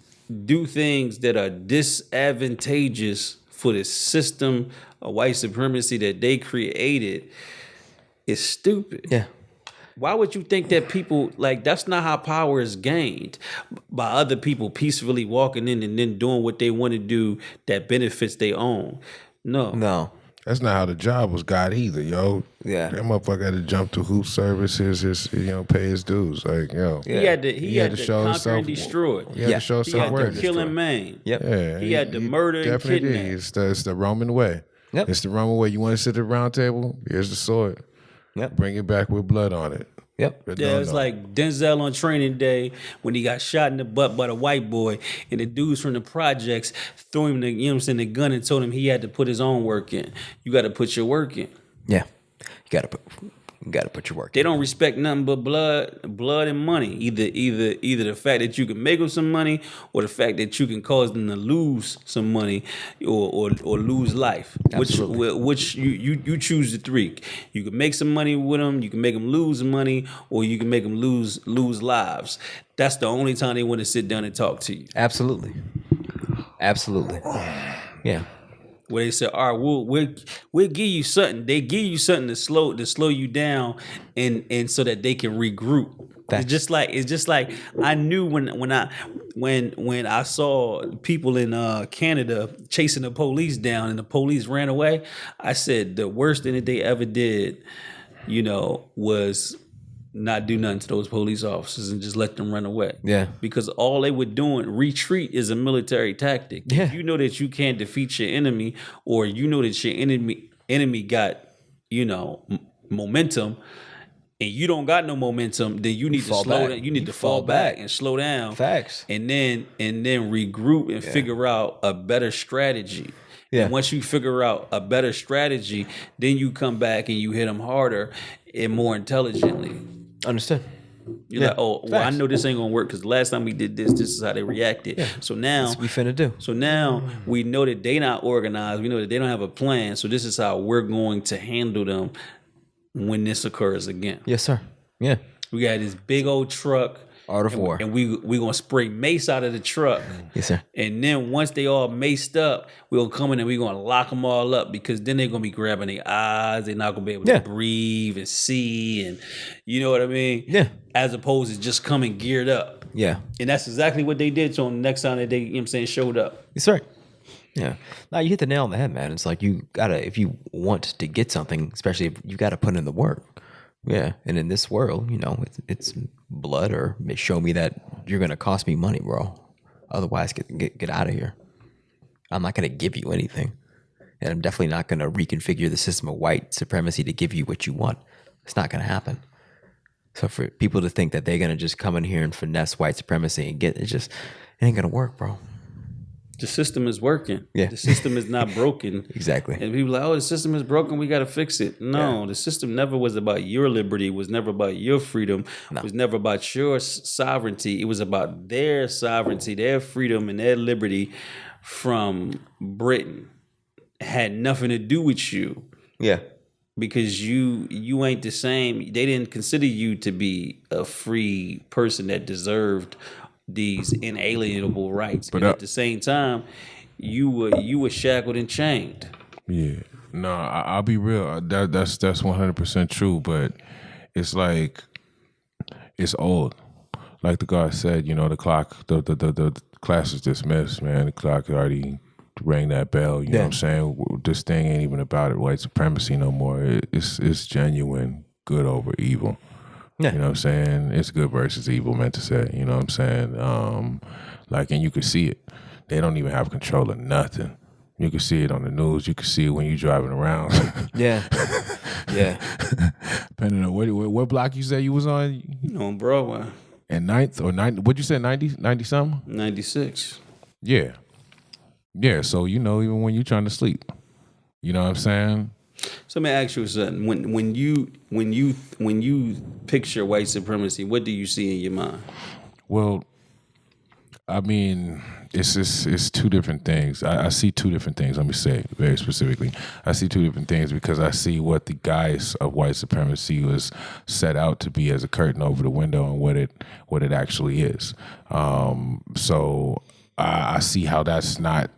do things that are disadvantageous for the system of white supremacy that they created. Is stupid. Yeah. Why would you think that people, that's not how power is gained, by other people peacefully walking in and then doing what they want to do that benefits their own? No. That's not how the job was got either, yo. Yeah. That motherfucker had to jump to hoop services, pay his dues. Yeah. He had to show conquer himself. and destroy. He had to show He himself had where to kill and maim. Yep. Yeah, He had to murder and definitely kidnap. did. It's the Roman way. Yep. It's the Roman way. You want to sit at the round table? Here's the sword. Yep. Bring it back with blood on it. Yep. But Yeah, no, it's no. like Denzel on Training Day when he got shot in the butt by the white boy, and the dudes from the projects threw him the gun and told him he had to put his own work in. You got to put your work in. Yeah. You gotta put your work. They don't respect nothing but blood and money. Either the fact that you can make them some money, or the fact that you can cause them to lose some money, or lose life. Absolutely. Which you choose the three. You can make some money with them. You can make them lose money, or you can make them lose lives. That's the only time they want to sit down and talk to you. Absolutely. Yeah. Where they say, all right, we'll give you something. They give you something to slow you down, and so that they can regroup. Facts. It's just like I knew when I saw people in Canada chasing the police down and the police ran away. I said the worst thing that they ever did, was not do nothing to those police officers and just let them run away. Yeah. Because all they were doing, retreat is a military tactic. Yeah. If you know that you can't defeat your enemy, or you know that your enemy got, momentum, and you don't got no momentum, then you need to slow down. You need to fall back and slow down. Facts. And then regroup and figure out a better strategy. Yeah. And once you figure out a better strategy, then you come back and you hit them harder and more intelligently. Understood. You're like, oh, well, I know this ain't gonna work because the last time we did this is how they reacted. Yeah. So now that's what we finna do. So now we know that they not organized. We know that they don't have a plan. So this is how we're going to handle them when this occurs again. Yes, sir. Yeah. We got this big old truck. Art of war. And we gonna spray mace out of the truck. Yes, sir. And then once they all maced up, we'll come in and we're gonna lock them all up, because then they're gonna be grabbing their eyes. They're not gonna be able to breathe and see, and you know what I mean? Yeah. As opposed to just coming geared up. Yeah. And that's exactly what they did to them the next time that they, showed up. That's right. Yeah. Now you hit the nail on the head, man. It's like you gotta, if you want to get something, especially if you gotta put in the work. Yeah, and in this world, it's blood, or show me that you're gonna cost me money, bro. Otherwise, get out of here. I'm not gonna give you anything, and I'm definitely not gonna reconfigure the system of white supremacy to give you what you want. It's not gonna happen. So for people to think that they're gonna just come in here and finesse white supremacy and it ain't gonna work, bro. The system is working. Yeah. The system is not broken. Exactly. And people are like, oh, the system is broken, we got to fix it. No, the system never was about your liberty. It was never about your freedom. No. It was never about your sovereignty. It was about their sovereignty, their freedom, and their liberty from Britain. It had nothing to do with you. Yeah. Because you ain't the same. They didn't consider you to be a free person that deserved these inalienable rights, but at the same time, you were shackled and chained. Yeah, no, I'll be real. That's 100% true. But it's like it's old. Like the guy said, the clock, the class is dismissed. Man, the clock already rang that bell. You know what I'm saying? This thing ain't even about white supremacy no more. It's genuine good over evil. Yeah. You know what I'm saying? It's good versus evil, meant to say. You know what I'm saying? And you can see it. They don't even have control of nothing. You can see it on the news. You can see it when you're driving around. Yeah. Yeah. Depending on what block you said you was on? On Broadway. And 9th or 9th, what'd you say, 90 something? 96. Yeah. Yeah, so even when you're trying to sleep. You know what I'm saying? So let me ask you something. When you picture white supremacy, what do you see in your mind? Well, I mean, it's two different things. I see two different things. Let me say very specifically. I see two different things because I see what the guise of white supremacy was set out to be as a curtain over the window, and what it actually is. So I see how that's not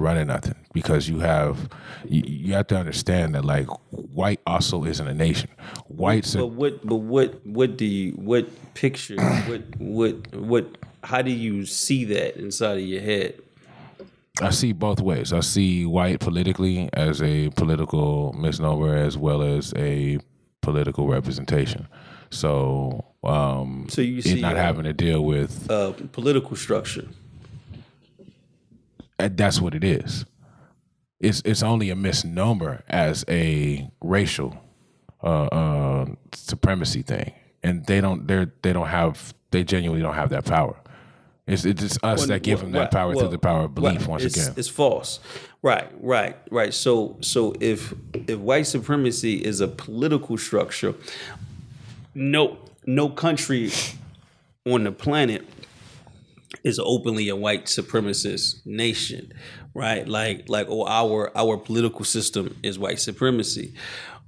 running nothing, because you have to understand that, like, white also isn't a nation. Whites. What picture? How do you see that inside of your head? I see both ways. I see white politically as a political misnomer as well as a political representation. So you see not having to deal with political structure. That's what it is. It's only a misnomer as a racial supremacy thing, and they genuinely don't have that power. It's us that give them that power through the power of belief. Once again, it's false. Right. So if white supremacy is a political structure, no country on the planet is openly a white supremacist nation, right? Like our political system is white supremacy,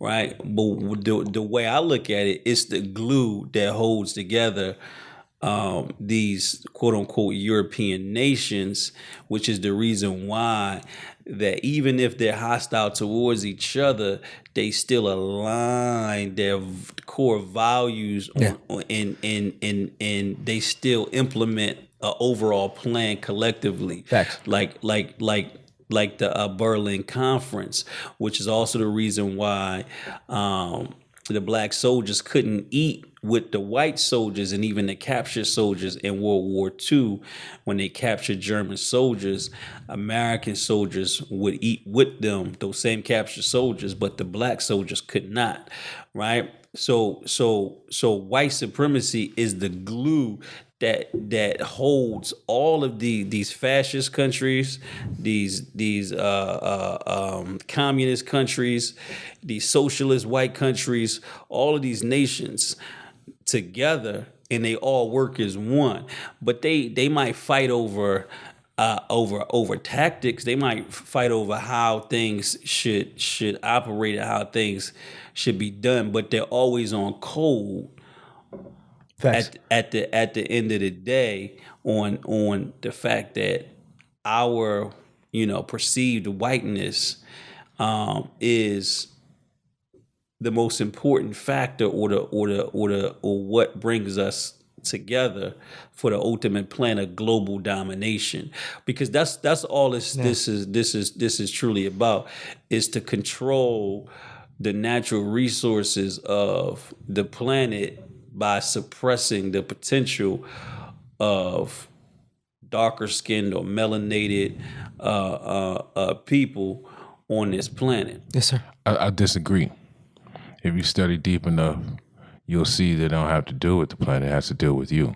right? But the way I look at it, it's the glue that holds together these quote unquote European nations, which is the reason why that even if they're hostile towards each other, they still align their core values and they still implement an overall plan collectively. Facts. Like the Berlin Conference, which is also the reason why the black soldiers couldn't eat with the white soldiers and even the captured soldiers in World War II, when they captured German soldiers, American soldiers would eat with them, those same captured soldiers, but the black soldiers could not, right? So white supremacy is the glue that holds all of these fascist countries, these communist countries, these socialist white countries, all of these nations together, and they all work as one. But they might fight over tactics. They might fight over how things should operate and how things should be done. But they're always on code. At the end of the day, on the fact that our perceived whiteness is the most important factor, or what brings us together for the ultimate plan of global domination, because that's all this is truly about, is to control the natural resources of the planet by suppressing the potential of darker skinned or melanated people on this planet. Yes, sir. I disagree. If you study deep enough, you'll see that it don't have to do with the planet. It has to deal with you.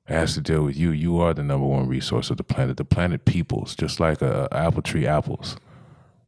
It has to deal with you. You are the number one resource of the planet. The planet peoples, just like a apple tree apples.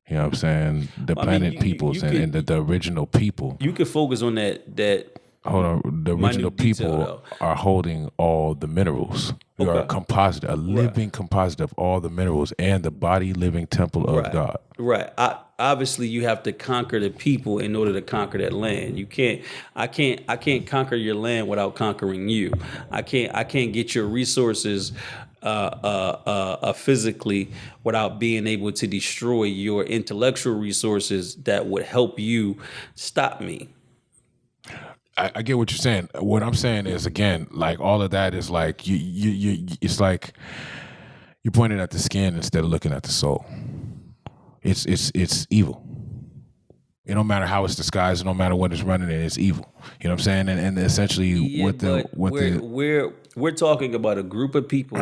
You know what I'm saying? The planet peoples and the original people. You can focus on that. Hold on. The original people are holding all the minerals. We are a composite, a living composite of all the minerals and the body living temple of God. Right. Obviously, you have to conquer the people in order to conquer that land. You can't. I can't conquer your land without conquering you. I can't get your resources physically without being able to destroy your intellectual resources that would help you stop me. I get what you're saying. What I'm saying is, again, like all of that is like you it's like you're pointing at the skin instead of looking at the soul. It's evil. It don't matter how it's disguised. It don't matter what it's running in. It's evil. You know what I'm saying? And essentially, we're talking about a group of people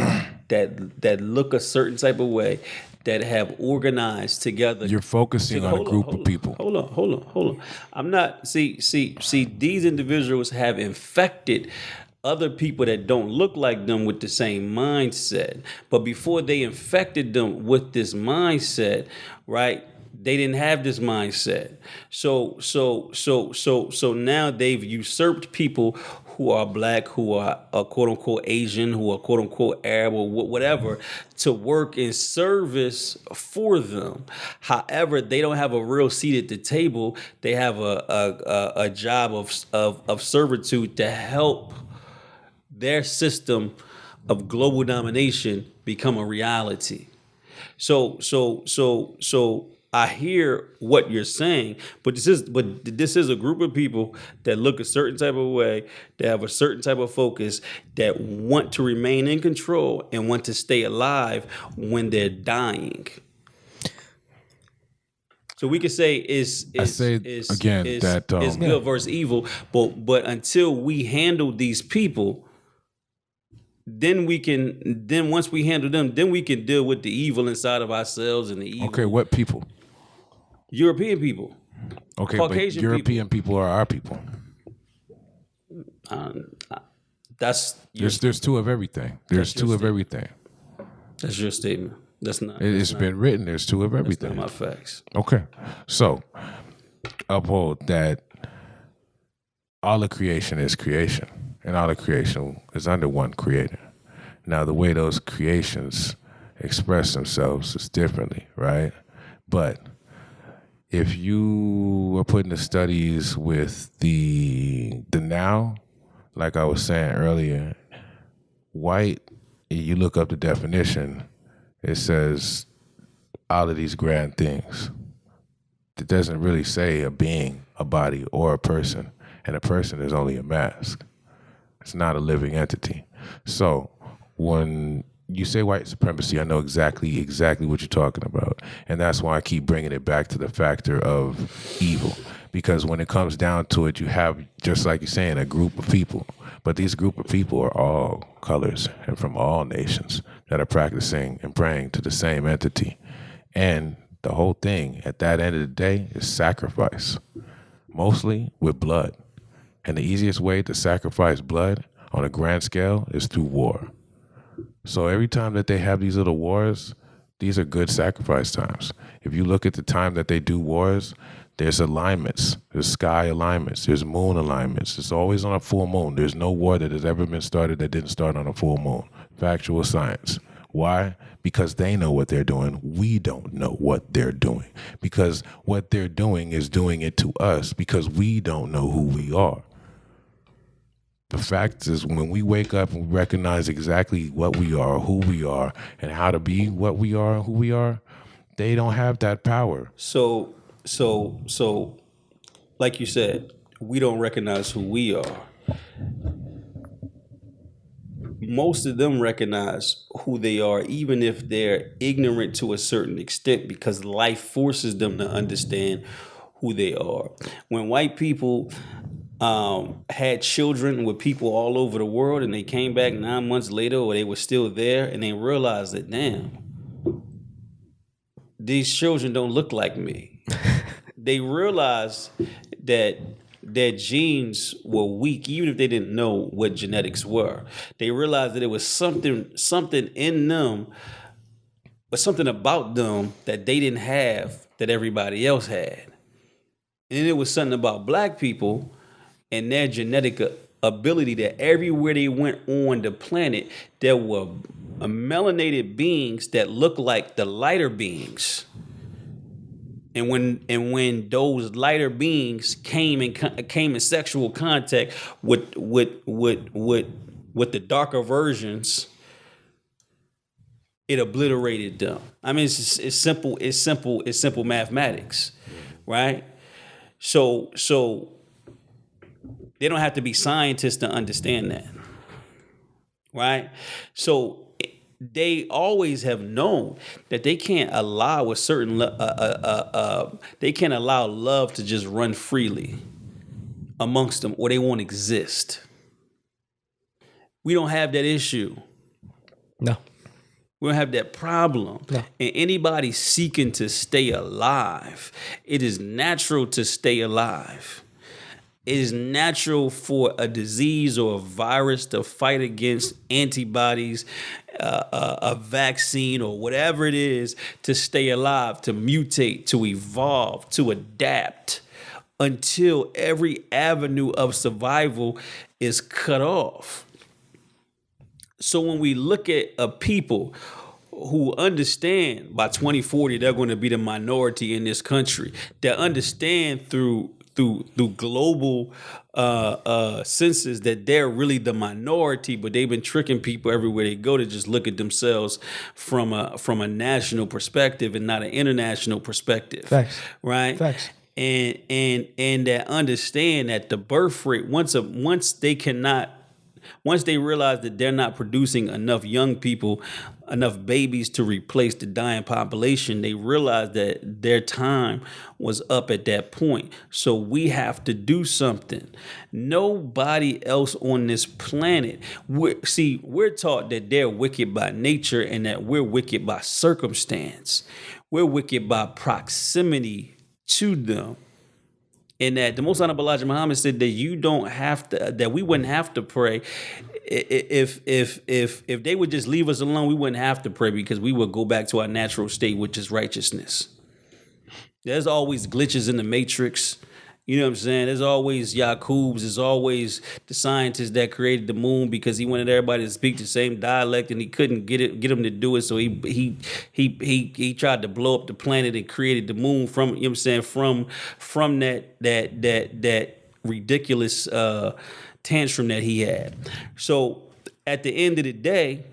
that look a certain type of way, that have organized together. You're focusing on a group of people. Hold on. I'm not. See. These individuals have infected other people that don't look like them with the same mindset. But before they infected them with this mindset, right? They didn't have this mindset. So now they've usurped people who are black, who are quote unquote Asian, who are quote unquote Arab or whatever, to work in service for them. However, they don't have a real seat at the table. They have a job of servitude to help their system of global domination become a reality. So I hear what you're saying, but this is a group of people that look a certain type of way, that have a certain type of focus, that want to remain in control and want to stay alive when they're dying. So we could say is good versus evil, but until we handle these people, then once we handle them, then we can deal with the evil inside of ourselves and the evil. Okay, what people? European people. Okay, Caucasian but European people are our people. There's two of everything. There's two of everything. That's your statement. That's not. It's been written. There's two of everything. That's not my facts. Okay, so uphold that all of creation is creation, and all of creation is under one creator. Now, the way those creations express themselves is differently, right? But if you are putting the studies with the now, like I was saying earlier, white, you look up the definition, it says all of these grand things. It doesn't really say a being, a body, or a person. And a person is only a mask. It's not a living entity. So when you say white supremacy, I know exactly what you're talking about. And that's why I keep bringing it back to the factor of evil. Because when it comes down to it, you have, just like you're saying, a group of people. But these group of people are all colors and from all nations that are practicing and praying to the same entity. And the whole thing at that end of the day is sacrifice, mostly with blood. And the easiest way to sacrifice blood on a grand scale is through war. So every time that they have these little wars, these are good sacrifice times. If you look at the time that they do wars, there's alignments, there's sky alignments, there's moon alignments. It's always on a full moon. There's no war that has ever been started that didn't start on a full moon. Factual science. Why? Because they know what they're doing. We don't know what they're doing. Because what they're doing is doing it to us because we don't know who we are. The fact is, when we wake up and recognize exactly what we are, who we are, and how to be what we are and who we are, they don't have that power. So, like you said, we don't recognize who we are. Most of them recognize who they are, even if they're ignorant to a certain extent, because life forces them to understand who they are. When white people had children with people all over the world and they came back 9 months later or they were still there and they realized that, damn, these children don't look like me. They realized that their genes were weak, even if they didn't know what genetics were. They realized that it was something in them, but something about them that they didn't have that everybody else had. And it was something about black people and their genetic ability that everywhere they went on the planet, there were melanated beings that looked like the lighter beings. And when those lighter beings came in sexual contact with the darker versions, it obliterated them. I mean, it's simple mathematics, right? So they don't have to be scientists to understand that, right? So they always have known that they can't allow they can't allow love to just run freely amongst them, or they won't exist. We don't have that issue. No. We don't have that problem. No. And anybody seeking to stay alive, it is natural to stay alive. It is natural for a disease or a virus to fight against antibodies, a vaccine or whatever it is, to stay alive, to mutate, to evolve, to adapt, until every avenue of survival is cut off. So when we look at a people who understand by 2040 they're going to be the minority in this country, that understand through global census that they're really the minority, but they've been tricking people everywhere they go to just look at themselves from a national perspective and not an international perspective. Facts. Right? Facts. And that understand that the birth rate, once they realize that they're not producing enough young people, enough babies to replace the dying population, they realize that their time was up at that point. So we have to do something. Nobody else on this planet. We're taught that they're wicked by nature and that we're wicked by circumstance. We're wicked by proximity to them. And that the Most Honorable Elijah Muhammad said that you don't have to, that we wouldn't have to pray. If they would just leave us alone, we wouldn't have to pray, because we would go back to our natural state, which is righteousness. There's always glitches in the matrix. You know what I'm saying? There's always Yaqubs. There's always the scientist that created the moon because he wanted everybody to speak the same dialect and he couldn't get them to do it. So he tried to blow up the planet and created the moon from, you know what I'm saying, from that ridiculous tantrum that he had. So at the end of the day,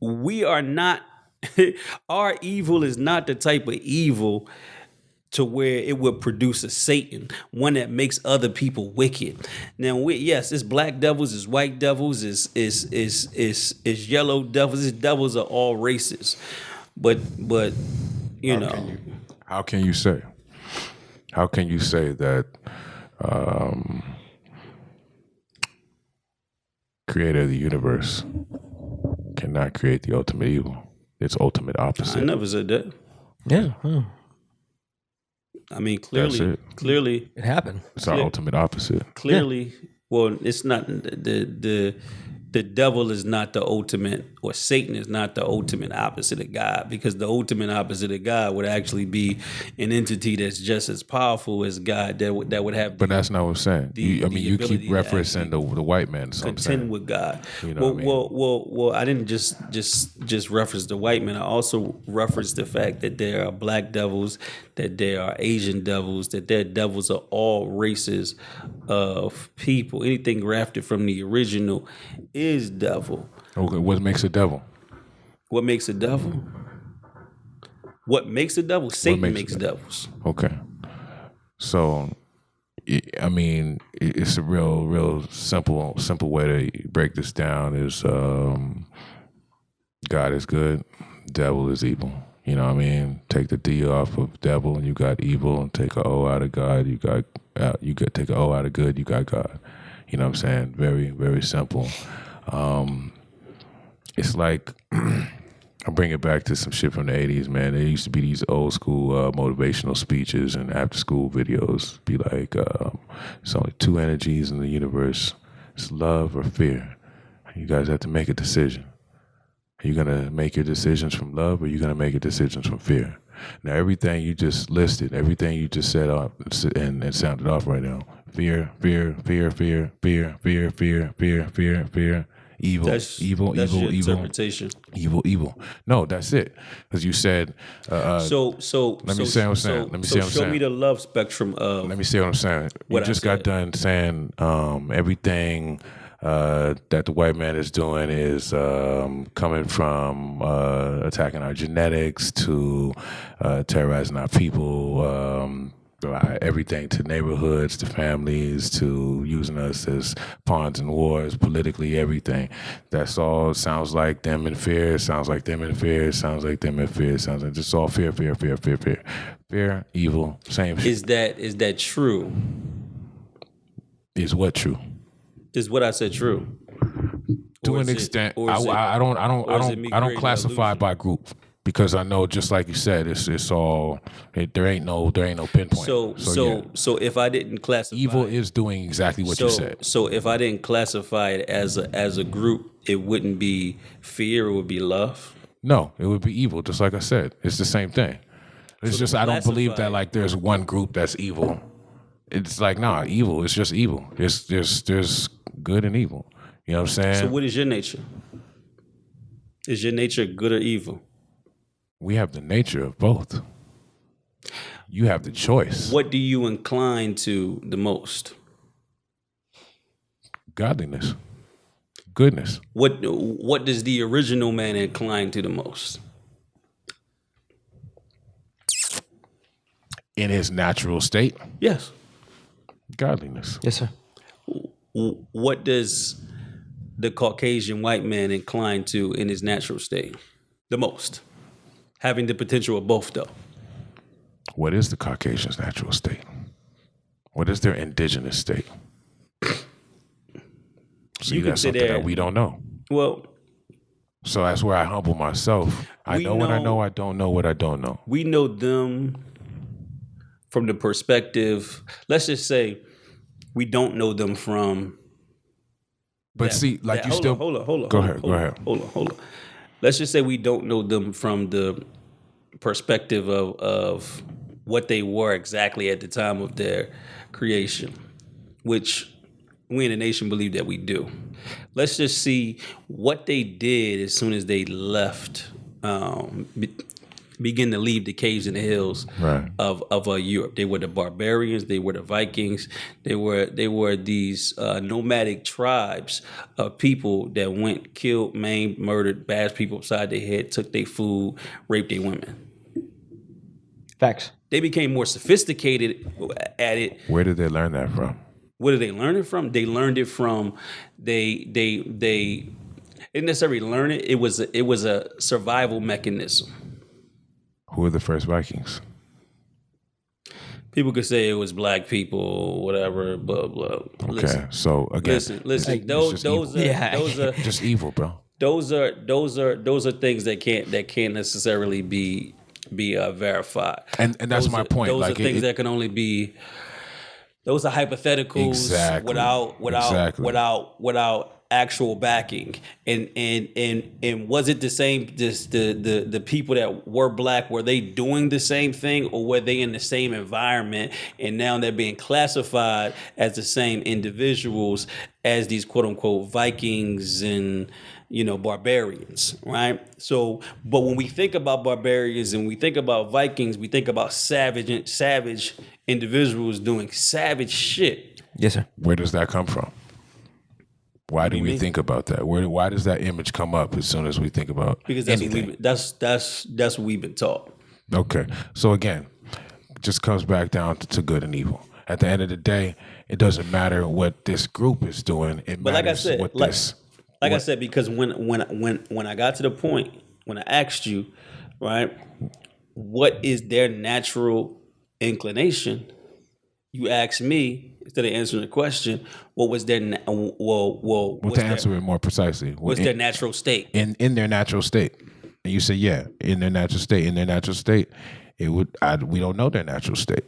we are not, our evil is not the type of evil to where it would produce a Satan, one that makes other people wicked. Now, yes, it's black devils, it's white devils, it's yellow devils. These devils are all races, but you know, how can you say? How can you say that creator of the universe cannot create the ultimate evil? Its ultimate I opposite. never said that. Yeah, I mean, That's it. clearly, it happened. It's our ultimate opposite. clearly. Well, it's not the devil is not the ultimate, or Satan is not the ultimate opposite of God, because the ultimate opposite of God would actually be an entity that's just as powerful as God that would have. But that's not what I'm saying. You keep ability to referencing the white man. So I'm contend saying. with God. You know what I mean? Well, I didn't just reference the white man. I also referenced the fact that there are black devils, that there are Asian devils, that there are devils of all races of people. Anything grafted from the original is devil. Okay, what makes a devil? What makes a devil? What makes a devil? Satan makes a devils. Okay. So, I mean, it's a real simple way to break this down is God is good, devil is evil. You know what I mean? Take the D off of devil, and you got evil. And take a O out of God, you got take a O out of good, you got God. You know what I'm saying? Very, very simple. It's like I bring it back to some shit from the 80s, man. There used to be these old school motivational speeches and after school videos. Be like, it's only two energies in the universe. It's love or fear. You guys have to make a decision. Are you going to make your decisions from love, or are you going to make your decisions from fear? Now, everything you just listed, everything you just said up and sounded off right now. Fear, fear, fear, fear, fear, fear, fear, fear, fear, fear. Evil, evil, that's evil, your evil, interpretation. evil, evil. No, that's it. Because you said. So let me say what I'm saying. Let me say what I'm show saying. me the love spectrum of. Let me say what I'm saying. What You I just got said. done saying everything that the white man is doing is coming from attacking our genetics to terrorizing our people. Everything to neighborhoods, to families, to using us as pawns in wars, politically, everything. That's all sounds like them in fear, sounds like them in fear, sounds like them in fear, sounds like just all fear, fear, fear, fear, fear. Fear, evil, same shit. Is that true? Is what true? Is what I said true? To Or an is it- extent, or is it- I is it me don't creating classify illusion? by group because I know, just like you said, it's all there ain't no pinpoint. Yeah. So if I didn't classify Evil is doing exactly what you said. So if I didn't classify it as a group, it wouldn't be fear, it would be love. No, it would be evil, just like I said. It's the same thing. It's So just to I don't believe classify that it- like there's one group that's evil. It's like evil. It's just evil. There's good and evil. You know what I'm saying? So what is your nature? Is your nature good or evil? We have the nature of both. You have the choice. What do you incline to the most? Godliness. Goodness. What does the original man incline to the most? In his natural state, Yes. godliness. Yes, sir. What does the Caucasian white man incline to in his natural state the most? Having the potential of both, though. What is the Caucasian's natural state? What is their indigenous state? See, You could that's say something they're- that we don't know. Well, So that's where I humble myself. I We know what I know- know. I don't know what I don't know. we know them from the perspective, let's just say we don't know them from. But see, like you hold still. on, hold on. Go ahead. Hold on. Let's just say we don't know them from the perspective of what they were exactly at the time of their creation, which we in the nation believe that we do. Let's just see what they did as soon as they left, begin to leave the caves and the hills Right. of Europe. They were the barbarians. They were the Vikings. They were these nomadic tribes of people that went, killed, maimed, murdered, bashed people upside their head, took their food, raped their women. Facts. They became more sophisticated at it. Where did they learn that from? Where did they learn it from? They learned it from they didn't necessarily learn it. It was a survival mechanism. Who were the first Vikings? People could say it was black people or whatever, blah blah. Okay, so again, listen. it's Those just those evil. are those are Just evil, bro. those are things that can't necessarily be verified. And that's Those my are- point. Those Like are things that can only be. Those are hypotheticals Exactly. without actual backing. And was it the same? Just the people that were black, were they doing the same thing, or were they in the same environment? And now they're being classified as the same individuals as these quote unquote Vikings and barbarians, right? So, but when we think about barbarians and we think about Vikings, we think about savage individuals doing savage shit. Yes, sir. Where does that come from? Why do we think about that? Why does that image come up as soon as we think about Because anything? that's what we've been taught. Okay. So again, it just comes back down to good and evil. At the end of the day, it doesn't matter what this group is doing. It But like I matters said, what I said, because when I got to the point, when I asked you, right, what is their natural inclination? You asked me, instead of answering the question, what was their to answer it more precisely. What's their natural state? In their natural state. And you say, yeah, in their natural state. In their natural state, we don't know their natural state.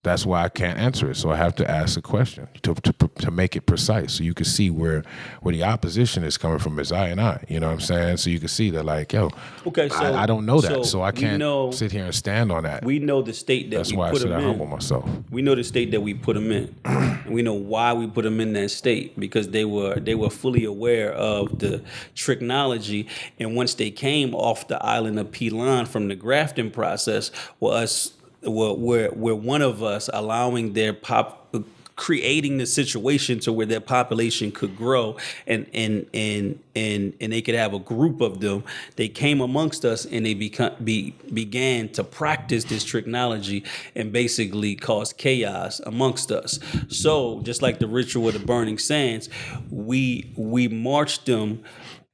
That's why I can't answer it. So I have to ask a question to make it precise, so you can see where the opposition is coming from, as I and I. You know what I'm saying? So you can see that, like, yo, okay, so I don't know that, so I can't know, sit here and stand on that. We know the state that That's we why put I said them I in. humble myself. We know the state that we put them in, and we know why we put them in that state, because they were fully aware of the technology, and once they came off the island of Pelan from the grafting process, were one of us allowing their creating the situation to where their population could grow and they could have a group of them. They came amongst us and they began to practice this technology and basically cause chaos amongst us. So just like the ritual of the burning sands, we marched them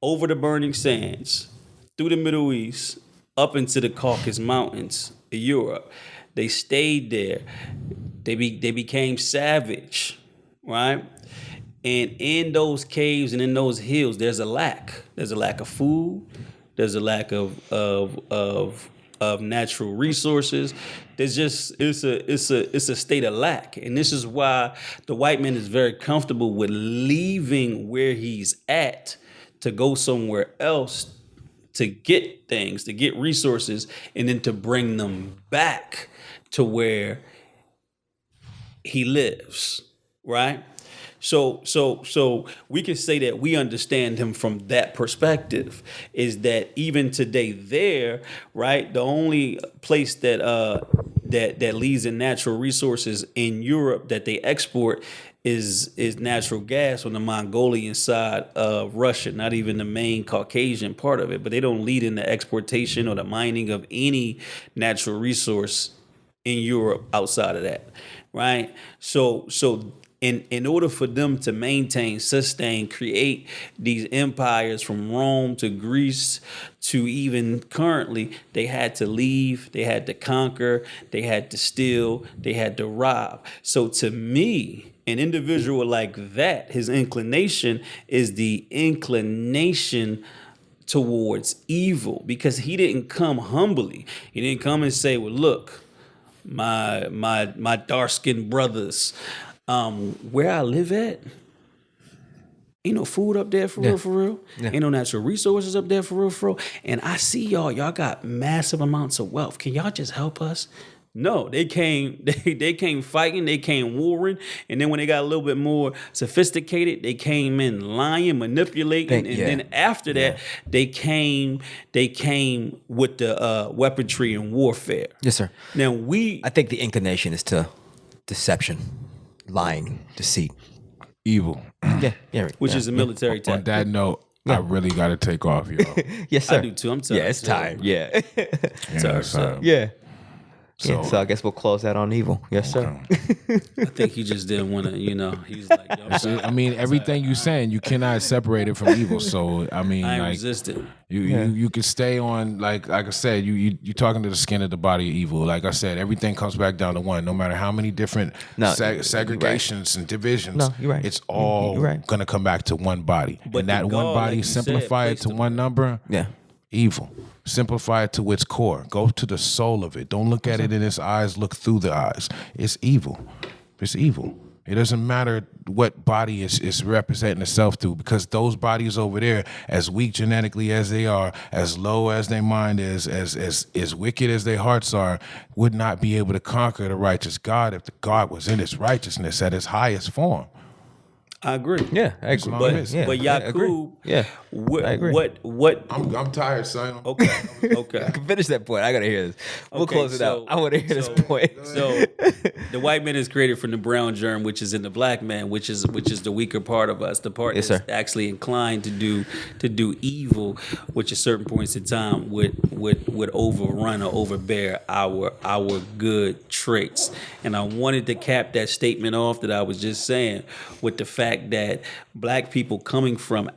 over the burning sands, through the Middle East, up into the Caucasus Mountains of Europe. They stayed there. They became savage, right? And in those caves and in those hills, there's a lack. There's a lack of food. There's a lack of natural resources. There's just it's a state of lack, and this is why the white man is very comfortable with leaving where he's at to go somewhere else to get things, to get resources, and then to bring them back to where he lives, right? So we can say that we understand him from that perspective, is that even today there, right, the only place that leads in natural resources in Europe that they export is natural gas on the Mongolian side of Russia, not even the main Caucasian part of it, but they don't lead in the exportation or the mining of any natural resource in Europe outside of that, right? So in order for them to maintain, sustain, create these empires from Rome to Greece to even currently, they had to leave, they had to conquer, they had to steal, they had to rob. So to me, an individual like that, his inclination is the inclination towards evil, because he didn't come humbly. He didn't come and say, well, look, my dark-skinned brothers, where I live at, ain't no food up there for real. Yeah. Ain't no natural resources up there for real. And I see y'all got massive amounts of wealth. Can y'all just help us? No, they came fighting, they came warring, and then when they got a little bit more sophisticated, they came in lying, manipulating, then after that, they came with the weaponry and warfare. Yes, sir. Now I think the inclination is to deception, lying, deceit, evil. Which is a military tactic. On that note, I really got to take off, y'all. Yes, sir. I do too. I'm tired. Yeah, it's time. Yeah. It's time. Yeah. Yeah, so I guess we'll close that on evil. Yes, sir. I think he just didn't want to, he's like, yo, I'm sorry. I mean, everything you're saying, you cannot separate it from evil. So I mean, I ain't like resistant. you can stay on like I said, you talking to the skin of the body of evil. Like I said, everything comes back down to one. No matter how many different segregations and divisions, No, you're right. it's all gonna come back to one body. But and that the one God, body, like you simplify said, it to placed one number. Yeah. Evil. Simplify it to its core. Go to the soul of it. Don't look at it in its eyes. Look through the eyes. It's evil. It's evil. It doesn't matter what body is representing itself through, because those bodies over there, as weak genetically as they are, as low as their mind is, as wicked as their hearts are, would not be able to conquer the righteous God if the God was in its righteousness at its highest form. I agree. Yeah, I agree. But Yakub, Yeah, I agree. What? I'm tired, son. Okay. I can finish that point. I gotta hear this. We'll Okay, close it out. I want to hear this point. So the white man is created from the brown germ, which is in the black man, which is the weaker part of us, the part Yes, that's sir. actually inclined to do evil, which at certain points in time would overrun or overbear our good traits. And I wanted to cap that statement off that I was just saying with the fact that black people coming from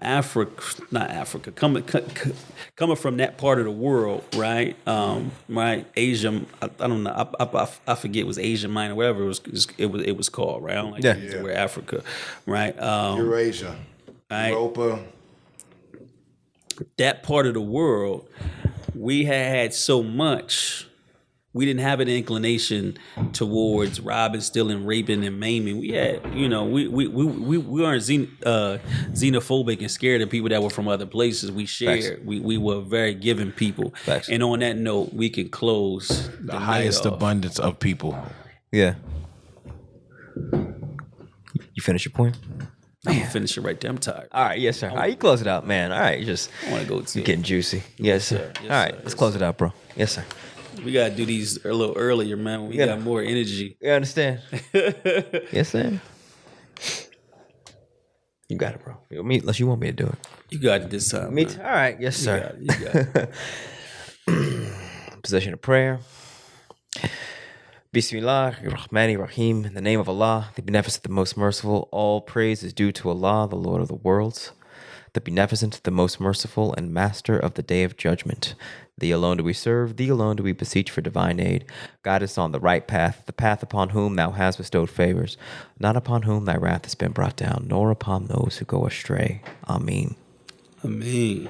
coming from that part of the world, right? Right, Asia. I don't know. I forget it was Asia Minor, whatever it was called, right? I don't like to use the word Africa, right? Eurasia, right? Europa. That part of the world, we had so much. We didn't have an inclination towards robbing, stealing, raping, and maiming. We had, we weren't xenophobic and scared of people that were from other places. We shared. We were very giving people. Facts. And on that note, we can close The highest abundance of people. Yeah. You finish your point? I'm gonna finish it right there. I'm tired. All right, yes, sir. All right, you close it out, man. All right, I want to go to. you're getting juicy. Yes, sir. Yes, All right, sir. let's close it out, bro. Yes, sir. We gotta do these a little earlier, man. When we Yeah. got more energy. You understand? Yes, sir. You got it, bro. Unless you want me to do it. You got it this time. Me man. too. All right, yes, You sir. got it. Position of prayer. Bismillahirrahmanirrahim. In the name of Allah, the Beneficent, the Most Merciful, all praise is due to Allah, the Lord of the worlds, the Beneficent, the Most Merciful, and Master of the Day of Judgment. Thee alone do we serve, thee alone do we beseech for divine aid. Guide us on the right path, the path upon whom thou hast bestowed favors, not upon whom thy wrath has been brought down, nor upon those who go astray. Ameen. Ameen.